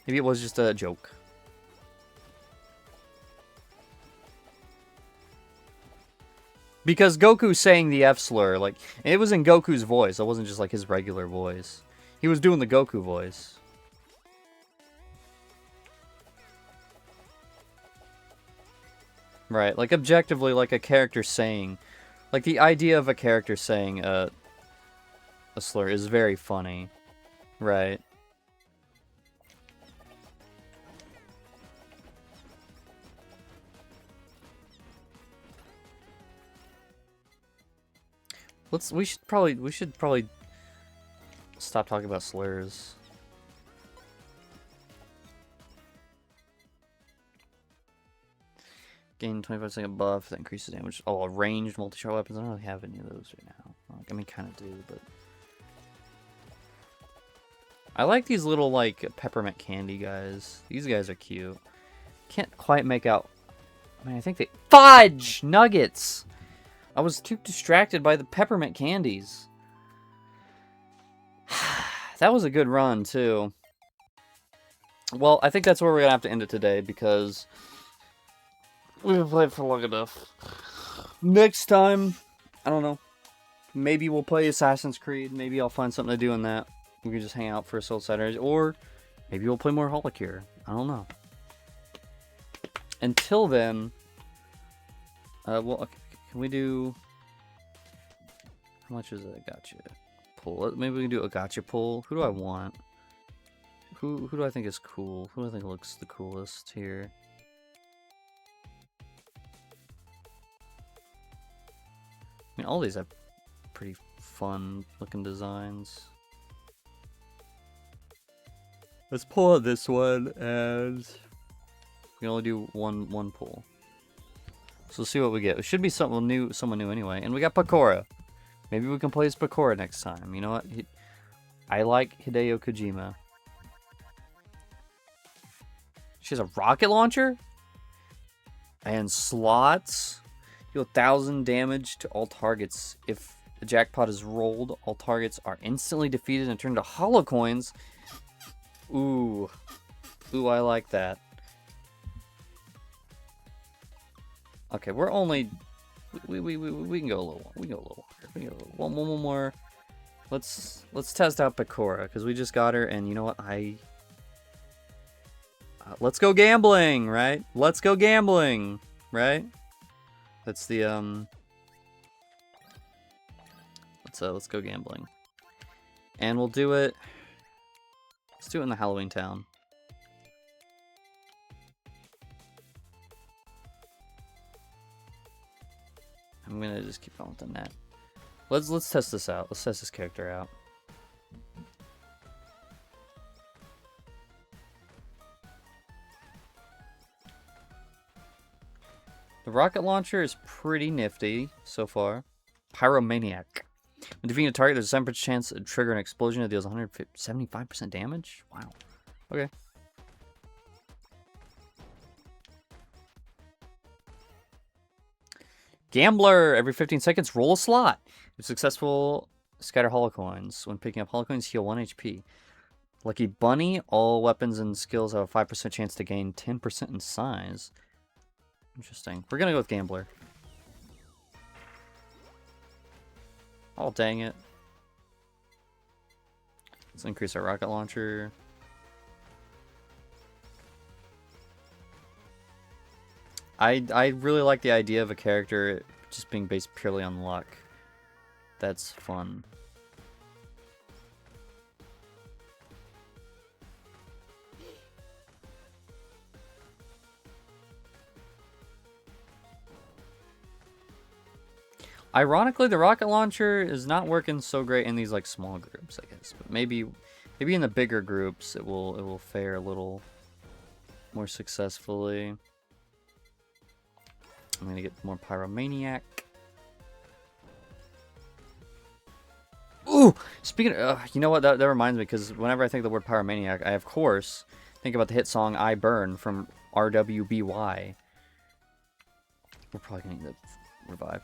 it was just a joke. Because Goku saying the F slur, like, it was in Goku's voice. It wasn't just like his regular voice. He was doing the Goku voice. Right, like objectively, like a character saying, like the idea of a character saying a slur is very funny, right? We should probably stop talking about slurs. Gain 25-second buff that increases damage. Oh, ranged multi-shot weapons. I don't really have any of those right now. I mean, kind of do, but I like these little, like, peppermint candy guys. These guys are cute. Can't quite make out. I mean, I think they fudge nuggets. I was too distracted by the peppermint candies. That was a good run too. Well, I think that's where we're gonna have to end it today because we've played for long enough. Next time, I don't know. Maybe we'll play Assassin's Creed. Maybe I'll find something to do in that. We can just hang out for Soul Saturdays, or maybe we'll play more Holocure. I don't know. Until then, well, okay, can we do? How much is a gotcha pull? Maybe we can do a gotcha pull. Who do I want? Who do I think is cool? Who do I think looks the coolest here? I mean, all these have pretty fun looking designs. Let's pull out this one, and we can only do one pull. So let's see what we get. It should be someone new anyway. And we got Pakora. Maybe we can play as Pakora next time. You know what? I like Hideo Kojima. She has a rocket launcher? And slots deal 1,000 damage to all targets. If the jackpot is rolled, all targets are instantly defeated and turned to holocoins. Ooh. Ooh, I like that. Okay, we're only... We can go a little... We can go a little harder. We can go one more. Let's test out Pecora, because we just got her, and you know what? Let's go gambling, right? Let's go gambling, right? That's the, let's go gambling. And we'll do it... Let's do it in the Halloween town. I'm gonna just keep going with the net. Let's test this out. Let's test this character out. The rocket launcher is pretty nifty so far. Pyromaniac. When defeating a target, there's a 7% chance to trigger an explosion that deals 175% damage. Wow. Okay. Gambler. Every 15 seconds, roll a slot. If successful, scatter holocoins. When picking up holocoins, heal 1 HP. Lucky Bunny. All weapons and skills have a 5% chance to gain 10% in size. Interesting. We're gonna go with Gambler. Oh, dang it. Let's increase our rocket launcher. I really like the idea of a character just being based purely on luck. That's fun. Ironically, the rocket launcher is not working so great in these like small groups, I guess. But maybe in the bigger groups it will fare a little more successfully. I'm gonna get more Pyromaniac. Ooh! Speaking of, you know what? That reminds me, because whenever I think of the word Pyromaniac, I of course think about the hit song I Burn from RWBY. We're probably gonna need to revive.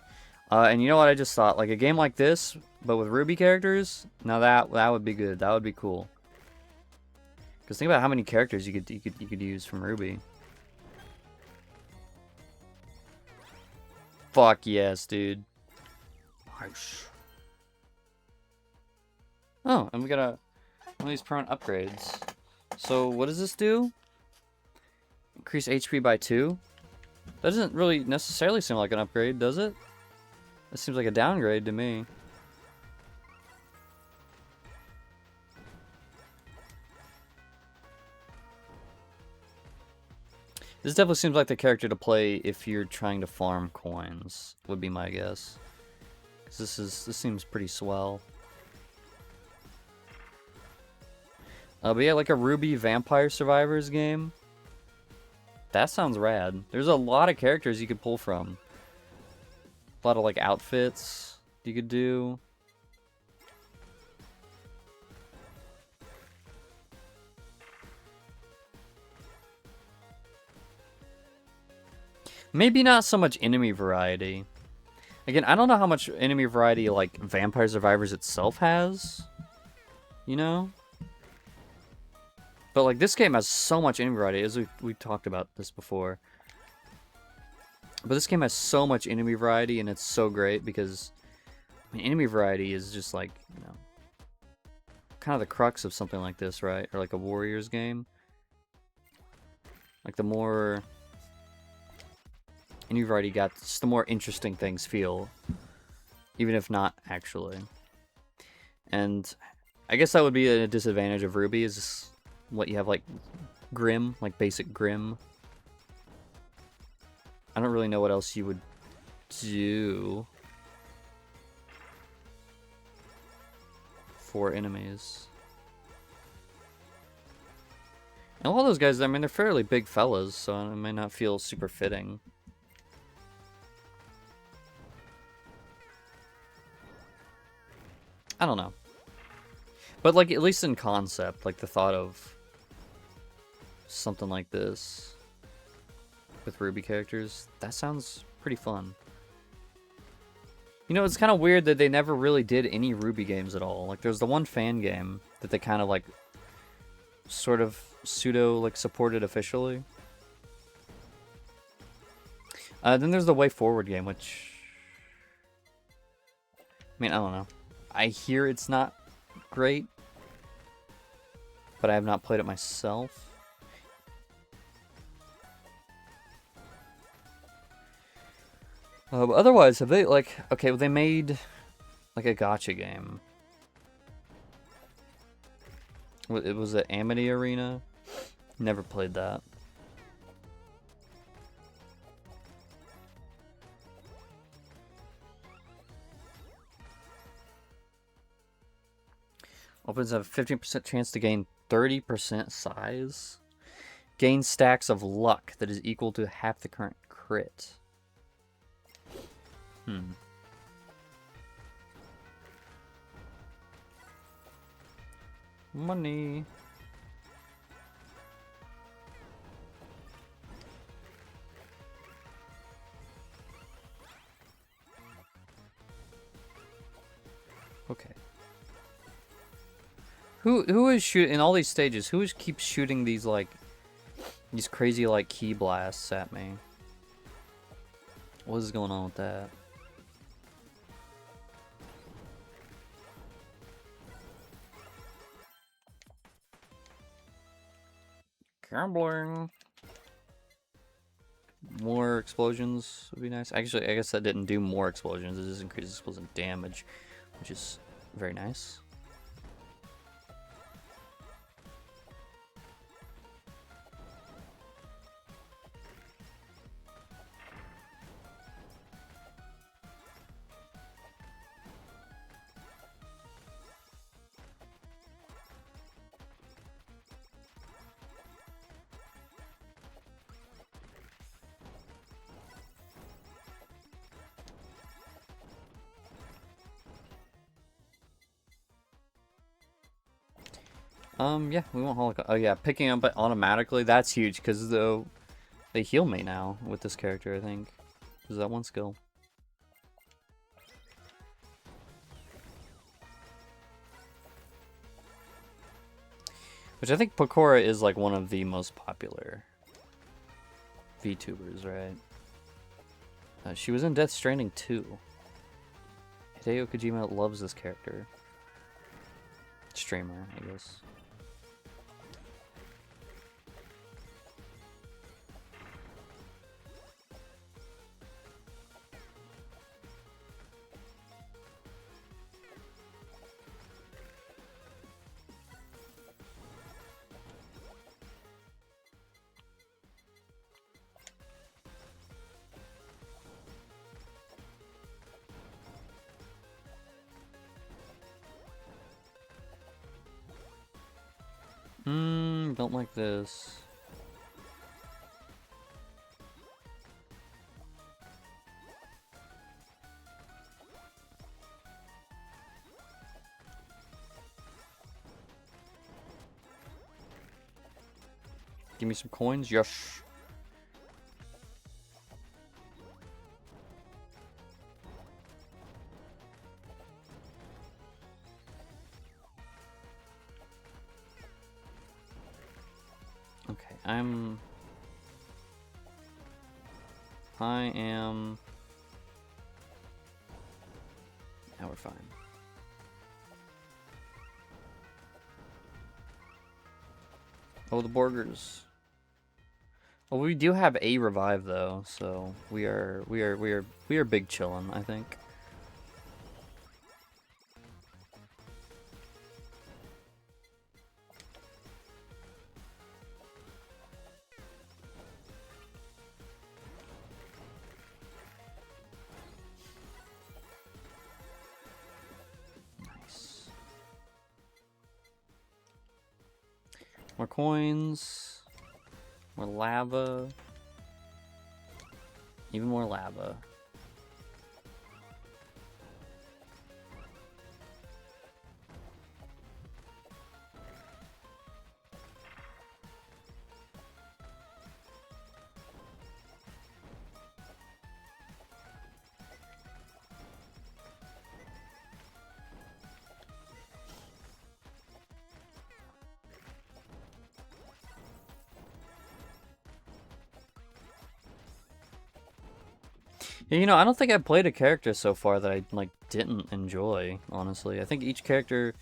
And you know what I just thought? Like a game like this, but with Ruby characters, now that would be good. That would be cool. Because think about how many characters you could use from Ruby. Fuck yes, dude. Nice. Oh, and we got one of these permanent upgrades. So what does this do? Increase HP by 2? That doesn't really necessarily seem like an upgrade, does it? That seems like a downgrade to me. This definitely seems like the character to play if you're trying to farm coins, would be my guess. 'Cause this seems pretty swell. But yeah, like a Ruby Vampire Survivors game. That sounds rad. There's a lot of characters you could pull from. A lot of like outfits you could do. Maybe not so much enemy variety. Again, I don't know how much enemy variety like Vampire Survivors itself has. You know? But like this game has so much enemy variety, as we talked about this before. But this game has so much enemy variety, and it's so great because I mean, enemy variety is just like, you know, kind of the crux of something like this, right? Or like a Warriors game. Like the more enemy variety you got, just the more interesting things feel, even if not actually. And I guess that would be a disadvantage of Ruby, is what you have like Grim, like basic Grim. I don't really know what else you would do for enemies. And all those guys, I mean, they're fairly big fellas, so it may not feel super fitting. I don't know. But like, at least in concept, like the thought of something like this. with Ruby characters. That sounds pretty fun. You know, it's kind of weird that they never really did any Ruby games at all. Like, there's the one fan game that they kind of, like, sort of pseudo, like, supported officially. Then there's the Way Forward game, which... I mean, I don't know. I hear it's not great, but I have not played it myself. But otherwise, have they, like... Okay, well, they made, like, a gacha game. It was at Amity Arena. Never played that. Opens have a 15% chance to gain 30% size. Gain stacks of luck that is equal to half the current crit. Money. Okay. Who is shooting in all these stages? Who keeps shooting these these crazy key blasts at me? What is going on with that? Gambling. More explosions would be nice. Actually, I guess that didn't do more explosions. It just increases explosion damage, which is very nice. Yeah, we want Holocure. Oh yeah, picking up automatically, that's huge, because though they heal me now with this character, I think. Is that one skill? Which I think Pokora is one of the most popular VTubers, right? She was in Death Stranding 2. Hideo Kojima loves this character. Streamer, I guess. Don't like this. Give me some coins, yes. Okay, I am... Now we're fine. Oh, the burgers. Well, we do have a revive though, so we are big chillin', I think. More coins. More lava. Even more lava. Yeah, you know, I don't think I played a character so far that I like didn't enjoy, honestly. I think each character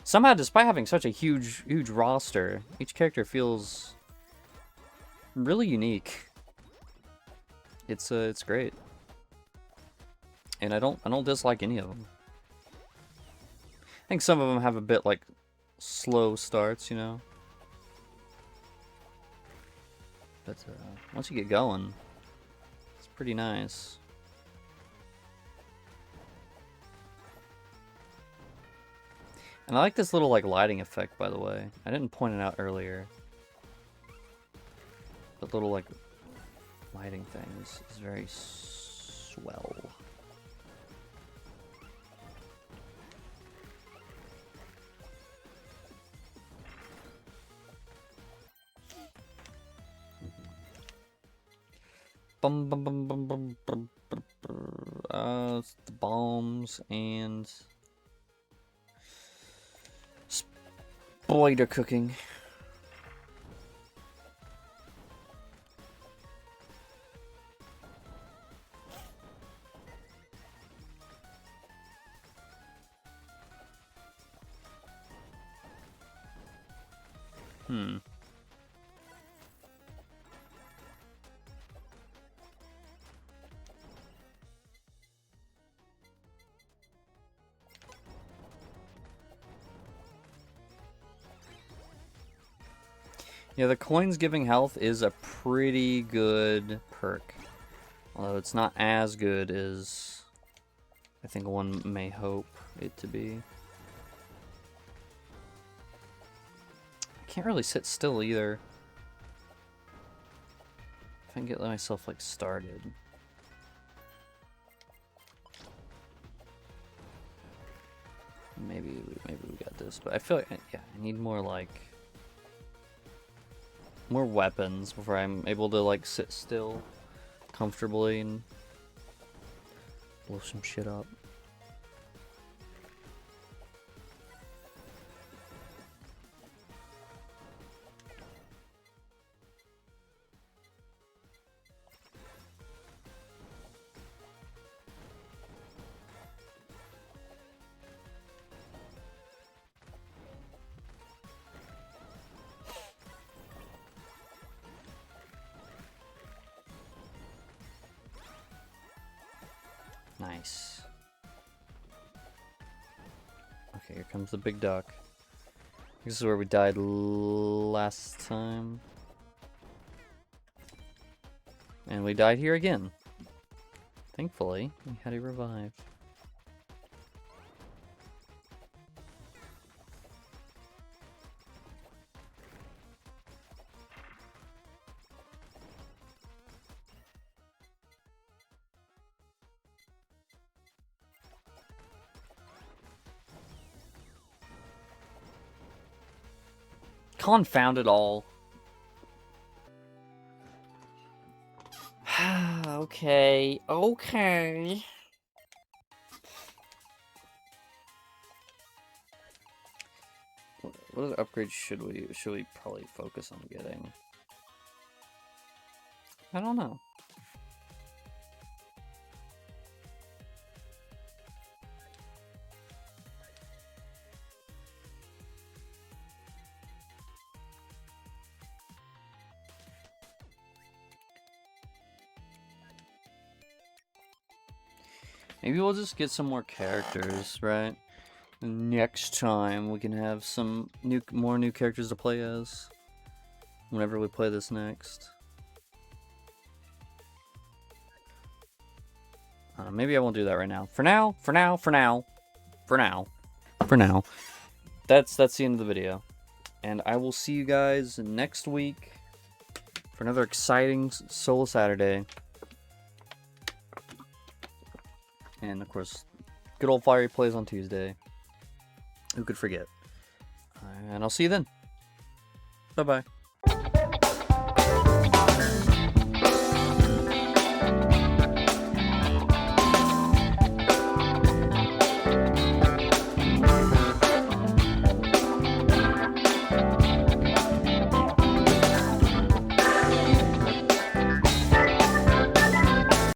somehow, despite having such a huge roster, each character feels really unique. It's great. And I don't dislike any of them. I think some of them have a bit like slow starts, you know. But once you get going, it's pretty nice. And I like this little like lighting effect, by the way. I didn't point it out earlier. The little like lighting thing is very swell. Bum bum bum bum bum bum bum. It's the bombs and spider cooking. Yeah, the coins giving health is a pretty good perk. Although it's not as good as I think one may hope it to be. I can't really sit still either. If I can get myself like started. Maybe we got this, but I feel like yeah, I need more like more weapons before I'm able to like sit still comfortably and blow some shit up. Nice. Okay, here comes the big duck. This is where we died last time. And we died here again. Thankfully, we had a revive. Confound it all. Okay. What other upgrades should we probably focus on getting? I don't know. Maybe we'll just get some more characters, right? Next time we can have some more new characters to play as. Whenever we play this next. Maybe I won't do that right now. For now. That's the end of the video. And I will see you guys next week for another exciting Solo Saturday. And of course, good old Fiery plays on Tuesday. Who could forget? And I'll see you then. Bye-bye.